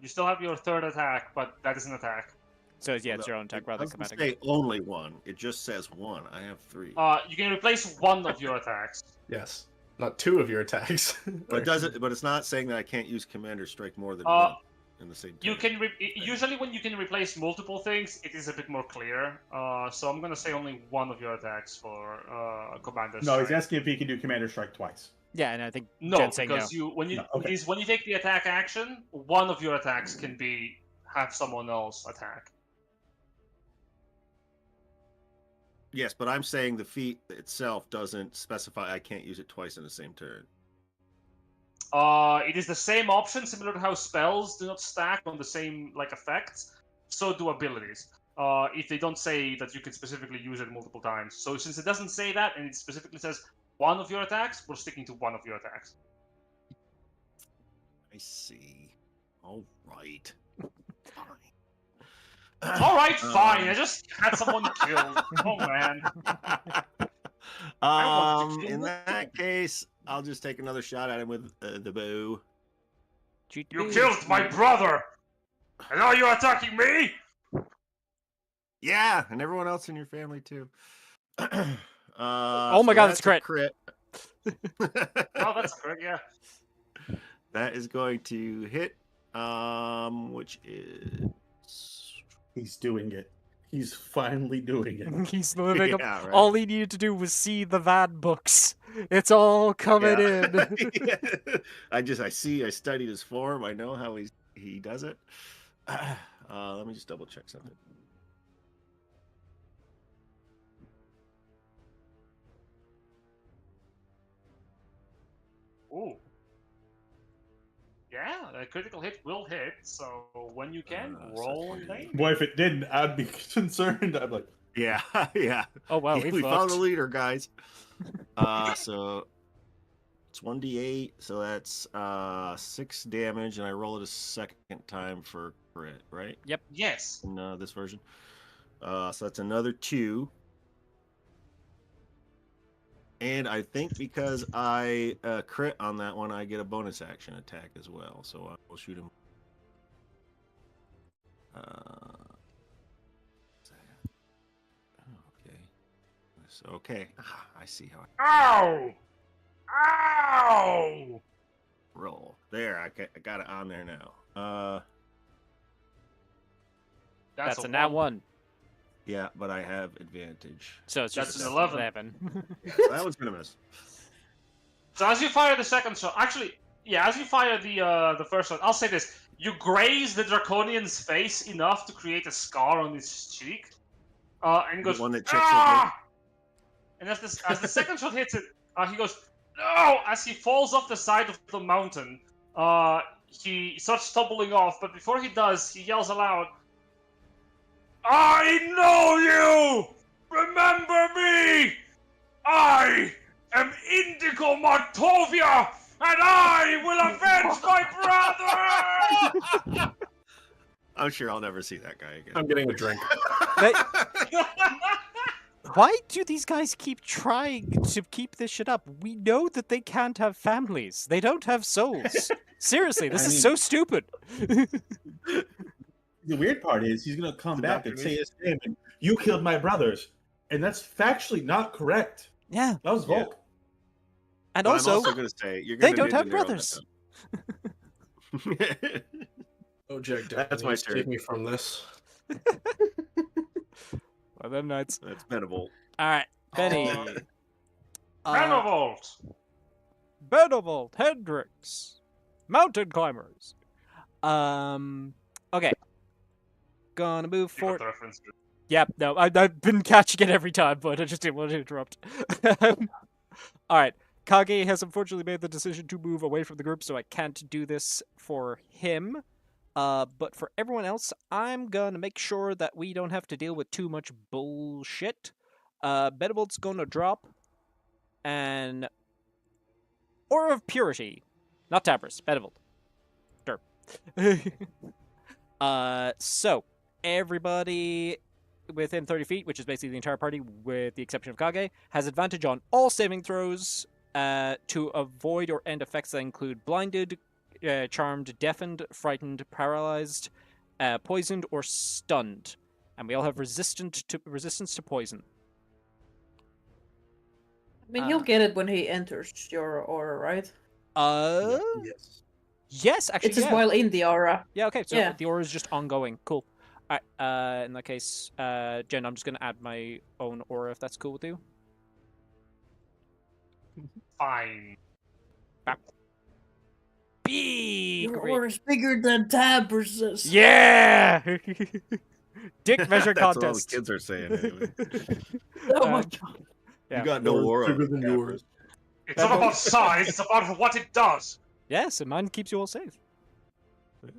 E: You still have your third attack, but that is an attack.
C: So it's your own attack rather
D: It
C: than
D: doesn't
C: combating.
D: say only one. It just says one. I have 3.
E: You can replace one of your attacks.
G: Yes, not 2 of your attacks.
D: But does it? But it's not saying that I can't use Commander Strike more than
E: Uh,
D: one in the same.
E: You
D: turn.
E: can usually when you can replace multiple things, it is a bit more clear. So I'm gonna say only one of your attacks for Commander
A: No, he's
E: Strike.
A: asking if he can do Commander Strike twice.
C: Yeah, and I think
E: No,
C: Jen's saying
E: because
C: no.
E: when you
A: No, okay.
E: when you take the attack action, one of your attacks can have someone else attack.
D: Yes, but I'm saying the feat itself doesn't specify I can't use it twice in the same turn.
E: It is the same option, similar to how spells do not stack on the same effects. So do abilities. If they don't say that you can specifically use it multiple times. So since it doesn't say that and it specifically says one of your attacks, we're sticking to one of your attacks.
D: I see. All right. Fine.
E: All right, fine. I just had someone killed. Oh man. wanted to kill
D: In
E: him.
D: that case, I'll just take another shot at him with the bow.
C: Cheat
E: You
C: me.
E: killed my brother! And now you're attacking me?
D: Yeah, and everyone else in your family too.
C: Oh my God, it's
D: that's a crit.
E: Oh, that's correct, yeah.
D: That is going to hit, which is
A: He's doing it. He's finally doing it.
C: He's living up.
D: Yeah, right.
C: All he needed to do was see the Vad books. It's all coming in.
D: I studied his form. I know how he does it. Let me just double check something.
E: Ooh. Yeah, a critical hit will hit, so when you can,
D: So
E: roll
D: it's
E: lane.
A: Boy, if it didn't, I'd be concerned. I'm like,
D: Yeah, yeah.
C: Oh wow, we
D: we found the
C: fucked.
D: leader, guys. So it's 1d8, so that's 6 damage, and I roll it a second time for crit, right?
E: Yes.
D: In this version. So that's another 2. And I think because I crit on that one, I get a bonus action attack as well. So I will shoot him. Okay. Okay. I see how.
E: Ow! Ow!
D: roll. There, I got it on there now.
C: That's a nat 1.
D: Yeah, but I have advantage.
C: So it's
E: That's
C: just
E: an 11.
C: 11.
D: That one's gonna miss.
E: So as you fire the second shot, actually, yeah, as you fire the first shot, I'll say this: you graze the Draconian's face enough to create a scar on his cheek, and he goes,
D: The one that checks
E: ah! And as the second shot hits it, he goes, no! As he falls off the side of the mountain, he starts stumbling off, but before he does, he yells aloud, I know you! Remember me! I am Indigo Martovia, and I will avenge my brother!
D: I'm sure I'll never see that guy again.
G: I'm getting a drink.
C: Why do these guys keep trying to keep this shit up? We know that they can't have families. They don't have souls. Seriously, this is so stupid.
A: The weird part is he's going to come back and say his name, and you killed my brothers. And that's factually not correct.
C: Yeah.
A: That was Volk.
C: And
D: But
C: also,
D: I'm also gonna say
C: they don't have brothers.
G: Oh, Jack,
D: That's my turn.
G: Take me from this.
C: Well, them nights.
D: That's Benavolt.
C: All right, Benny.
E: Benavolt!
C: Benavolt, Hendrix, mountain climbers. Okay. Gonna move forward. Yep, no, I've been catching it every time, but I just didn't want to interrupt. Alright, Kage has unfortunately made the decision to move away from the group, so I can't do this for him. But for everyone else, I'm gonna make sure that we don't have to deal with too much bullshit. Benevolt's gonna drop an Aura of Purity. Not Tabris, Benevolt. Derp. So, everybody within 30 feet, which is basically the entire party, with the exception of Kage, has advantage on all saving throws to avoid or end effects that include blinded, charmed, deafened, frightened, paralyzed, poisoned, or stunned. And we all have resistance to poison.
B: I mean, he'll get it when he enters your aura, right?
G: Yes.
C: Yes, actually,
B: It's just while in the aura.
C: Yeah, okay, so
B: Yeah.
C: the aura is just ongoing. Cool. Alright, in that case, Jen, I'm just going to add my own aura if that's cool with you.
E: Fine.
C: Big!
B: Your aura's bigger than Tabris's.
C: Yeah! Dick measure
D: That's what all the
C: contest.
D: kids are saying anyway.
B: Oh my god.
C: Yeah.
D: You got no aura.
G: Bigger than yours.
E: It's not about size, it's about what it does.
C: Yes, and mine keeps you all safe.
D: If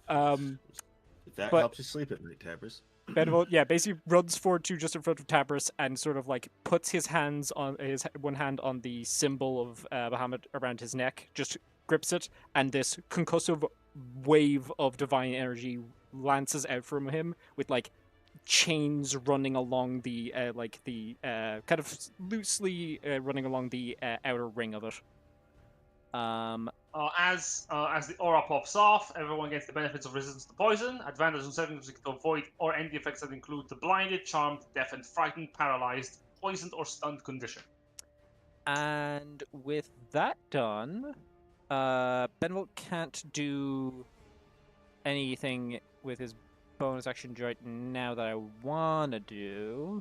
D: that
C: but-
D: helps you sleep at night, Tabris.
C: Benevolt, yeah, basically runs forward to just in front of Tabris and sort of like puts his hands on his one hand on the symbol of Bahamut around his neck, just grips it, and this concussive wave of divine energy lances out from him with like chains running along the kind of loosely running along the outer ring of it.
E: As the aura pops off, everyone gets the benefits of resistance to poison, advantage on saving throws to avoid or end the effects that include the blinded, charmed, deafened, frightened, paralyzed, poisoned, or stunned condition.
C: And with that done, Benevolt can't do anything with his bonus action right now that I want to do.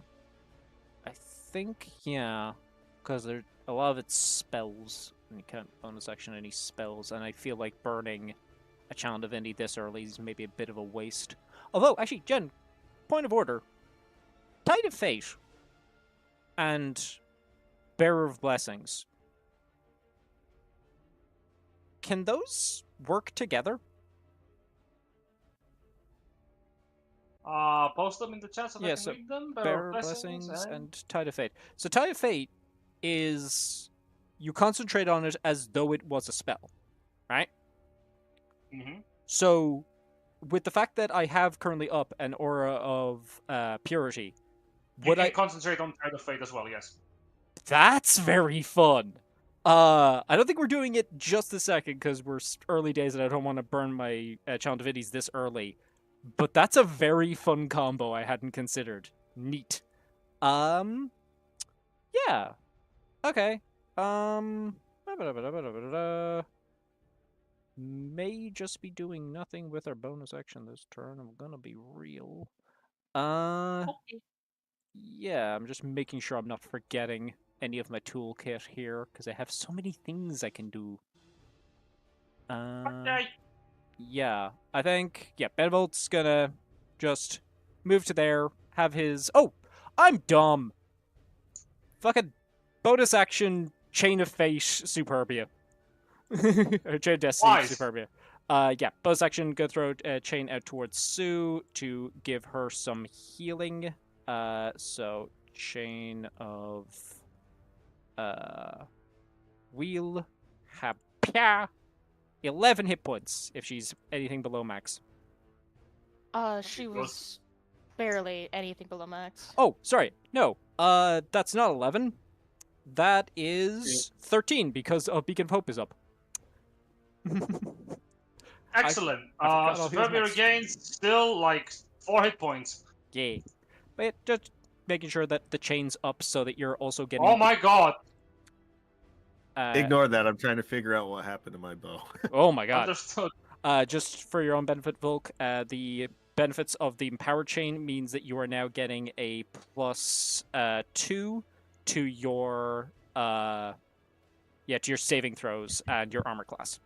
C: I think, yeah, because a lot of it's spells. And you can't bonus action any spells, and I feel like burning a Channel Divinity this early is maybe a bit of a waste. Although, actually, Jen, point of order. Tide of Fate and Bearer of Blessings. Can those work together?
E: Post them in the chat so I can read them.
C: Bearer of Blessings and Tide of Fate. So Tide of Fate is you concentrate on it as though it was a spell, right?
E: Mm-hmm.
C: So, with the fact that I have currently up an aura of purity,
E: would I concentrate on Tide of Fate as well? Yes.
C: That's very fun. I don't think we're doing it just this second because we're early days and I don't want to burn my Channel Divinities this early. But that's a very fun combo I hadn't considered. Neat. Yeah. Okay. may just be doing nothing with our bonus action this turn. I'm gonna be real.
H: Okay.
C: Yeah, I'm just making sure I'm not forgetting any of my toolkit here because I have so many things I can do.
E: Okay.
C: Yeah, I think Benvolt's gonna just move to there, have his. Oh, I'm dumb. Fucking bonus action, Chain of Fate, Superbia, or Chain of Destiny,
E: Wise.
C: Superbia. Yeah, bonus action, go throw a chain out towards Sue to give her some healing. So chain of wheel hapya 11 hit points if she's anything below max.
H: She
E: Gross.
H: was barely anything below max.
C: Oh, sorry. No. That's not 11. That is 13 because a Beacon of Hope is up.
E: Excellent.
C: I forgot all he was
E: Superbia
C: next.
E: regains still like 4 hit points.
C: Yeah. But just making sure that the chain's up so that you're also getting.
E: Oh my god.
D: Ignore that. I'm trying to figure out what happened to my bow.
C: Oh my god.
E: Understood.
C: Just for your own benefit, Volk, the benefits of the empowered chain means that you are now getting a plus 2 to your to your saving throws and your armor class.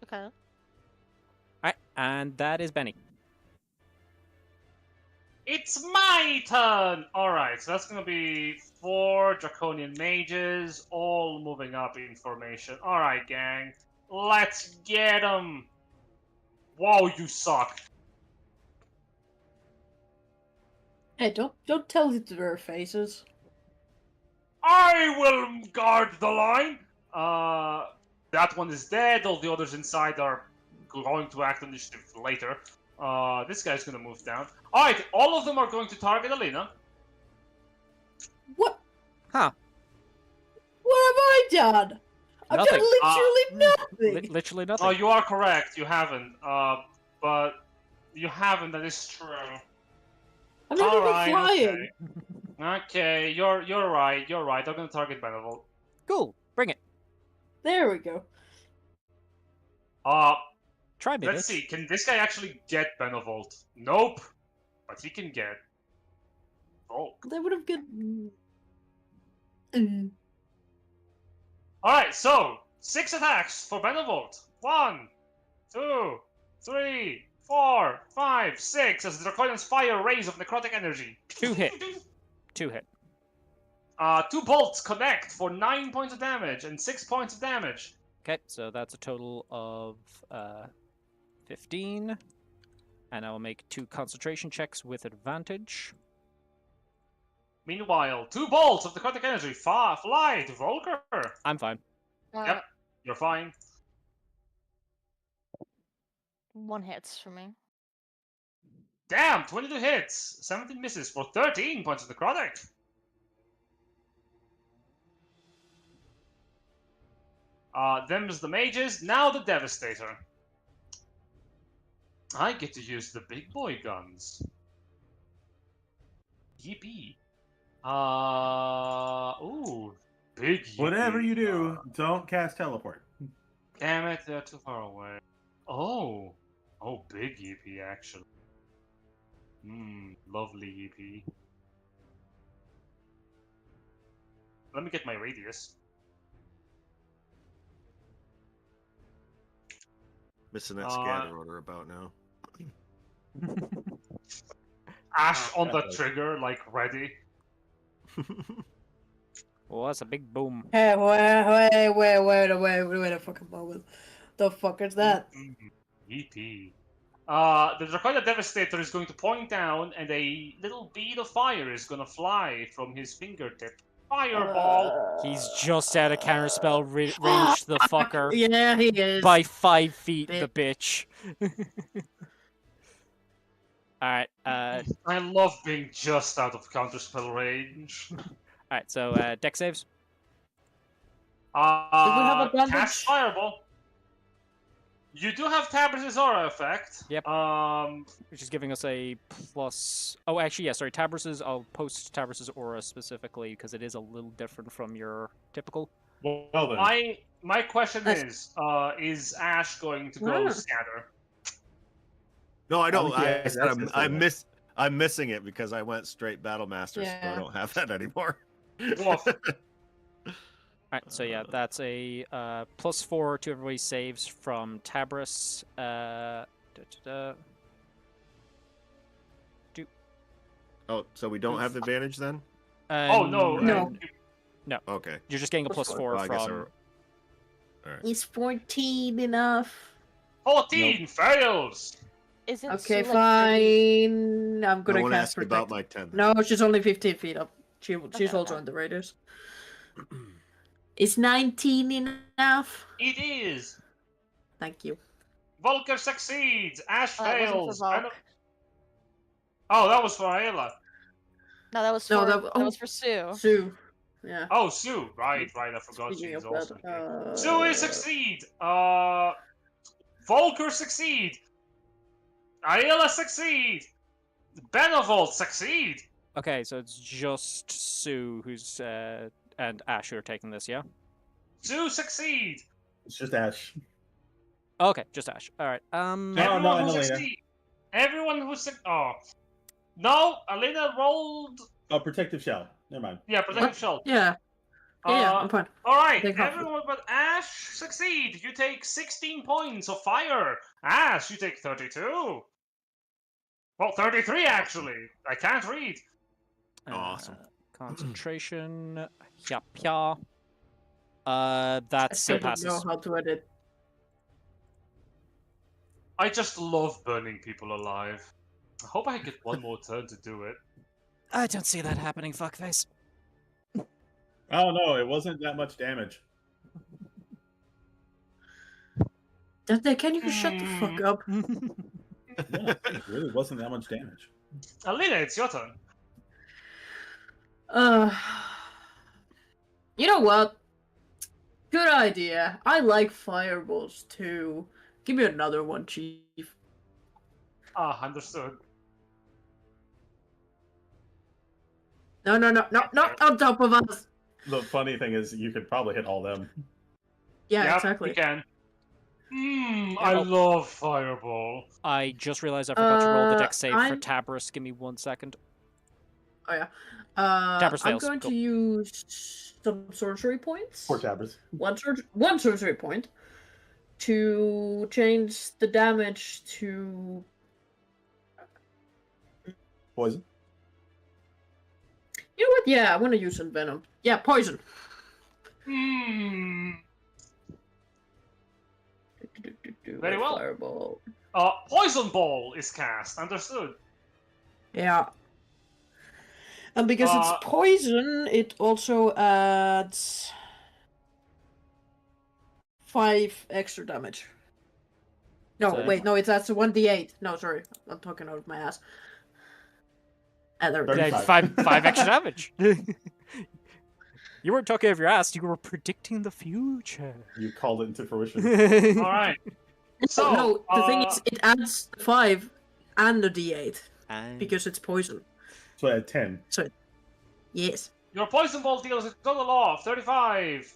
H: Okay.
C: Alright, and that is Benny.
E: It's my turn! Alright, so that's gonna be 4 Draconian Mages, all moving up in formation. Alright, gang. Let's get them! Wow, you suck.
B: Hey, don't tell it to their faces.
E: I will guard the line! That one is dead, all the others inside are going to act on initiative later. This guy's gonna move down. Alright, all of them are going to target Alina.
B: What?
C: Huh.
B: What have I done? I've
C: Nothing.
B: done literally nothing.
C: Literally nothing.
E: Oh, you are correct, you haven't. But you haven't, that is true.
B: I'm not even
E: Alright,
B: flying.
E: Okay, you're right, you're right. I'm gonna target Benevolt.
C: Cool. Bring it.
B: There we go.
C: Try me,
E: Let's
C: bitch.
E: see, can this guy actually get Benevolt? Nope. But he can get Volk.
B: They would have get.
E: Alright, so 6 attacks for Benevolt. 1, 2, 3, 4, 5, 6 as the Draconian's fire rays of necrotic energy.
C: 2 hit. 2 hit.
E: 2 bolts connect for 9 points of damage and 6 points of damage.
C: Okay, so that's a total of 15. And I will make 2 concentration checks with advantage.
E: Meanwhile, 2 bolts of necrotic energy fly to Volker.
C: I'm fine.
E: Yep, you're fine.
H: 1 hits for me.
E: Damn, 22 hits, 17 misses for 13 points of necrotic. Them's the mages, now the Devastator. I get to use the big boy guns. Yippee. Ooh, big yippee.
A: Whatever you do, don't cast teleport.
E: Damn it, they're too far away. Oh, big yippee, actually. Lovely yippee. Let me get my radius.
D: Missing that scatter order about now.
E: Ash on the trigger, like ready.
C: Well, that's a big boom.
B: Hey, wait a fucking moment. The fuck is that?
E: EP. The Draconian Devastator is going to point down, and a little bead of fire is going to fly from his fingertip. Fireball!
C: He's just out of counterspell range, the fucker.
B: Yeah, he is.
C: By 5 feet, the bitch. Alright,
E: I love being just out of counterspell range.
C: Alright, so deck saves.
B: have advantage?
E: Cast Fireball. You do have Tabris's aura effect.
C: Yep. Which is giving us a plus. Oh, actually, yeah. Sorry, Tabris's. I'll post Tabris's aura specifically because it is a little different from your typical.
A: Well then.
E: My question
B: That's-
E: is Ash going to go
B: Ah.
E: scatter?
D: No, I don't.
A: think he
D: I
A: has
D: said
A: access to that.
D: I'm missing it because I went straight Battle Master, so I
B: Yeah.
D: don't have that anymore.
E: Dwarf.
C: Alright, so yeah, that's a +4 to everybody saves from Tabris.
D: Oh, so we don't have advantage then?
E: Oh no,
B: No.
D: Okay.
C: You're just getting a
B: +4.
C: +4
D: Well, I guess
C: from.
D: all right.
B: Is 14 enough?
E: 14 fails.
H: Isn't
B: Okay,
H: Sue, like, 30?
B: fine. I'm
D: No
B: gonna
D: one
B: cast
D: asked about
B: protect.
D: my 10.
B: No, she's only 15 feet up. She's
H: Okay,
B: also
H: okay.
B: in the radius. Is 19 enough?
E: It is.
B: Thank you.
E: Volker succeeds. Ash
H: That wasn't for
E: fails.
H: Volk.
E: Oh, that was for Ayla.
H: No, that was
B: No,
H: for
B: that-
H: that was for Sue.
B: Sue. Yeah.
E: Oh, Sue. Right. I forgot
B: Speaking
E: she's
B: of
E: also
B: that,
E: here. Sue is succeed. Volker succeed. Ayla succeed. Benevolt succeed.
C: Okay, so it's just Sue who's and Ash who are taking this, yeah?
E: Sue succeed.
A: It's just Ash.
C: Okay, just Ash. Alright.
A: No,
E: Everyone
A: no,
E: who
A: Elena.
E: succeed. Everyone who oh. No, Alina rolled.
A: Oh, protective shell. Never mind.
E: Yeah, protective shell.
B: Yeah. Yeah,
E: Uh,
B: I'm fine.
E: All right,
B: Take half of it.
E: everyone but Ash succeed. You take 16 points of fire. Ash, you take 32. Well, 33 actually. I can't read.
D: Awesome.
C: Concentration. Yap, yeah. That
B: I
C: still
B: still don't
C: passes.
B: know how to edit.
E: I just love burning people alive. I hope I get one more turn to do it.
C: I don't see that happening, fuckface.
A: Oh no, it wasn't that much damage.
B: Can you shut the fuck up?
A: Yeah, it really wasn't that much damage.
E: Alina, it's your turn.
B: You know what? Good idea. I like fireballs too. Give me another one, Chief.
E: Ah, understood.
B: No, not on top of us.
A: The funny thing is, you could probably hit all them.
B: Yeah,
E: Yep,
B: exactly.
E: you can. I love Fireball.
C: I just realized I forgot to roll the dex save for
B: I'm-
C: Tabris. Give me 1 second.
B: Oh yeah.
C: Tabris
B: I'm
C: fails.
B: going
C: Go.
B: to use some sorcery points.
A: Poor Tabras.
B: One sorcery point to change the damage to
A: Poison.
B: You know what? Yeah, I want to use some venom. Yeah, poison.
E: Very well.
B: Fireball.
E: Poison Ball is cast. Understood.
B: Yeah. And because it's poison, it also adds 5 extra damage. No,
C: So-
B: wait, no, it adds 1d8. No, sorry, I'm talking out of my ass. There we go.
C: Okay,
A: 35.
C: five extra damage. You weren't talking of your ass. You were predicting the future.
A: You called it into fruition.
E: All right.
B: No,
E: So,
B: no, the thing is, it adds 5 and a d8
C: And
B: because it's poison.
A: So I had 10.
B: Yes.
E: Your Poison Ball deals a total of 35.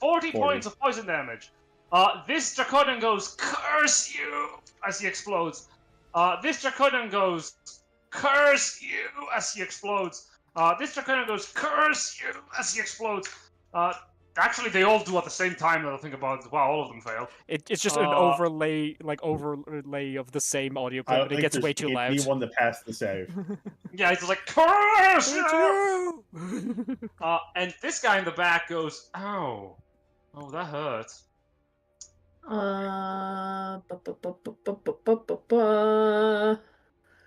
E: 40 points of poison damage. This Draconian goes, curse you, as he explodes. This Draconian goes, curse you, as he explodes. This Draconian goes, curse you, as he explodes. Actually, they all do at the same time. That I think about it. Wow, all of them fail.
C: it's just an overlay of the same audio
A: I
C: clip,
A: don't
C: but it
A: think
C: gets
A: there's
C: way too loud.
A: anyone to pass the save.
E: Yeah, he's just like, curse you!
C: You!
E: And this guy in the back goes, ow. Oh, that hurt.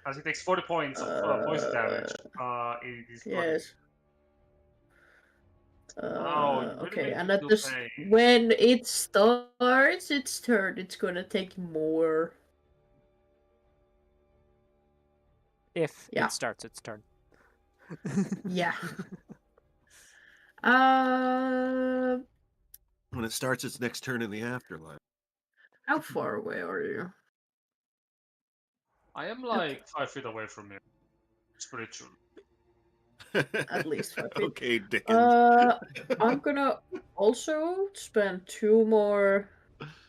E: As he takes 40 points of poison damage. It is
B: Yes.
E: Wow, you really
B: Okay,
E: make
B: and
E: me
B: at
E: feel
B: this,
E: pain.
B: when it starts its turn, it's gonna take more.
C: If
B: Yeah.
C: it starts its turn.
B: Yeah.
D: When it starts its next turn in the afterlife.
B: How far away are you?
E: I am like 5 feet away from you. Spiritually.
B: At least 5 feet.
D: Okay, Dickens.
B: I'm gonna also spend 2 more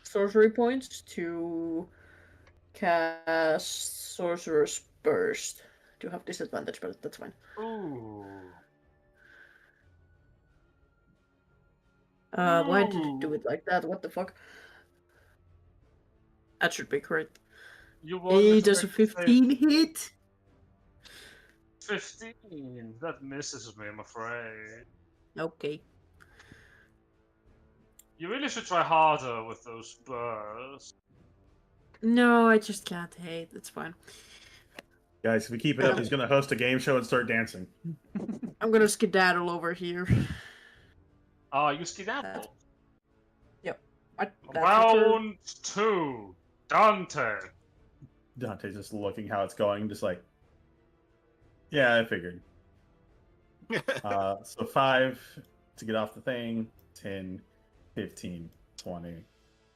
B: sorcery points to cast Sorcerer's Burst. Do have disadvantage, but that's fine.
E: Ooh.
B: Why did it do it like that? What the fuck? That should be correct.
E: You won't
B: Hey, does a
E: expect to say
B: 15 hit?
E: 15. That misses me, I'm afraid.
B: Okay.
E: You really should try harder with those bursts.
B: No, I just can't. Hey, it's fine.
A: Guys, if we keep it up, he's gonna host a game show and start dancing.
B: I'm gonna skedaddle over here.
E: You skedaddle.
B: Yep. That's your turn.
E: Round 2. Dante.
A: Dante's just looking how it's going, just like, yeah, I figured. So 5 to get off the thing, 10, 15, 20,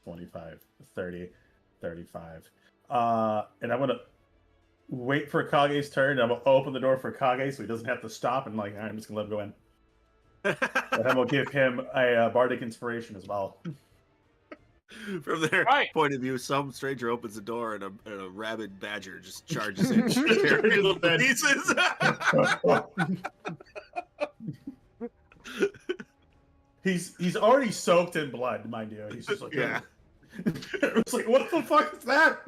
A: 25, 30, 35. And I'm gonna wait for Kage's turn. I'm gonna open the door for Kage so he doesn't have to stop, and like, all right, I'm just gonna let him go in. And I'm gonna give him a bardic inspiration as well.
D: From their
E: Right.
D: point of view, some stranger opens the door and a rabid badger just charges in, tearing it to pieces.
A: He's already soaked in blood, mind you. He's just like,
D: Yeah.
A: It's like, what the fuck is that?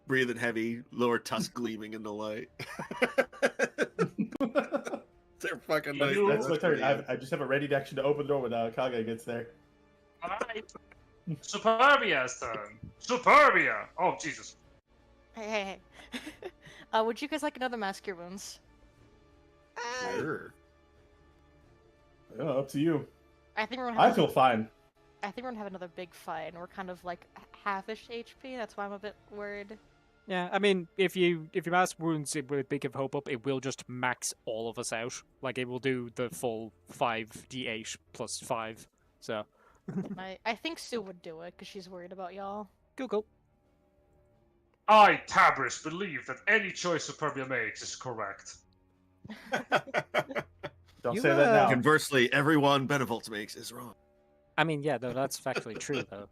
D: Breathing heavy, lower tusk gleaming in the light. They're fucking nice.
A: That's my turn. I just have a ready action to open the door when Kage gets there.
E: Alright. Superbia's turn. Superbia! Oh, Jesus.
H: Hey. Would you guys like another Mask Your Wounds?
D: Sure.
A: Up to you.
H: I think we're gonna
A: I
H: have
A: feel fine.
H: I think we're gonna have another big fight, and we're kind of like half-ish HP. That's why I'm a bit worried.
C: Yeah, I mean, if you mass wounds it with Beacon of Hope up, it will just max all of us out. Like, it will do the full 5d8 plus 5. So,
H: I think Sue would do it because she's worried about y'all.
C: Google.
E: I, Tabris, believe that any choice Superbia makes is correct.
A: Don't
C: You,
A: say that now.
D: Conversely, everyone Benevolt makes is wrong.
C: I mean, yeah, no, that's factually true, though.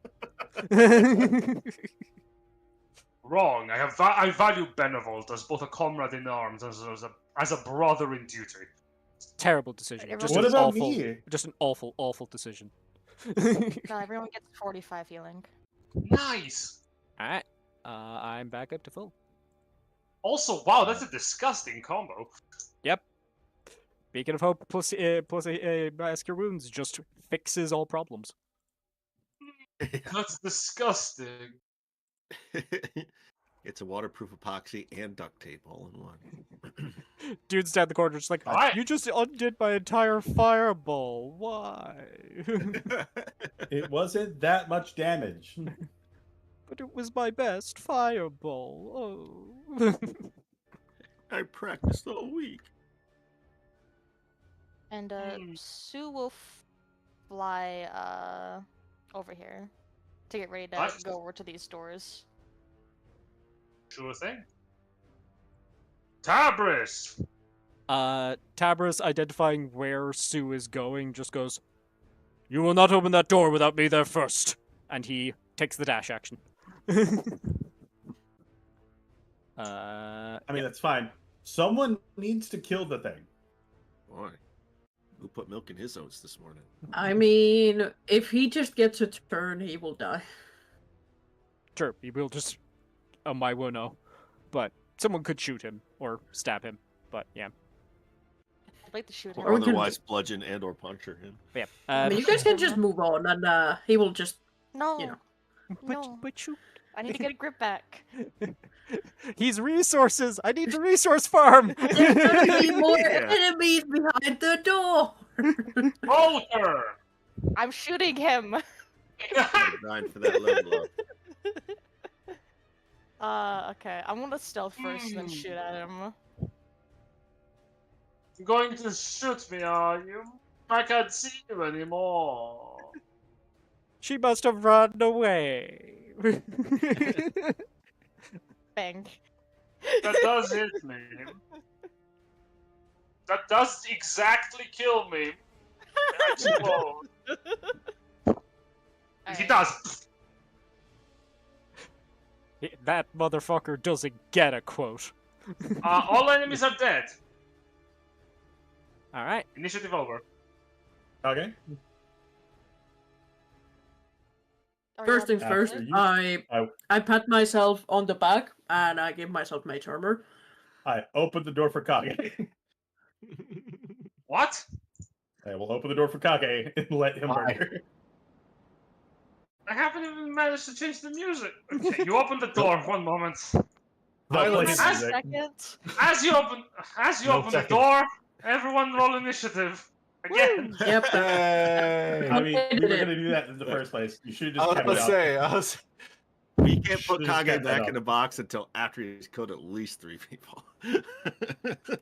E: Wrong. I value Benevolt as both a comrade in arms and as a brother in duty.
C: Terrible decision.
H: Right,
C: Just
A: What
C: an
A: about
C: awful,
A: me?
C: Just an awful, awful decision.
H: No, everyone gets 45 healing.
E: Nice.
C: Alright, I'm back up to full.
E: Also, wow, that's a disgusting combo.
C: Yep. Beacon of Hope plus Mask Your Wounds just fixes all problems.
E: That's disgusting.
D: It's a waterproof epoxy and duct tape all in one.
C: Dude's down the corner just like,
E: Alright.
C: you just undid my entire fireball. Why?
A: It wasn't that much damage.
C: But it was my best fireball. Oh.
D: I practiced all week.
H: And Sue will fly over here to get ready to
E: Nice.
H: go over to these doors.
E: Sure thing. Tabris!
C: Tabris, identifying where Sue is going, just goes, "You will not open that door without me there first." And he takes the dash action.
A: I mean, that's fine. Someone needs to kill the thing.
D: Boy, who put milk in his oats this morning?
B: I mean, if he just gets a turn, he will die.
C: Sure, he will just... I will know. But someone could shoot him, or stab him. But, yeah.
H: I'd like to shoot him.
D: Or
B: we can-
D: otherwise bludgeon and or puncture him.
C: But yeah.
B: I mean, you guys can just move on, and he will just,
H: No,
B: you know.
H: no.
C: But you...
H: I need to get a grip back.
C: He's resources! I need to resource farm!
B: There's gonna be more
D: Yeah.
B: enemies behind the door.
E: Bolter!
H: I'm shooting him.
D: Gotta grind for that level up.
H: Okay. I'm gonna stealth first and then shoot at him.
E: Going to shoot me, are you? I can't see you anymore.
C: She must have run away.
H: Bang.
E: That does hit me. That does exactly kill me. Explode. He
H: Alright.
E: does.
C: That motherfucker doesn't get a quote.
E: All enemies are dead.
C: All right.
E: Initiative over.
A: Okay.
H: Are we
B: First
H: all
B: things
H: done?
B: first,
A: After you,
B: I pat myself on the back and I give myself Mage Armor.
A: I open the door for Kage.
E: What?
A: I will open the door for Kage and let him
G: Why?
A: murder.
E: I haven't even managed to change the music. Okay, you open the door. One moment.
G: Violence.
A: play
H: One
A: music.
H: second.
E: As you open
G: No
E: the
G: second.
E: door, everyone roll initiative again.
H: Woo!
B: Yep.
G: Yay!
A: I mean, we were
B: did it.
A: going to do that in the first place. You should have
G: I
A: just
G: was
A: kept
G: gonna
A: it up.
G: say,
D: We can't put
A: Should've
D: Kage
A: kept that
D: back
A: up.
D: in the box until after he's killed at least 3 people.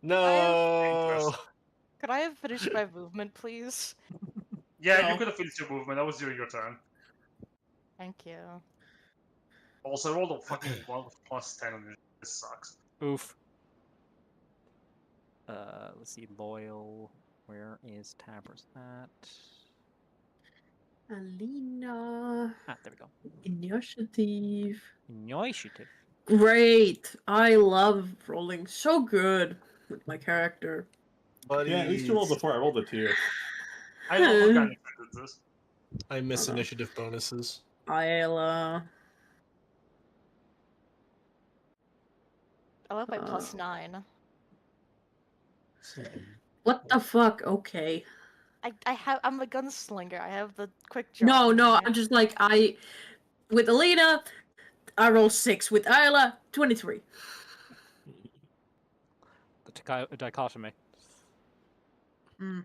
G: no.
H: Could I have finished my movement, please?
E: Yeah,
B: No.
E: you could have finished your movement. That was during your turn.
H: Thank you.
E: Also, I rolled a fucking 1 with plus 10 on it. This sucks.
C: Oof. Let's see. Loyal. Where is Tabras at?
B: Alina.
C: Ah, there we go.
B: Initiative.
C: Initiative.
B: Great. I love rolling so good with my character.
G: Buddy.
A: Yeah, at least you rolled before I rolled a 2.
E: I love organic sentences.
G: I miss initiative bonuses.
B: Isla.
H: I love my +9.
B: What the fuck? Okay.
H: I'm a gunslinger. I have the quick draw.
B: No, no,
H: thing.
B: I'm just like, with Alina, I roll 6. With Isla, 23.
C: The dichotomy.
B: Mm.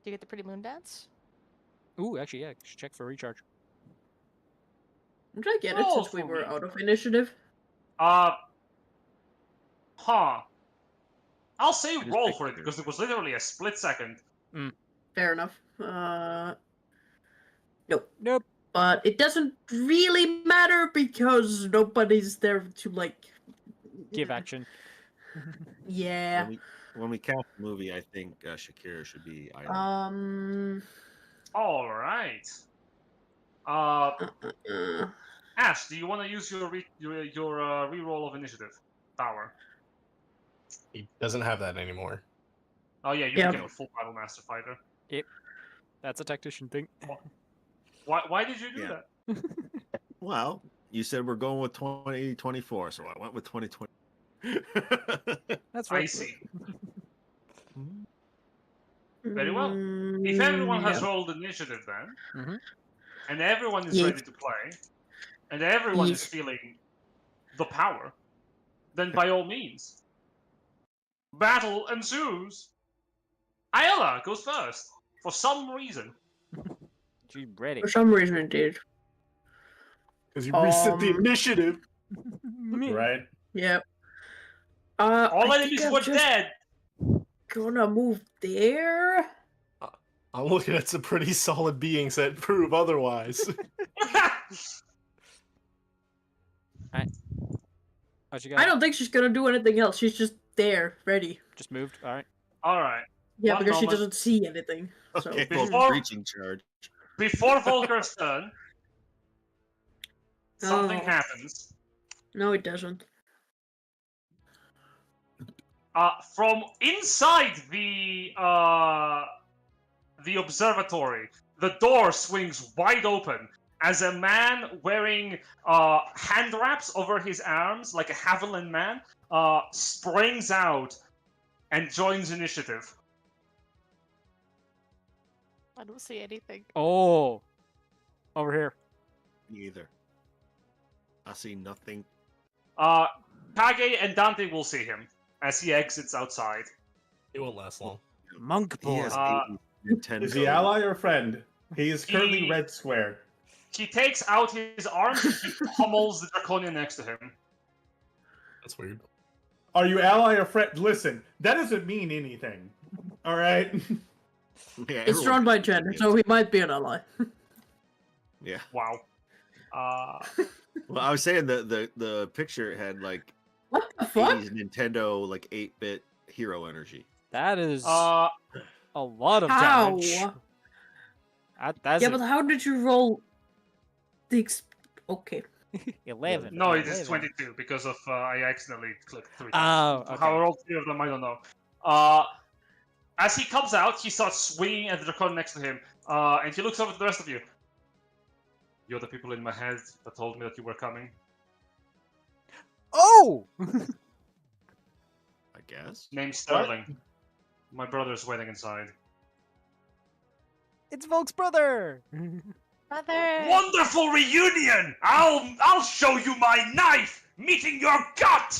H: Do you get the pretty moon dance?
C: Ooh, actually, yeah. Should check for recharge.
B: Did I get it
E: Roll
B: since we
E: for
B: were
E: me.
B: out of initiative?
E: Huh. I'll say
D: Just
E: roll
D: pick
E: for it
D: two.
E: because it was literally a split second.
B: Fair enough. Nope.
C: Nope.
B: But it doesn't really matter because nobody's there to, like...
C: Give action.
B: Yeah.
D: When we cast the movie, I think Shakira should be Island.
E: All right. Ash, do you want to use your reroll of initiative power?
G: He doesn't have that anymore.
E: Oh yeah, you
B: Yeah.
E: became a full battle master fighter.
C: Yep. That's a tactician thing.
E: Why did you do
D: Yeah.
E: that?
D: Well, you said we're going with 2024, so I went with 2020.
C: That's
E: I
C: right.
E: see. Very well. If everyone has rolled initiative then,
C: Mhm.
E: and everyone is
B: Yes.
E: ready to play, and everyone is
B: Yes.
E: feeling the power, then by all means, battle ensues. Ayala goes first for some reason.
C: She's ready.
B: For some reason it did.
G: Because you reset the
B: Um,
G: initiative.
A: Right?
B: Yep.
E: All
B: I
E: enemies
B: think
E: were
B: I'm just
E: dead.
B: gonna move there.
G: I'm looking at some pretty solid beings that prove otherwise.
C: What you got?
B: I don't think she's gonna do anything else. She's just there, ready.
C: Just moved. All right.
E: All right.
B: Yeah,
E: One
B: because she
E: moment.
B: doesn't see anything. So.
D: Okay,
E: Before-
D: well, breaching charge.
E: Before Volker's turn, something
B: Oh.
E: happens.
B: No, it doesn't.
E: From inside the observatory, the door swings wide open as a man wearing hand wraps over his arms, like a Haviland man, springs out and joins initiative.
H: I don't see anything.
C: Oh. Over here.
D: Me either. I see nothing.
E: Kage and Dante will see him as he exits outside.
G: It won't last long.
C: Monk
D: He
C: boy.
D: has
E: Uh,
D: 80 Nintendo.
A: Is he ally or friend? He is currently
E: He-
A: red square.
E: He takes out his arms and he pummels the Draconian next to him.
G: That's weird.
A: Are you ally or friend? Listen, that doesn't mean anything. All right.
D: Yeah,
B: It's drawn by gender, so he might be an ally.
D: Yeah.
E: Wow.
D: Well, I was saying the picture had like
B: What the fuck?
D: 80s Nintendo like 8-bit hero energy.
C: That is
E: Uh,
C: a lot of
B: How?
C: damage. That's
B: Yeah, but how did you roll the Okay.
C: 11.
E: No, it is
C: 11.
E: 22 because of I accidentally clicked 3
C: Oh,
E: times. How I
C: okay.
E: rolled 3 of them, I don't know. As he comes out, he starts swinging at the dracon next to him, and he looks over to the rest of you. You're the people in my head that told me that you were coming.
C: Oh!
D: I guess.
E: Name's Sterling. My brother's waiting inside.
C: It's Volk's brother!
H: Brother.
E: Wonderful reunion! I'll show you my knife meeting your gut.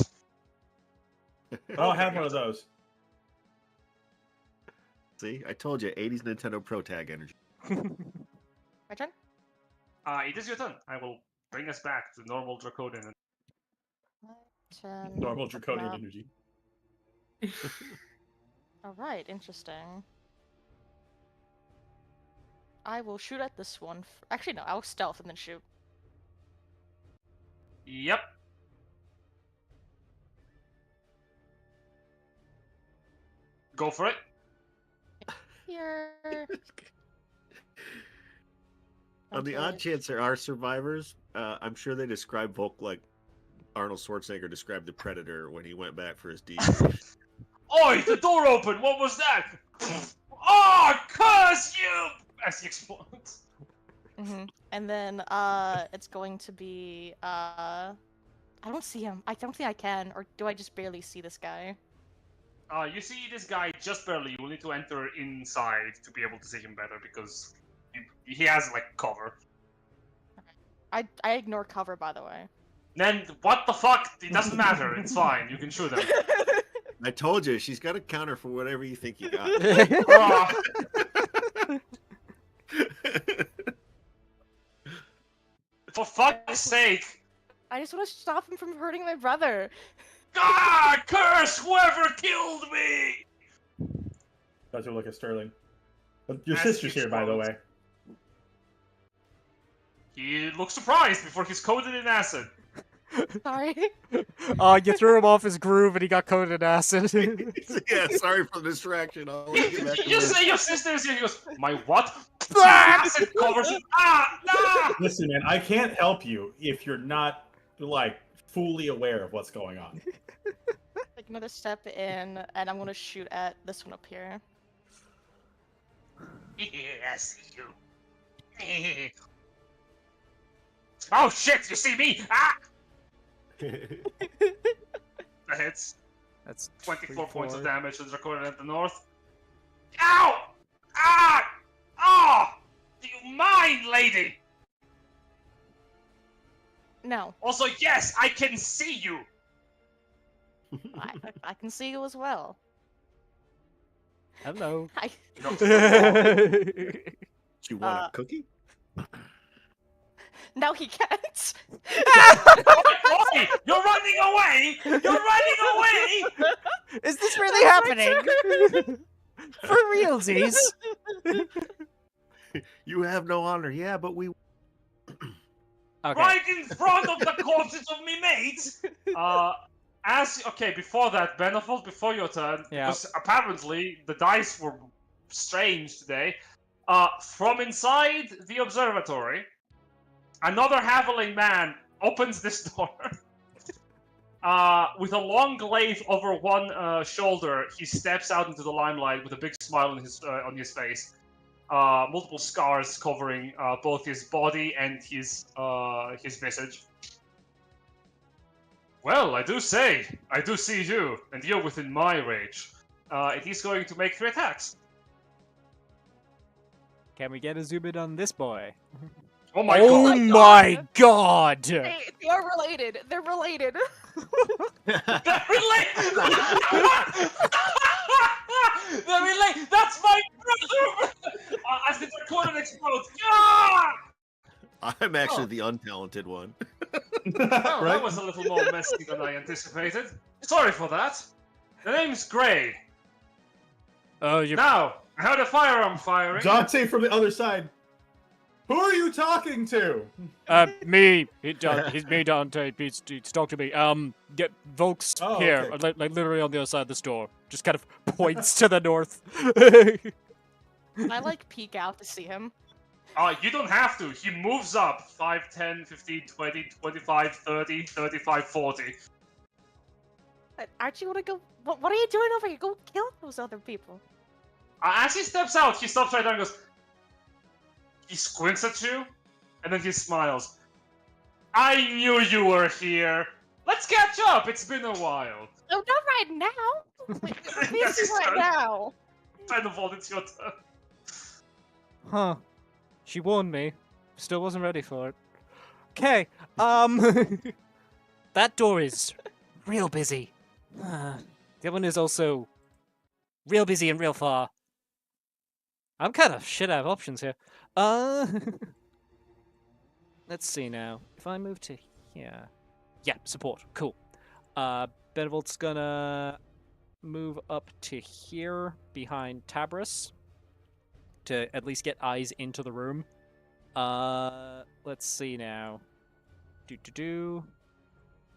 A: I don't have one of those.
D: See, I told you, 80s Nintendo Pro Tag energy.
H: My turn.
E: It is your turn. I will bring us back to normal draconian.
A: Normal draconian energy.
H: All right, interesting. I will shoot at this one. Actually, no, I'll stealth and then shoot.
E: Yep. Go for it.
H: Here.
D: On the
H: Okay.
D: odd chance there are survivors, I'm sure they describe Volk like Arnold Schwarzenegger described the Predator when he went back for his deed.
E: Oi, the door opened! What was that? Oh, curse you! As he explodes.
H: And then, it's going to be, I don't see him. I don't think I can, or do I just barely see this guy?
E: You see this guy just barely. You will need to enter inside to be able to see him better because he has like cover.
H: I ignore cover, by the way.
E: Then what the fuck? It doesn't matter. It's fine. You can shoot him.
D: I told you, she's got a counter for whatever you think you got.
E: Ah, for fuck's sake!
H: I just want to stop him from hurting my brother.
E: God, curse whoever killed me!
A: That's what look at Sterling. But your
E: As
A: sister's
E: he
A: here, by the
E: explodes.
A: way.
E: He looks surprised before he's coated in acid.
H: Sorry.
C: You threw him off his groove and he got coated in acid.
D: Yeah, sorry for the distraction. I'll let you get back to
E: You
D: work.
E: say your sister is here. He goes, my what? Acid covers it. Ah!
A: Listen, man, I can't help you if you're not, like, fully aware of what's going on.
H: Take another step in, and I'm gonna shoot at this one up here.
E: I see you. Oh shit! You see me? Ah! That hits.
C: That's
E: 24 points of
C: 24.
E: damage to the Draconian at the north. Ow! Ah! Oh! Do you mind, lady?
H: No,
E: Also, yes, I can see you.
H: I can see you as well.
C: Hello.
H: I,
D: Do you want a cookie?
H: no, he can't.
E: Oi! You're running away! You're running away!
C: Is this really happening? For realsies?
D: You have no honor. Yeah, but we...
C: Okay.
E: Right in front of the corpses of me mates! Before that, Benefold, before your turn,
C: Yeah.
E: because apparently the dice were strange today. From inside the observatory, another Haviling man opens this door. With a long glaive over one shoulder, he steps out into the limelight with a big smile on his face. Multiple scars covering both his body and his visage. Well, I do see you, and you're within my range. And he's going to make 3 attacks.
C: Can we get a zoom in on this boy?
E: Oh my
C: Oh
E: god!
C: my god!
H: They are related. They're related.
E: They're related! They're related! That's my brother! As the Draconian explodes. Ah!
D: I'm actually the untalented one.
E: Well,
A: Right?
E: that was a little more messy than I anticipated. Sorry for that. The name's Gray.
C: Oh, you.
E: Now, I heard a firearm firing.
A: Dante from the other side. Who are you talking to?
C: Me. He's me, Dante. He's talked to me. Get Volk's
A: Oh,
C: here,
A: okay.
C: like literally on the other side of the store. Just kind of points to the north.
H: I like peek out to see him.
E: You don't have to. He moves up 5, 10, 15, 20, 25, 30, 35, 40.
H: Aren't you gonna go? What are you doing over here? Go kill those other people.
E: As he steps out, he stops right there and goes. He squints at you, and then he smiles. I knew you were here. Let's catch up. It's been a while.
H: No, not right now. We're busy right now.
E: Benevolt, it's your turn.
C: Huh. She warned me. Still wasn't ready for it. Okay. That door is real busy. The one is also real busy and real far. I'm kind of shit out of options here. Let's see now. If I move to here. Yeah, support. Cool. Benevolt's gonna move up to here behind Tabris to at least get eyes into the room. Let's see now.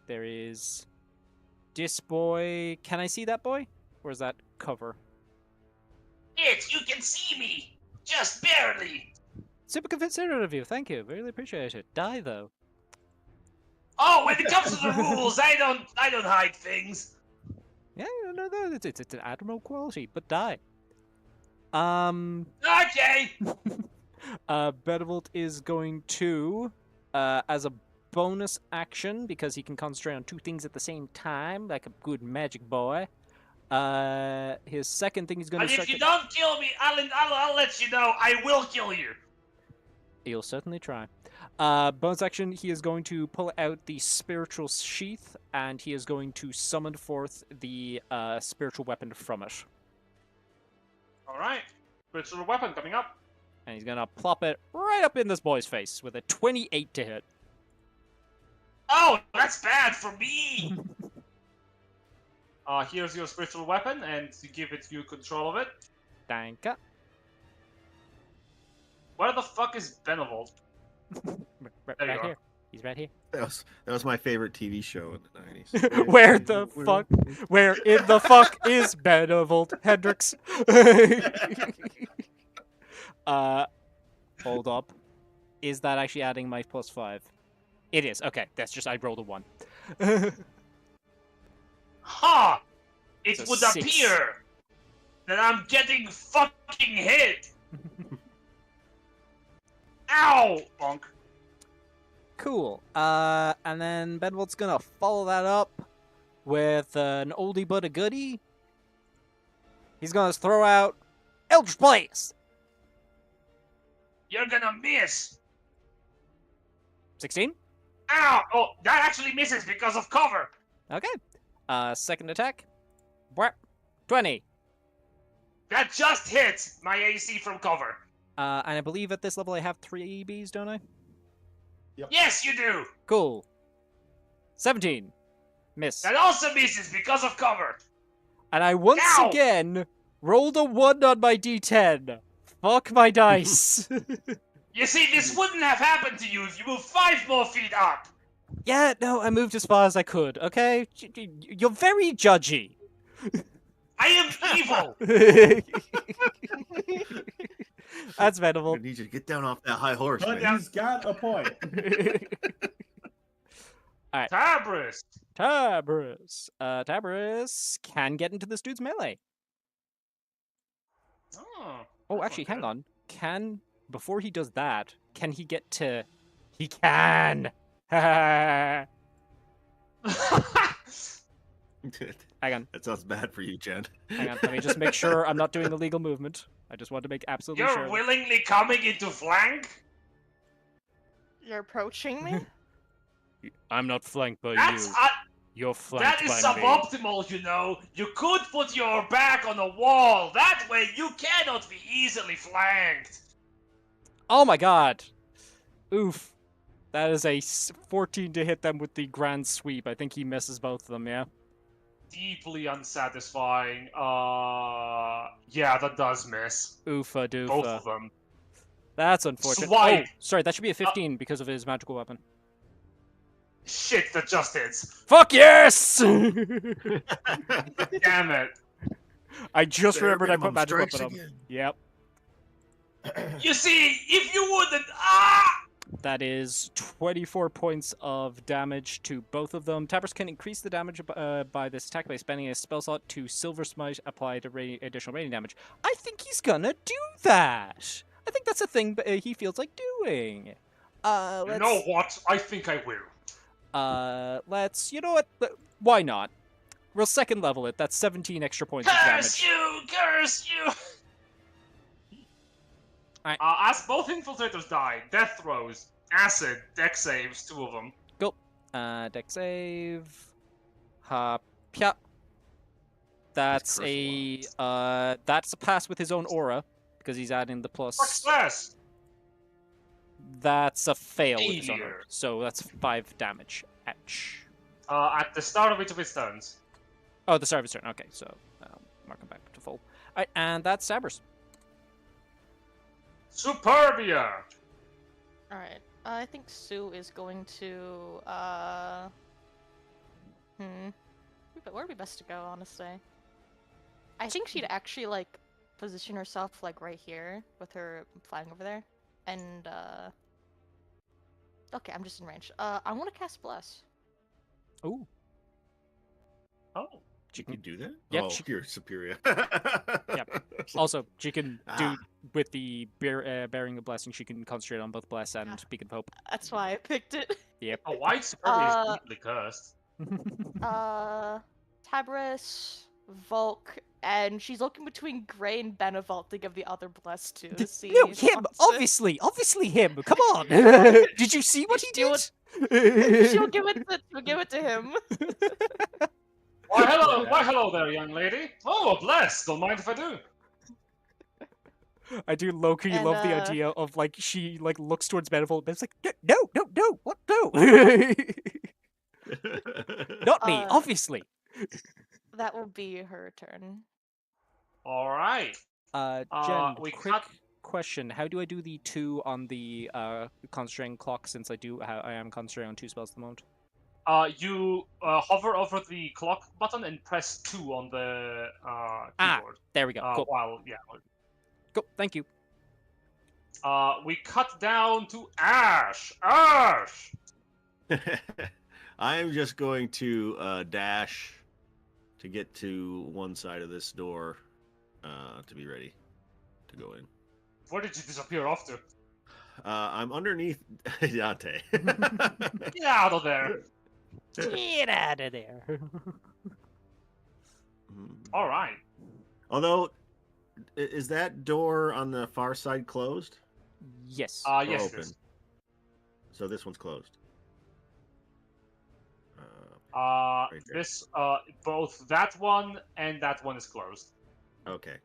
C: There is this boy. Can I see that boy? Or is that cover?
E: You can see me! Just barely!
C: Super considerate of you, thank you. Really appreciate it. Die though.
E: Oh, when it comes to the rules, I don't hide things.
C: Yeah, no, it's an admirable quality, but die.
E: Okay.
C: Benevolt is going to, as a bonus action, because he can concentrate on two things at the same time, like a good magic boy. His second thing he's going
E: And
C: to.
E: if you don't kill me, I'll let you know. I will kill you.
C: He'll certainly try. Bonus action, he is going to pull out the spiritual sheath, and he is going to summon forth the spiritual weapon from it.
E: Alright. Spiritual weapon coming up.
C: And he's going to plop it right up in this boy's face with a 28 to hit.
E: Oh, that's bad for me! Here's your spiritual weapon, and to give it you control of it.
C: Thank you.
E: Where the fuck is Benevolt?
C: Right here. He's right here.
D: That was my favorite TV show in the 90s.
C: Where the fuck? Where in the fuck is Benevolt Hendrix? Hold up. Is that actually adding my +5? It is. Okay, that's just I rolled a 1.
E: Ha! It
C: So
E: would
C: 6.
E: appear that I'm getting fucking hit. Ow! Bonk.
C: Cool. And then Benevolt's gonna follow that up with an oldie but a goodie. He's gonna throw out Eldritch Blaze.
E: You're gonna miss.
C: 16.
E: Ow! Oh, that actually misses because of cover.
C: Okay. Second attack. 20.
E: That just hits my AC from cover.
C: And I believe at this level I have 3 EBs, don't I?
E: Yes, you do.
C: Cool. 17. Miss.
E: That also misses because of cover.
C: And I once
E: Ow!
C: again rolled a 1 on my D10. Fuck my dice.
E: You see, this wouldn't have happened to you if you moved 5 more feet up.
C: Yeah, no, I moved as far as I could, okay? You're very judgy.
E: I am evil.
C: That's
D: I
C: Venable.
D: need you to get down off that high horse,
A: But
D: man.
A: he's got a point.
E: Tabris.
C: Tabris can get into this dude's melee. Oh, actually, hang on. Before he does that, can he get to... He can! Hang on.
D: That sounds bad for you, Jen.
C: Hang on, let me just make sure I'm not doing the legal movement. I just want to make absolutely
E: You're
C: sure.
E: willingly coming into flank?
H: You're approaching me?
C: I'm not flanked by
E: That's
C: you.
E: uh,
C: You're flanked
E: that is
C: by me.
E: suboptimal, you know. You could put your back on a wall. That way you cannot be easily flanked.
C: Oh my god. Oof. That is a 14 to hit them with the grand sweep. I think he misses both of them, yeah?
E: Deeply unsatisfying. Yeah, that does miss.
C: Oofa doofa.
E: Both of them.
C: That's unfortunate.
E: Swipe.
C: Oh, sorry, that should be a 15 because of his magical weapon.
E: Shit, that just hits.
C: Fuck yes!
E: Damn it.
C: I just
D: There,
C: remembered I put
D: minimum
C: magic
D: strikes
C: weapon on.
D: again.
C: Yep.
E: You see, if you wouldn't,
C: That is 24 points of damage to both of them. Tabris can increase the damage by this attack by spending a spell slot to Silver Smite, apply to additional radiant damage. I think he's gonna do that. I think that's a thing he feels like doing.
E: You
C: Let's...
E: know what? I think I will.
C: Let's... You know what? Why not? We'll second level it. That's 17 extra points of damage.
E: Curse you! Curse you!
C: Alright.
E: As both infiltrators die, death throws, acid, deck saves, 2 of them.
C: Go. Deck save. Pya. That's a pass with his own aura because he's adding the plus.
E: Success!
C: That's a fail with his own aura.
E: Failure.
C: So that's 5 damage. Ouch.
E: At the start of each of its turns.
C: Oh, the start of his turn. Okay, so mark him back to full. Alright, and that's Sabers.
E: Superbia!
H: Alright. I think Sue is going to, where would be best to go, honestly? I think she'd actually, like, position herself, like, right here, with her flying over there. And, okay, I'm just in range. I want to cast Bless.
C: Ooh.
E: Oh.
D: You can do that?
C: Yep.
D: Oh, you're superior.
C: Yep. Also, she can do, with the bearing of blessing, she can concentrate on both Bless and Beacon of Hope.
H: That's why I picked it.
C: Yep.
E: A white Superbia is deeply cursed.
H: Tabris, Volk, and she's looking between Gray and Benevalt to give the other Bless to see.
C: No,
H: if he
C: him!
H: wants it.
C: Obviously him! Come on! Did you see what he
H: She'll
C: did?
H: She'll give it to him.
E: Why hello there, young lady. Oh, bless. Don't mind if I do.
C: I do low-key
H: And,
C: love the idea of, like, she, like, looks towards Manifold, but it's like, no, what, no? Not me, obviously.
H: That will be her turn.
E: All right.
C: Jen,
E: we
C: quick
E: cut-
C: question. How do I do the 2 on the concentrating clock, since I am concentrating on 2 spells at the moment?
E: You hover over the clock button and press 2 on the keyboard.
C: There we go. Cool. Cool, thank you.
E: We cut down to Ash. Ash!
D: I am just going to dash to get to one side of this door to be ready to go in.
E: Where did you disappear off to?
D: I'm underneath Dante.
E: Get out of there!
C: Get out of there.
E: All right.
D: Although, is that door on the far side closed?
C: Yes.
D: Or
E: Yes,
D: open?
E: it is.
D: So this one's closed. there.
E: This both that one and that one is closed.
D: Okay.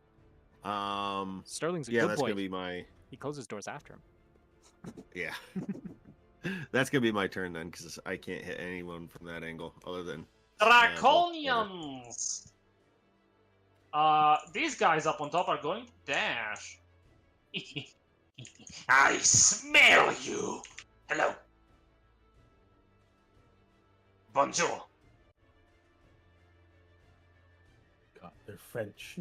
C: Sterling's a
D: Yeah,
C: good
D: that's
C: boy.
D: gonna be my.
C: He closes doors after him.
D: Yeah. That's gonna be my turn then, because I can't hit anyone from that angle other than
E: Draconians! These guys up on top are going to dash. I smell you! Hello. Bonjour.
A: God, they're French.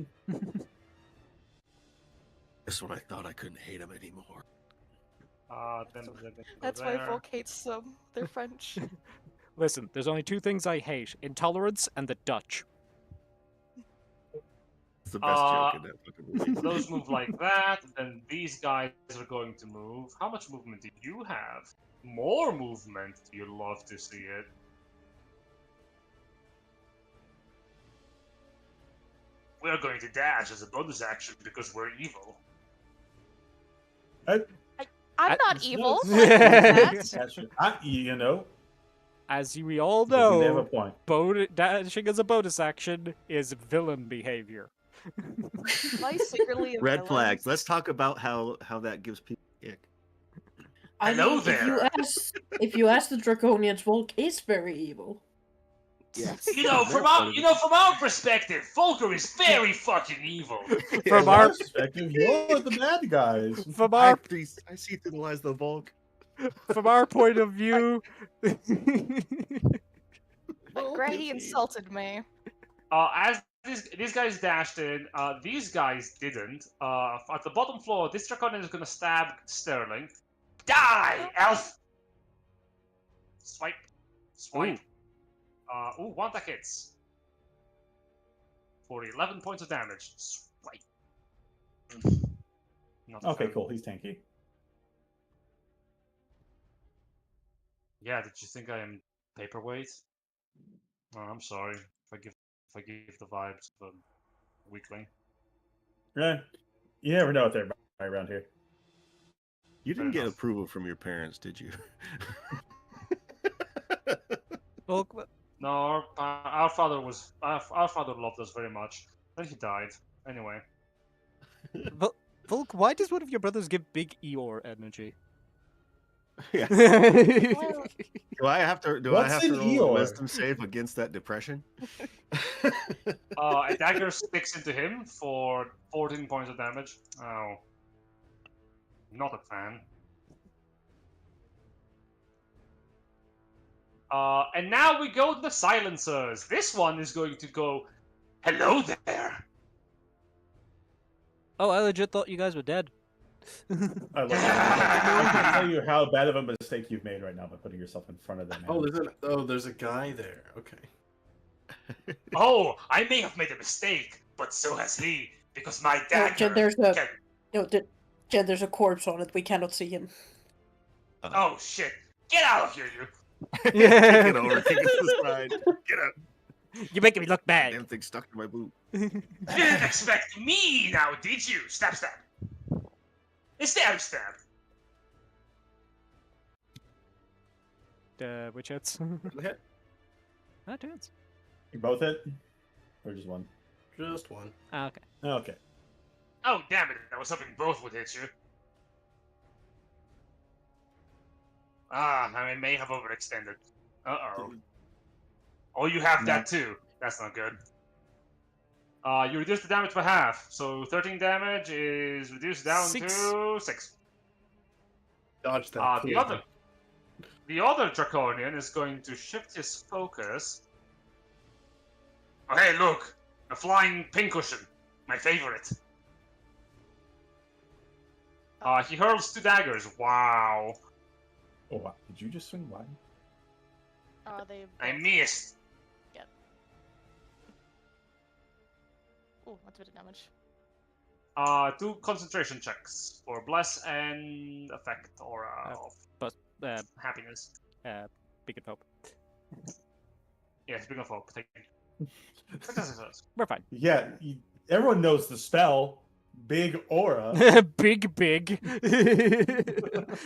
D: This one I thought I couldn't hate him anymore.
H: That's why Volk hates them. They're French.
C: Listen, there's only 2 things I hate: intolerance and the Dutch.
D: It's the best joke in that fucking movie.
E: Those move like that, then these guys are going to move. How much movement do you have? More movement. You'd love to see it. We're going to dash as a bonus action because we're evil.
H: I'm not evil.
A: You know,
C: As we all
A: they have a
C: know,
A: point.
C: dashing as a bonus action is villain behavior.
H: I secretly a
D: Red
H: villain.
D: flags. Let's talk about how that gives people ick.
B: I
E: Hello
B: mean,
E: there.
B: if you ask the Draconians, Volk is very evil.
D: Yes.
E: You know, from our perspective, Volker is very fucking evil.
C: From our
A: perspective, you're the bad guys.
C: from our
D: I see through the lies of the Volk.
C: from our point of view,
H: Gray, he insulted me.
E: As these guys dashed in. These guys didn't. At the bottom floor, this Draconian is gonna stab Sterling. Die, elf! Swipe. Swipe. Ooh, one that hits. For 11 points of damage. Swipe. Not a
A: Okay,
E: fan.
A: cool. He's tanky.
E: Yeah, did you think I am paperweight? Oh, I'm sorry if I give the vibes of a weakling.
A: Yeah, you never know what they're about around here.
D: You didn't
E: Fair
D: get
E: enough.
D: approval from your parents, did you?
C: Volk,
E: No, our father loved us very much. Then he died. Anyway.
C: Volk, why does one of your brothers give big Eeyore energy?
D: Yeah.
H: Well,
D: Do I have to
A: What's an
D: roll a
A: Eeyore?
D: wisdom save against that depression?
E: A dagger sticks into him for 14 points of damage. Oh. Not a fan. And now we go to the silencers. This one is going to go, hello there.
C: Oh, I legit thought you guys were dead.
A: I love I can't tell you how bad of a mistake you've made right now by putting yourself in front of them.
G: There's a guy there. Okay.
E: Oh, I may have made a mistake, but so has he, because my dagger
B: Jen, there's a
E: can...
B: Jen, there's a corpse on it. We cannot see him.
E: Oh shit! Get out of here, you!
D: Kick it over, kick it to the side. Get out.
C: You're making me look bad.
D: Damn thing stuck to my boot.
E: You didn't expect me now, did you? Stab, stab. Stab, stab.
C: Which hits?
G: Hit.
C: That hits.
A: You both hit? Or just one?
G: Just one.
C: Ah, okay.
A: Okay.
E: Oh, damn it. I was hoping both would hit you. Ah, I may have overextended. Uh-oh. Oh, you have that too. That's not good. You reduce the damage by half. So 13 damage is reduced down to 6.
G: Dodge that.
E: The other Draconian is going to shift his focus. Oh, hey, look! A flying pincushion. My favorite. He hurls 2 daggers. Wow.
A: Oh, wow. Did you just swing wide?
H: They
E: I
H: both-
E: missed.
H: Ooh, that's a bit of damage.
E: 2 concentration checks for bless and effect or of happiness.
C: Big and hope.
E: Yeah, speaking of hope, thank you.
C: We're fine.
A: Yeah, everyone knows the spell. Big aura.
C: Big.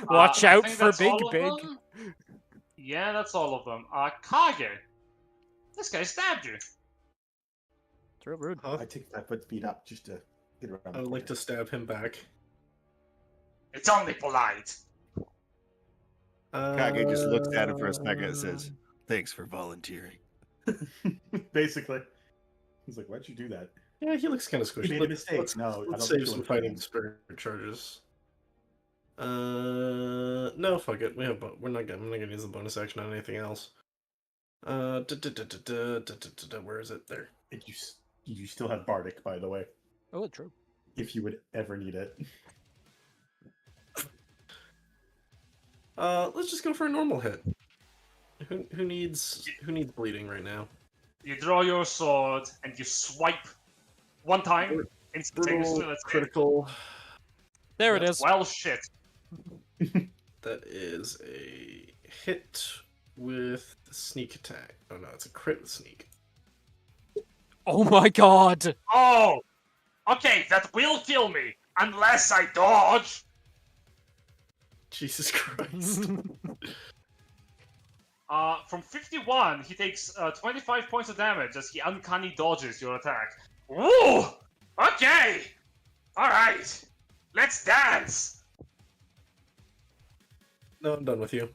C: Watch
E: I
C: out
E: think
C: for
E: that's
C: big.
E: all of them. Yeah, that's all of them. Kage. This guy stabbed you.
C: It's real rude.
A: I take 5 foot speed up just to get around.
G: I would like to stab him back.
E: It's only polite.
D: Kage just looks at him for a second and says, "Thanks for volunteering."
A: Basically. He's like, why'd you do that?
G: Yeah, he looks kind of squishy.
A: You made a mistake. No, I
G: Let's
A: don't
G: save
A: think you
G: some
A: would
G: fighting
A: kill
G: spirit charges. No, fuck it. I'm not gonna use the bonus action on anything else. Where is it? There.
A: And you still have Bardic, by the way,
C: Oh, true.
A: if you would ever need it.
G: Let's just go for a normal hit. Who needs bleeding right now?
E: You draw your sword and you swipe one time instantaneously.
G: Brutal,
E: Let's
G: critical.
C: There it is.
E: Well, shit.
G: That is a hit with sneak attack. Oh no, it's a crit with sneak.
C: Oh my god.
E: Oh! Okay, that will kill me. Unless I dodge.
G: Jesus Christ.
E: From 51, he takes 25 points of damage as he uncanny dodges your attack. Ooh! Okay! Alright! Let's dance!
G: No, I'm done with you.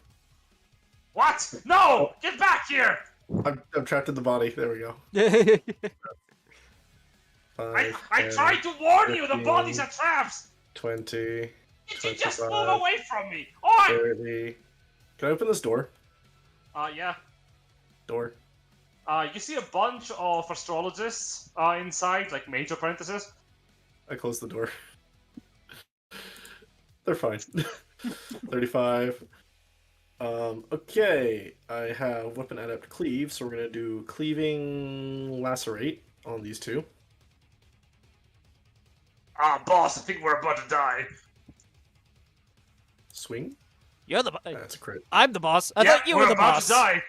E: What? No! Get back here!
G: I'm trapped in the body. There we go.
E: I
G: 5,
E: tried to warn you, the
G: 15,
E: bodies are traps!
G: 20,
E: Did you just move
G: 25,
E: away from me? Oi!
G: 30. Can I open this door?
E: Yeah.
G: Door.
E: You see a bunch of astrologists inside, like mage apprentices.
G: I close the door. They're fine. 35. Okay, I have weapon adept cleave, so we're gonna do cleaving lacerate on these two.
E: Boss, I think we're about to die.
G: Swing.
C: You're the.
G: That's a crit.
C: I'm the boss. I
E: Yeah,
C: thought you
E: we're
C: were the
E: about
C: boss.
E: to die.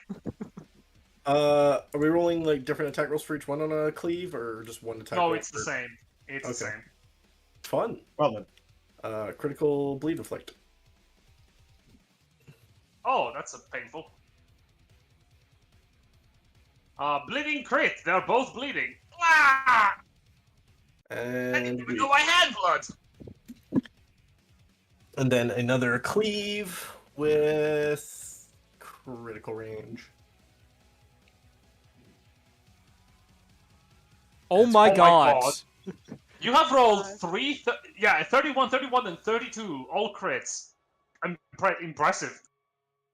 G: Are we rolling like different attack rolls for each one on a cleave, or just one attack roll?
E: No, it's the same. It's the same.
G: Fun.
A: Well then.
G: Critical bleed inflict.
E: Oh, that's a painful. Bleeding crit. They're both bleeding. Ah! I didn't
G: And
E: even know I had blood.
G: and then another cleave with critical range.
C: Oh my god.
E: You have rolled 31, 31, and 32, all crits. Impressive.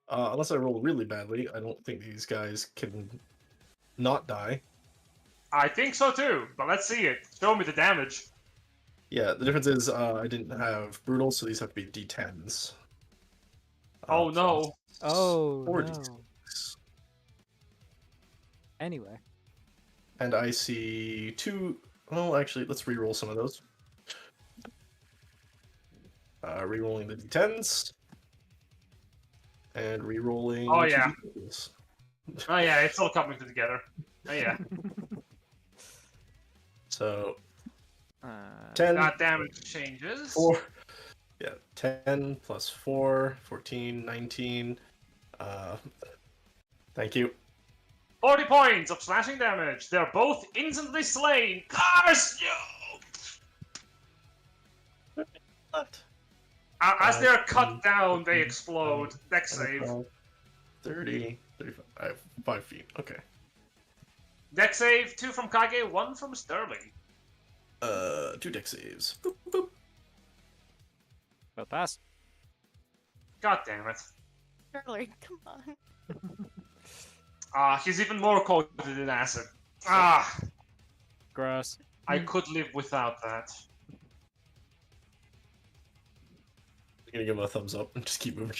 G: Unless I roll really badly, I don't think these guys can not die.
E: I think so too, but let's see it. Show me the damage.
G: Yeah, the difference is I didn't have brutal, so these have to be d10s.
E: Oh no.
C: Oh
G: Or
C: no.
G: d6.
C: Anyway.
G: And I see two. Well, actually, let's re-roll some of those. Re-rolling the d10s. And re-rolling.
E: Oh,
G: two
E: yeah.
G: d6s.
E: Oh yeah, it's all coming together. Oh yeah.
G: So 10
E: That damage changes.
G: 4. Yeah, 10 plus 4, 14, 19. Thank you.
E: 40 points of slashing damage. They're both instantly slain. Curse you!
G: Left.
E: As they're cut down, they explode. Dex save.
G: 30, 35. I have 5 feet. Okay.
E: Dex save, 2 from Kage, 1 from Sterling.
G: 2 dex saves. Boop, boop.
C: Well, pass.
E: God damn it.
H: Charlie, come on.
E: He's even more coated in acid. Ah,
C: Gross.
E: I could live without that.
G: I'm gonna give him a thumbs up and just keep moving.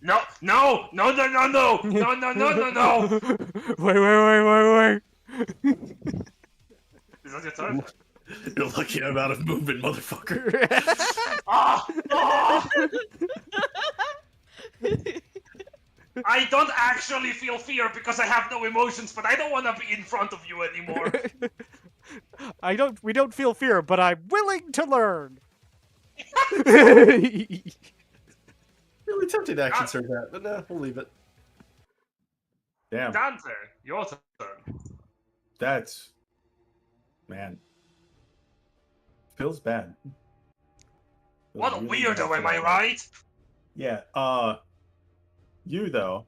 E: No, no, no, no, no, no, no, no, no, no, no.
C: Wait.
E: Is that your turn?
G: You're lucky I'm out of movement, motherfucker.
E: Ah! Ah! I don't actually feel fear because I have no emotions, but I don't want to be in front of you anymore.
C: We don't feel fear, but I'm willing to learn.
G: Really tempted to action serve that, but nah, we'll leave it.
A: Damn.
E: Dante, your turn.
A: That's, man, feels bad. Feels
E: What a
A: really bad
E: weirdo,
A: for
E: am I
A: that.
E: right?
A: Yeah. You though,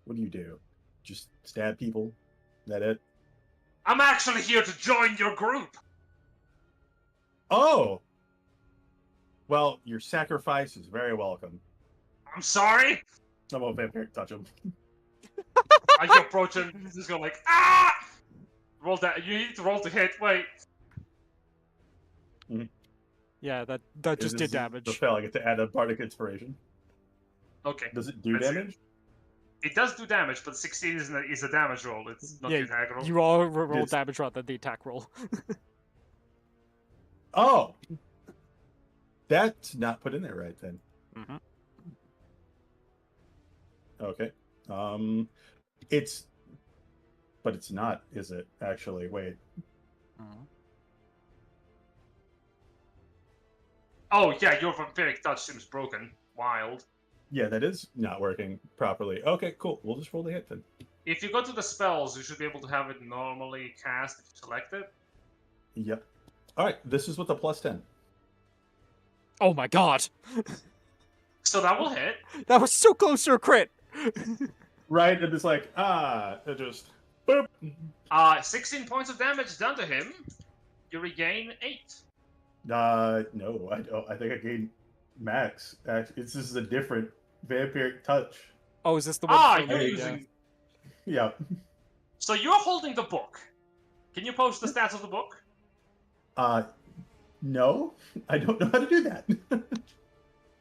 A: what do? Just stab people? That it?
E: I'm actually here to join your group.
A: Oh. Well, your sacrifice is very welcome.
E: I'm sorry.
A: I won't vampire touch him.
E: I approach him. He's just going like, ah! Roll that. You need to roll to hit. Wait.
C: Yeah, that just did damage.
A: The fail. I get to add a bardic inspiration.
E: Okay.
A: Does it do
E: Let's see.
A: damage?
E: It does do damage, but 16 is a damage roll. It's not the attack roll.
C: You all roll
A: Yes.
C: damage rather than the attack roll.
A: Oh. That's not put in there right then.
C: Mm-hmm.
A: Okay. But it's not, is it? Actually, wait.
E: Oh yeah, your vampiric touch seems broken. Wild.
A: Yeah, that is not working properly. Okay, cool. We'll just roll the hit then.
E: If you go to the spells, you should be able to have it normally cast if you select it.
A: Yep. All right. This is with a +10.
C: Oh my god!
E: So that will hit.
C: That was so close to a crit!
A: Right, and it's like it just boop.
E: 16 points of damage done to him. You regain 8.
A: No, I don't. I think I gained max. Actually, this is a different vampiric touch.
C: Oh, is this the one?
E: Ah,
C: from
E: you're
C: the,
E: using.
A: Yeah.
E: So you're holding the book. Can you post the stats of the book?
A: No, I don't know how to do that.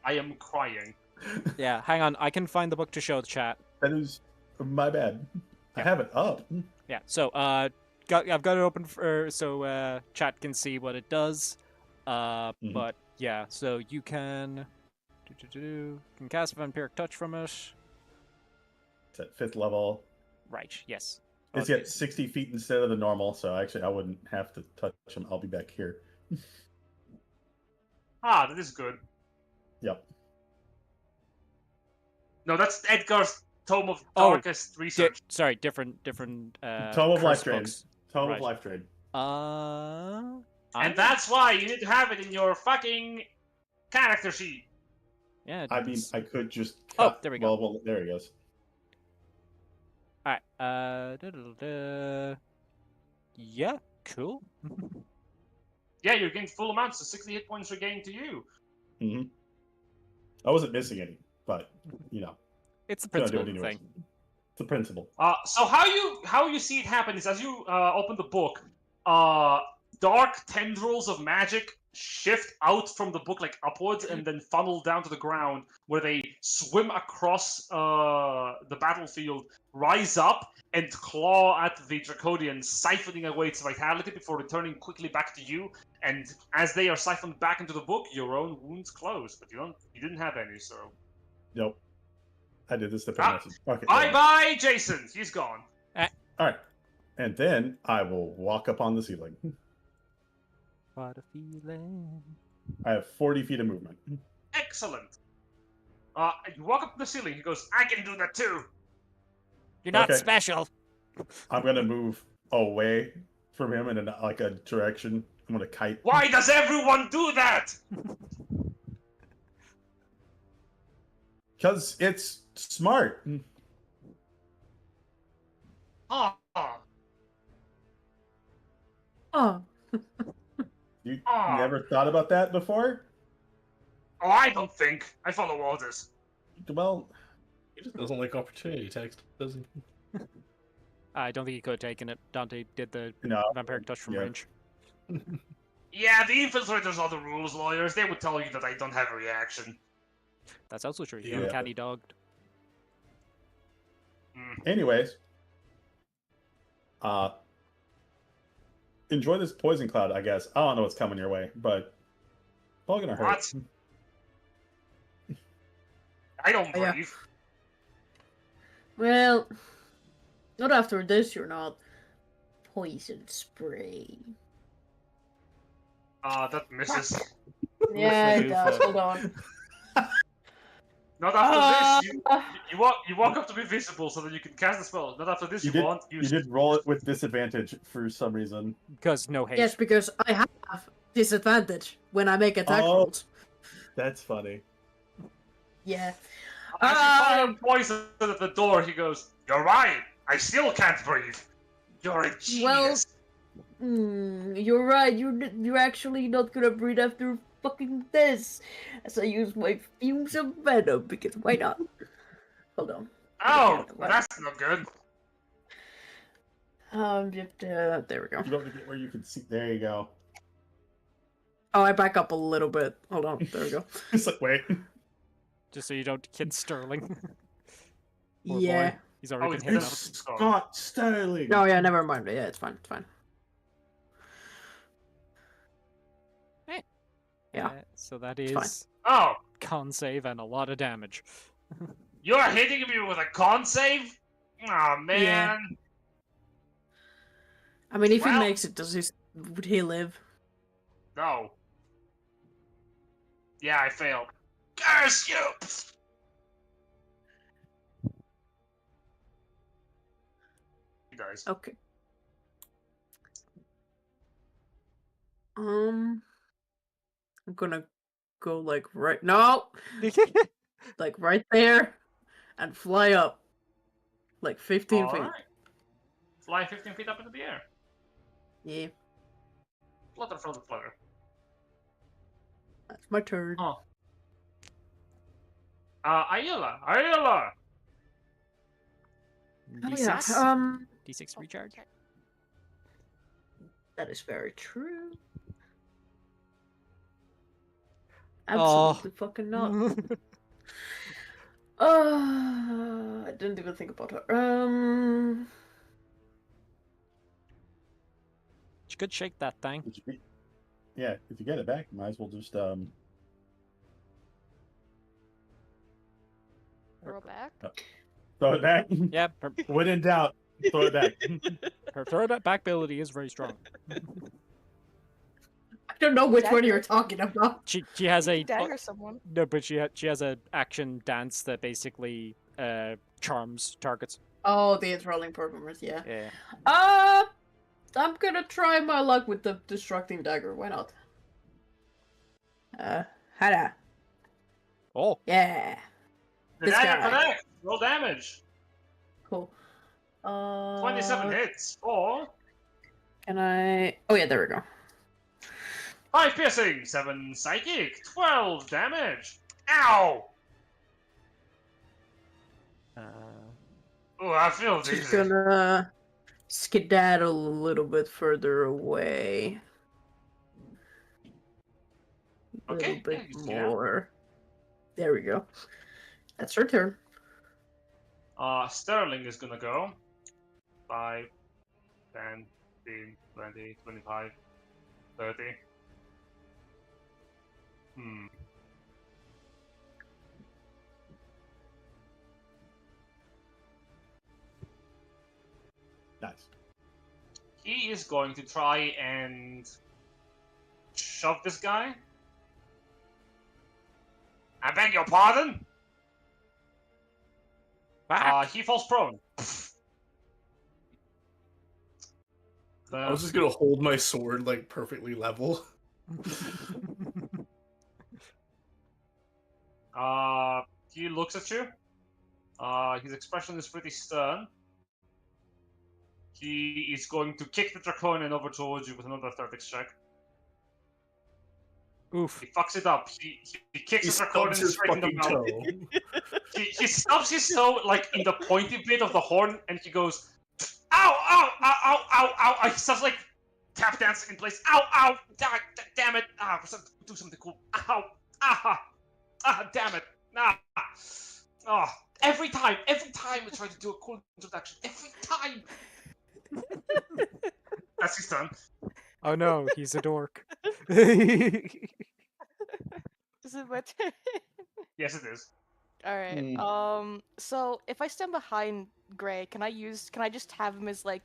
E: I am crying.
C: Yeah, hang on. I can find the book to show the chat.
A: That is my bad. I
C: Yeah.
A: have it up.
C: Yeah. So I've got it open so chat can see what it does. But yeah, so you can can cast Vampiric Touch from it.
A: It's at 5th level.
C: Right. Yes.
A: It's
C: Okay.
A: at 60 feet instead of the normal, so actually I wouldn't have to touch him. I'll be back here.
E: Ah, that is good.
A: Yep.
E: No, that's Edgar's Tome of
C: Oh,
E: Darkest Research.
C: Sorry, different.
A: Tome of Life
C: curse
A: Drain.
C: books.
A: Tome
C: Right.
A: of Life Drain.
E: And that's why you need to have it in your fucking character sheet.
C: Yeah.
A: I mean, I could just.
C: Oh,
A: cut-
C: there we go.
A: Well, there he goes.
C: All right. Yeah. Cool.
E: Yeah, you're getting full amounts, so 60 hit points regained to you.
A: Hmm. I wasn't missing any, but you know,
C: It's the
A: gonna do
C: principle
A: it anyways.
C: thing.
A: It's the principle.
E: So how you see it happen is as you open the book, dark tendrils of magic shift out from the book like upwards and then funnel down to the ground where they swim across the battlefield, rise up and claw at the Draconian, siphoning away its vitality before returning quickly back to you. And as they are siphoned back into the book, your own wounds close, but you didn't have any, so
A: Nope. I did this different message. Okay.
E: bye, Jason. He's gone.
A: All right. And then I will walk up on the ceiling.
C: What a feeling.
A: I have 40 feet of movement.
E: Excellent. You walk up to the ceiling. He goes, I can do that too.
C: You're not
A: Okay.
C: special.
A: I'm gonna move away from him in a direction. I'm gonna kite.
E: Why does everyone do that?
A: Because it's smart.
E: Ah,
B: Oh,
A: You
E: Ah.
A: never thought about that before?
E: oh, I don't think. I follow orders.
A: Well,
G: He just doesn't like opportunity text, does he?
C: I don't think he could have taken it. Dante did the
A: no.
C: Vampiric Touch from
A: Yeah.
C: range.
E: Yeah, the infiltrators are the rules lawyers. They would tell you that I don't have a reaction.
C: That's also true. He
A: Yeah.
C: uncanny dogged.
A: Anyways, enjoy this poison cloud. I guess I don't know what's coming your way, but it's all gonna hurt.
E: What? I don't
B: Yeah.
E: breathe.
B: well, not after this. You're not. Poison spray.
E: That misses.
B: Yeah, it does.
C: Oofa.
B: Hold on.
E: Not after this.
B: Uh,
E: You walk up to be visible so that you can cast the spell. Not after this.
A: You
E: You,
A: did.
E: won't
A: You
E: use.
A: did roll it with disadvantage for some reason.
C: Because no haste.
B: yes, because I have disadvantage when I make attack
A: Oh.
B: rolls.
A: That's funny.
B: Yeah.
E: As you fire poison at the door, he goes, "You're right. I still can't breathe. You're a genius."
B: You're right. You're actually not gonna breathe after fucking this. As I use my fumes of venom because why not? Hold on.
E: Oh, that's not good.
B: There we go.
A: You don't get where you can see. There you go.
B: Oh, I back up a little bit. Hold on. There we go.
A: It's like wait.
C: Just so you don't kid Sterling. Poor
B: Yeah.
C: boy. He's already
E: Oh,
C: been
E: it's
C: hit
E: good.
C: enough.
A: Scott Sterling.
B: No, yeah, never mind. Yeah, it's fine. It's fine. Yeah.
C: So that
B: It's fine.
C: is
E: Oh,
C: con save and a lot of damage.
E: you're hitting me with a con save? Aw, man.
B: Yeah. I mean, if
E: Well-
B: he makes it, would he live?
E: No. Yeah, I failed. Curse you! He dies.
B: Okay. I'm gonna go like right. No, like right there, and fly up, like 15 feet.
E: Alright. Fly 15 feet up into the air.
B: Yeah,
E: Flutter, flutter, flutter.
B: that's my turn.
E: Oh. Ayla!
B: Oh
C: D6?
B: yeah.
C: D6 recharge?
B: That is very true.
C: Oh.
B: Absolutely fucking not. I didn't even think about her.
C: You could shake that thing.
A: Yeah, if you get it back, might as well just
H: Throw back.
A: throw it back.
C: Yeah,
A: When in doubt, throw it back.
C: her throw back ability is very strong.
B: I don't know which one
H: Dagger.
B: you're talking about.
C: She has
H: You
C: a
H: can dagger someone.
C: no, but she has a action dance that basically charms targets.
B: Oh, the enthralling performance, yeah.
C: Yeah.
B: I'm gonna try my luck with the destructing dagger. Why not? Hada.
C: Oh.
B: Yeah.
E: The
B: This
E: dagger
B: guy.
E: connect. Roll damage.
B: Cool.
E: 27 hits. Or
B: Can I? Oh yeah, there we go.
E: 5 piercing, 7 psychic, 12 damage. Ow! Oh, I feel
B: Just
E: dizzy.
B: gonna skedaddle a little bit further away. A little
E: Okay, yeah,
B: bit
E: you see that.
B: more. There we go. That's her turn.
E: Sterling is gonna go. 5, 10, 15, 20, 25, 30.
A: Nice.
E: He is going to try and shove this guy. I beg your pardon? He falls prone.
G: I was just gonna hold my sword like perfectly level.
E: He looks at you. His expression is pretty stern. He is going to kick the Draconian over towards you with another athletics check.
C: Oof.
E: He fucks it up. He kicks the Draconian
G: his
E: straight in the
G: fucking
E: mouth.
G: toe.
E: He stubs his toe like in the pointy bit of the horn, and he goes, "Ow! Ow! Ow! Ow! Ow! Ow!" He starts like tap dancing in place. Ow! Ow! Damn it! Do something cool. Ow! Damn it! Every time we try to do a cool introduction. Every time. That's his turn.
C: Oh no, he's a dork.
H: Is it my turn?
E: Yes, it is.
H: Alright. So if I stand behind Gray, can I just have him as like,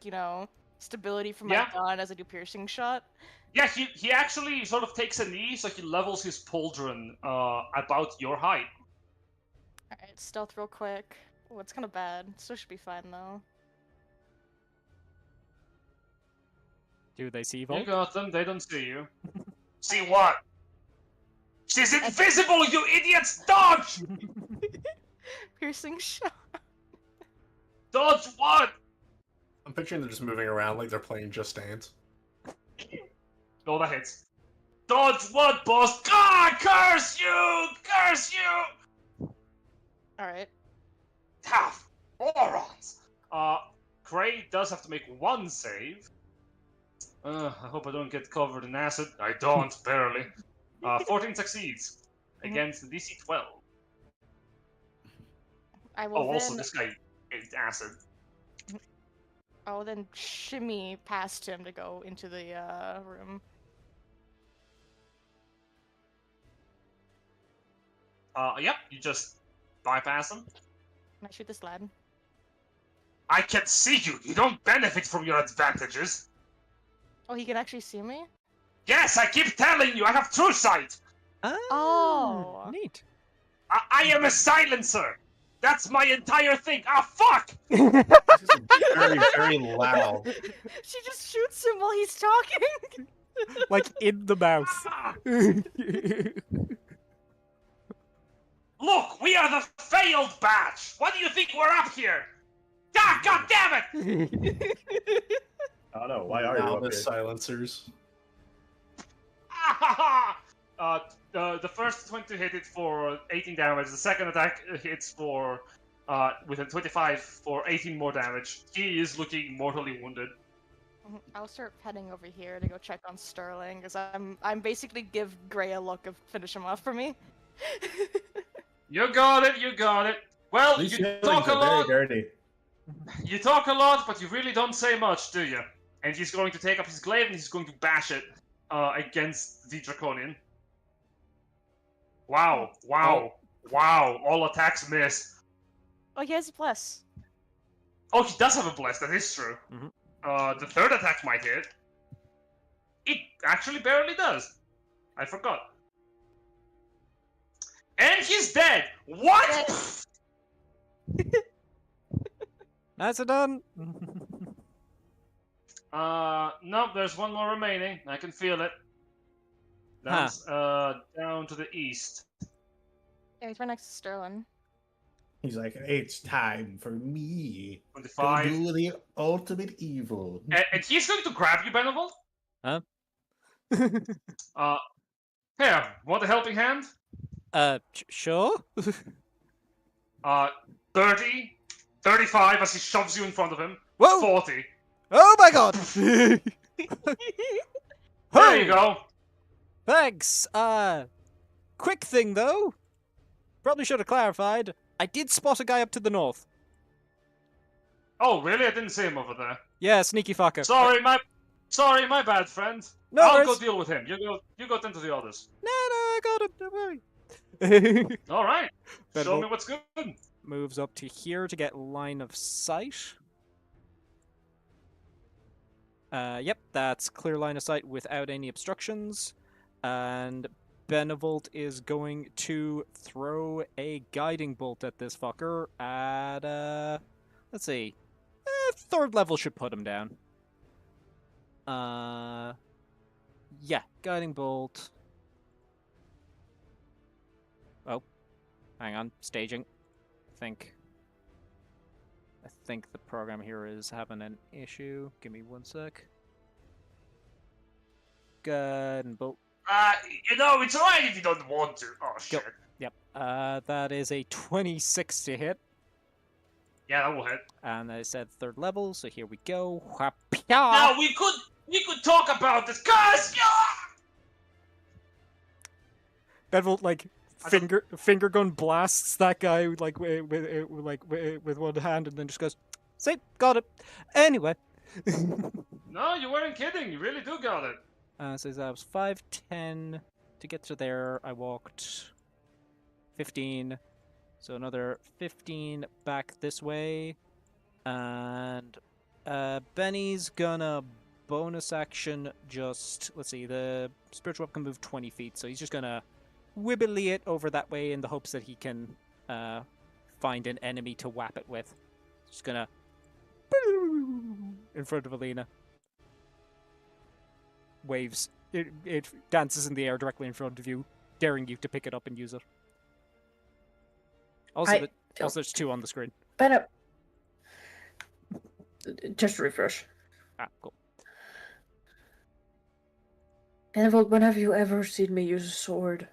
H: stability for my
E: Yeah.
H: gun as I do piercing shot?
E: Yeah, he actually sort of takes a knee, so he levels his pauldron about your height.
H: Alright, stealth real quick. Oh, it's kinda bad. Still should be fine though.
C: Do they see
E: You
C: Volk?
E: got them, they don't see you. See what? She's invisible, you idiots! Dodge!
H: Piercing shot.
E: Dodge what?
G: I'm picturing they're just moving around like they're playing Just Dance.
E: No, that hits. Dodge what, boss? God, curse you! Curse you!
H: Alright.
E: Tough morons! Cray does have to make one save. I hope I don't get covered in acid. I don't, barely. 14 succeeds against DC 12.
H: I will
E: Also,
H: then
E: this guy is acid.
H: I will then shimmy past him to go into the room.
E: Yep, you just bypass him.
H: Can I shoot this lad?
E: I can see you! You don't benefit from your advantages!
H: Oh, he can actually see me?
E: Yes, I keep telling you, I have true sight!
H: Oh.
C: Neat.
E: I am a silencer! That's my entire thing! Fuck!
G: This is very, very loud.
H: She just shoots him while he's talking!
C: Like in the mouth.
E: Look, we are the failed batch! Why do you think we're up here? God damn it!
A: I don't know. Why are you
G: Now
A: up
G: the
A: here?
G: silencers.
E: The first 20 hit it for 18 damage, the second attack hits for with a 25 for 18 more damage. He is looking mortally wounded.
H: I'll start heading over here to go check on Sterling, because I'm basically give Gray a look of finish him off for me.
E: You got it, you got it. Well,
A: These
E: you
A: feelings
E: talk a
A: are very
E: lot.
A: dirty.
E: You talk a lot, but you really don't say much, do you? And he's going to take up his glaive and he's going to bash it against the Draconian. Wow, wow, wow. All attacks miss.
H: Oh, he has a plus.
E: Oh, he does have a bless, that is true.
C: Mhm.
E: The third attack might hit. It actually barely does. I forgot. And he's dead! What?!
C: That's it done.
E: No, there's one more remaining. I can feel it. That's down to the east.
H: Yeah, he's right next to Sterling.
A: He's like, it's time for me to
E: 25.
A: do the ultimate evil.
E: And he's going to grab you, Benevolt.
C: Huh?
E: Here, want a helping hand?
C: Sure.
E: 30, 35 as he shoves you in front of him.
C: Whoa!
E: 40.
C: Oh my god!
E: There
C: Oh,
E: you go.
C: Thanks. Quick thing though. Probably should have clarified. I did spot a guy up to the north.
E: Oh, really? I didn't see him over there.
C: Yeah, sneaky fucker.
E: Sorry, my bad, friend.
C: No
E: I'll
C: worries.
E: go deal with him. You go tend to the others.
C: No, I got him. Don't worry.
E: All right. Show
C: Benevolt
E: me what's good.
C: moves up to here to get line of sight. Yep, that's clear line of sight without any obstructions. And Benevolt is going to throw a guiding bolt at this fucker at, let's see. Third level should put him down. Yeah, guiding bolt. Oh, hang on, staging. I think the program here is having an issue. Give me one sec. Guiding bolt.
E: It's alright if you don't want to. Oh, shit.
C: Yep. That is a 26 to hit.
E: Yeah, that will hit.
C: And I said third level, so here we go.
E: Now, we could talk about this, cause
C: Benevolt, like, finger gun blasts that guy like with one hand, and then just goes, "See, got it." Anyway.
E: No, you weren't kidding. You really do got it.
C: So that was 5:10 to get to there. I walked 15, so another 15 back this way, and Benny's gonna bonus action. Just let's see, the spiritual weapon can move 20 feet, so he's just gonna wibbly it over that way in the hopes that he can find an enemy to whap it with. Just gonna in front of Alina. Waves. It dances in the air directly in front of you, daring you to pick it up and use it. Also, there's two on the screen.
B: Better. Just refresh.
C: Ah, cool.
B: Benevolt, when have you ever seen me use a sword?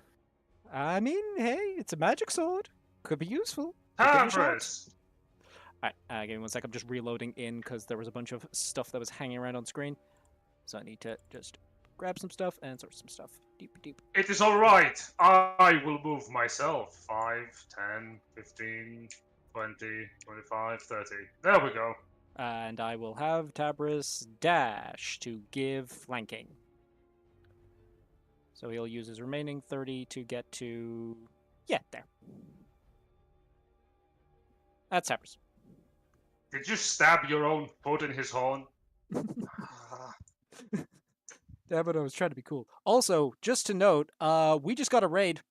C: I mean, hey, it's a magic sword. Could be useful. Could give it a shot.
E: Paris.
C: Alright, give me one sec. I'm just reloading in because there was a bunch of stuff that was hanging around on screen. So I need to just grab some stuff and sort some stuff. Deep.
E: It is alright. I will move myself. 5, 10, 15, 20, 25, 30. There we go.
C: And I will have Tabris dash to give flanking. So he'll use his remaining 30 to get to... Yeah, there. That's Tabris.
E: Did you stab your own foot in his horn?
C: Yeah, but I was trying to be cool. Also, just to note, we just got a raid.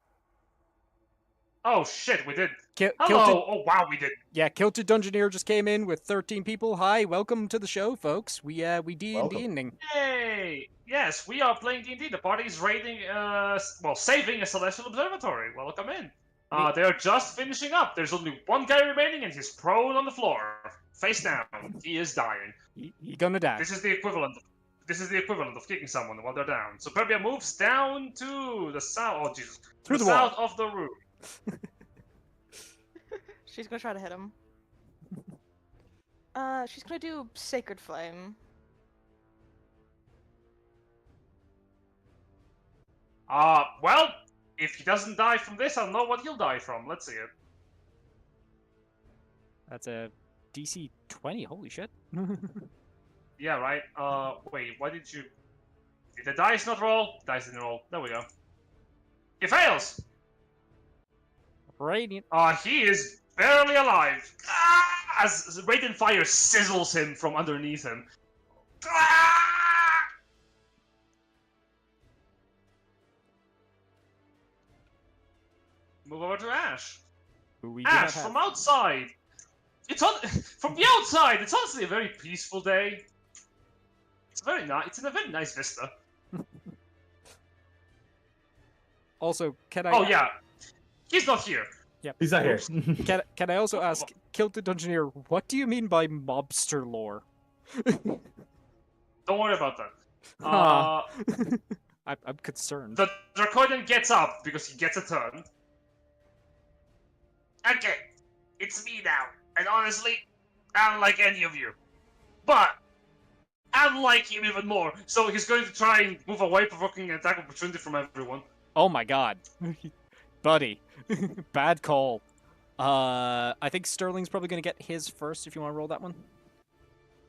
E: Oh shit, we did.
C: Kilted,
E: Oh wow, we did.
C: yeah, Kilted Dungeoneer just came in with 13 people. Hi, welcome to the show, folks. We D&D-ing.
E: Hey, yes, we are playing D&D. The party is raiding, saving a celestial observatory. Welcome in. They are just finishing up. There's only one guy remaining, and he's prone on the floor, face down. He is dying.
C: He gonna die.
E: This is the equivalent of kicking someone while they're down. Superbia moves down to the south. Oh Jesus!
C: Through the
E: south
C: wall.
E: of the room.
H: She's gonna try to hit him. She's gonna do Sacred Flame.
E: Well, if he doesn't die from this, I don't know what he'll die from. Let's see it.
C: That's a DC 20. Holy shit.
E: Yeah, right. Wait, why did you... Did the dice not roll? Dice didn't roll. There we go. He fails!
C: Radiant.
E: He is barely alive. As radiant fire sizzles him from underneath him. Move over to Ash.
C: Who we do not
E: Ash,
C: have.
E: from outside. From the outside. It's honestly a very peaceful day. It's very nice. It's in a very nice vista.
C: Also, can I?
E: Oh yeah, he's not here.
C: Yep.
A: He's not here.
C: Can I also ask, Kilted Dungeoneer, what do you mean by mobster lore?
E: Don't worry about that.
C: Huh. I'm concerned.
E: The Draconian gets up because he gets a turn. Okay, it's me now. And honestly, I don't like any of you. But I don't like him even more. So he's going to try and move away, provoking an attack opportunity from everyone.
C: Oh my god. Buddy. Bad call. I think Sterling's probably going to get his first if you want to roll that one.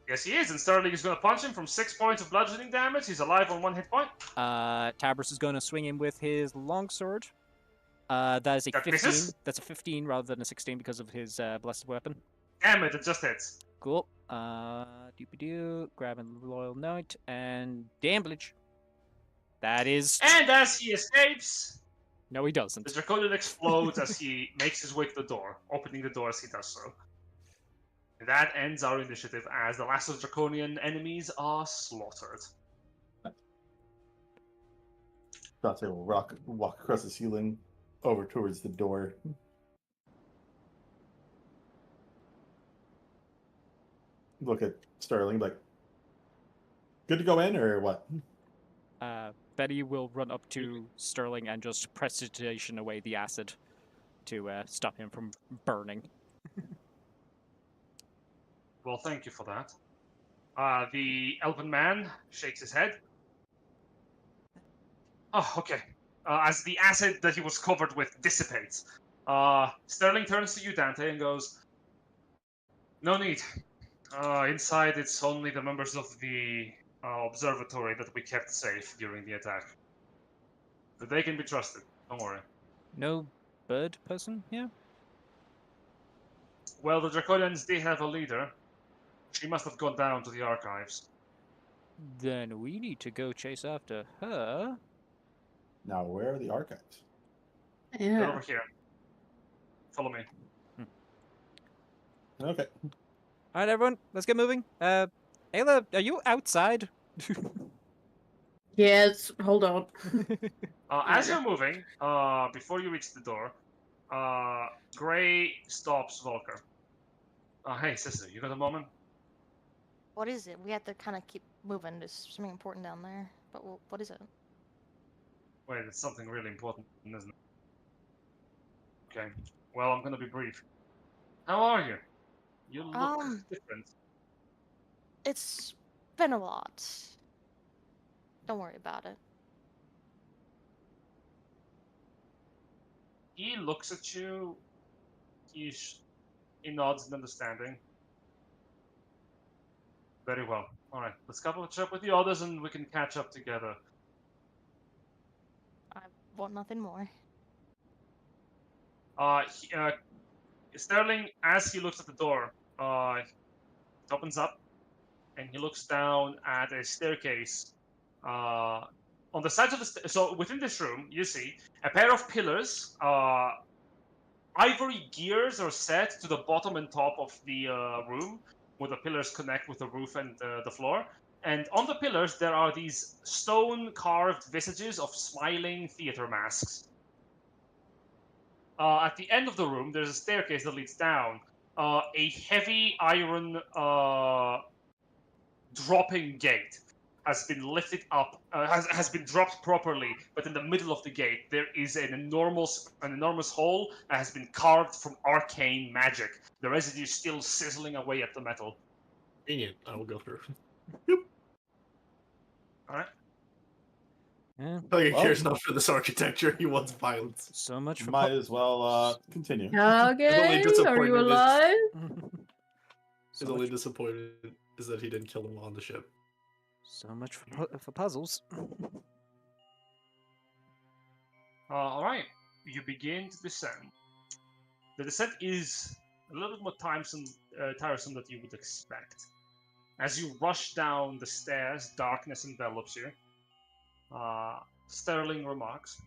E: Yes, he is, and Sterling is going to punch him from 6 points of bludgeoning damage. He's alive on 1 hit point.
C: Tabris is going to swing him with his longsword. That is a
E: That
C: 15.
E: misses.
C: That's a 15 rather than a 16 because of his blessed weapon.
E: Damn it just hits.
C: Cool. Doopy-doo. Grabbing Loyal Knight and damage. That is...
E: And as he escapes,
C: No, he doesn't.
E: the Draconian explodes as he makes his way to the door, opening the door as he does so. And that ends our initiative as the last of the Draconian enemies are slaughtered.
A: Dante will walk across the ceiling over towards the door. Look at Sterling like, good to go in or what?
C: Betty will run up to Sterling and just prestidigitation away the acid to stop him from burning.
E: Well, thank you for that. The elven man shakes his head. Oh, okay. As the acid that he was covered with dissipates, Sterling turns to you, Dante, and goes, "No need. Inside, it's only the members of the observatory that we kept safe during the attack. But they can be trusted. Don't worry."
C: No bird person here?
E: Well, the Draconians did have a leader. She must have gone down to the archives.
C: Then we need to go chase after her.
A: Now, where are the archives?
E: Get over here. Follow me.
A: Okay.
C: Alright, everyone, let's get moving. Ayla, are you outside?
B: Yes, hold on.
E: As you're moving, before you reach the door, Gray stops Volker. Hey, sister, you got a moment?
H: What is it? We have to kind of keep moving. There's something important down there. But what is it?
E: Wait, it's something really important, isn't it? Okay. Well, I'm gonna be brief. How are you? You look different.
H: It's been a lot. Don't worry about it.
E: He looks at you. He nods in understanding. Very well. All right, let's catch up with the others, and we can catch up together.
H: I want nothing more.
E: Sterling, as he looks at the door, it opens up, and he looks down at a staircase. On the sides of the so within this room, you see a pair of pillars. Ivory gears are set to the bottom and top of the room, where the pillars connect with the roof and the floor. And on the pillars, there are these stone-carved visages of smiling theater masks. At the end of the room, there's a staircase that leads down. A heavy iron dropping gate. has been lifted up, has been dropped properly, but in the middle of the gate there is an enormous hole that has been carved from arcane magic. The residue still sizzling away at the metal.
G: Convenient. I will go through.
E: All right.
C: Yeah,
G: Tiger
A: Well-
G: cares not for this architecture. He wants violence.
C: so much for
A: Might as well continue.
B: Okay, are you
G: disappointment is-
B: alive?
C: so,
G: His only
C: much,
G: disappointment is that he didn't kill him on the ship.
C: so much for puzzles.
E: All right. You begin to descend. The descent is a little bit more tiresome than you would expect. As you rush down the stairs, darkness envelops you. Sterling remarks.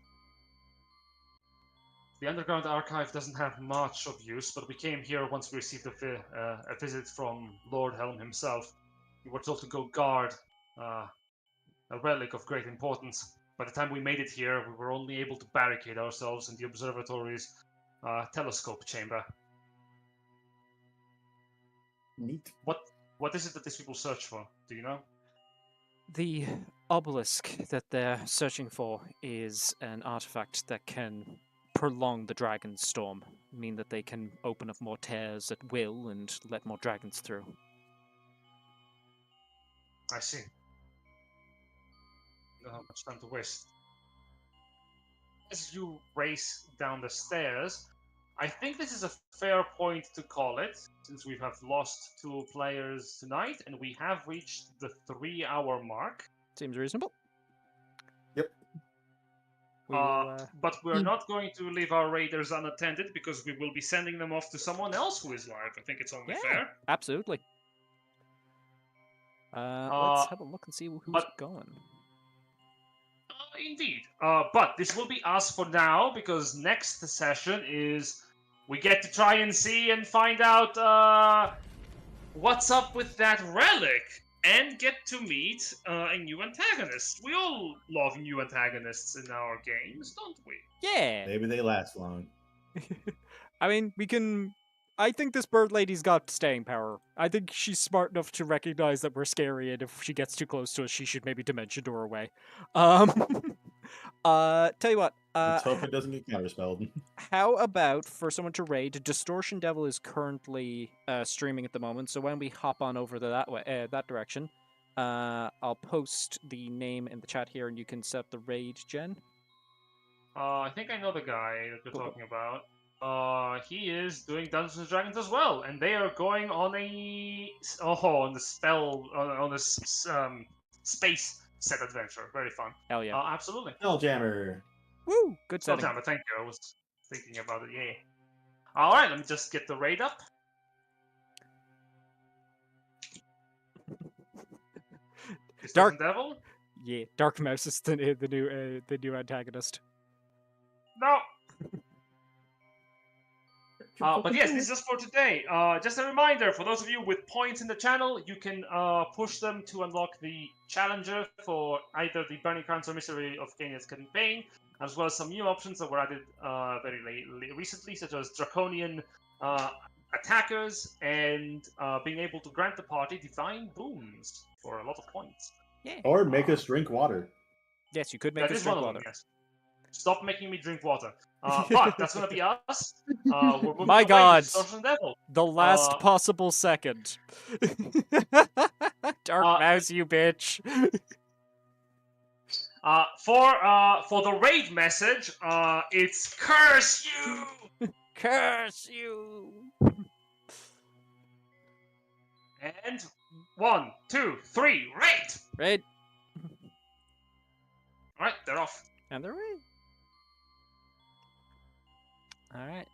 E: The underground archive doesn't have much of use, but we came here once we received a visit from Lord Helm himself. We were told to go guard a relic of great importance. By the time we made it here, we were only able to barricade ourselves in the observatory's telescope chamber.
A: Neat.
E: What is it that these people search for? Do you know?
C: The obelisk that they're searching for is an artifact that can prolong the dragon's storm, mean that they can open up more tears at will and let more dragons through.
E: I see. Don't have much time to waste. As you race down the stairs, I think this is a fair point to call it, since we have lost 2 players tonight, and we have reached the 3-hour mark.
C: Seems reasonable.
A: Yep.
C: We will,
E: But we're not going to leave our raiders unattended, because we will be sending them off to someone else who is live. I think it's only fair.
C: absolutely. Let's have a look and see who's going.
E: Indeed. But this will be us for now, because next session is we get to try and see and find out what's up with that relic, and get to meet a new antagonist. We all love new antagonists in our games, don't we?
C: Yeah.
A: Maybe they last long.
C: I mean, we can. I think this bird lady's got staying power. I think she's smart enough to recognize that we're scary, and if she gets too close to us, she should maybe dimension door away. Tell you what.
A: Let's hope it doesn't get counterspelled.
C: How about for someone to raid? Distortion Devil is currently streaming at the moment, so when we hop on over to that way, that direction, I'll post the name in the chat here, and you can set the raid, Jen.
E: I think I know the guy that you're
C: Cool.
E: talking about. He is doing Dungeons and Dragons as well, and they are going on this space set adventure. Very fun.
C: Hell yeah.
E: Absolutely.
A: Spelljammer.
C: Woo! Good
E: Oh,
C: setting.
E: damn it, thank you. I was thinking about it. Yeah. All right, let me just get the raid up.
C: Dark-
E: Devil.
C: Yeah, Dark Mouse is the new antagonist.
E: No. But yes, this is just for today. Just a reminder, for those of you with points in the channel, you can push them to unlock the Challenger for either the Burning Crowns or Mystery of Cania's campaign, as well as some new options that were added very recently, such as Draconian attackers and being able to grant the party divine boons for a lot of points.
C: Yeah.
A: Or make us drink water.
C: Yes, you could make
E: That
C: us
E: is one
C: drink
E: of
C: water.
E: them, yes. Stop making me drink water. But that's gonna be us. We're moving
C: My
E: away to
C: God.
E: Distortion Devil.
C: The last
E: Uh,
C: possible second. Dark Mouse, you bitch.
E: For the raid message, it's curse you.
C: Curse you.
E: And 1, 2, 3, raid.
C: Right.
E: All right, they're off.
C: And they're right. All right.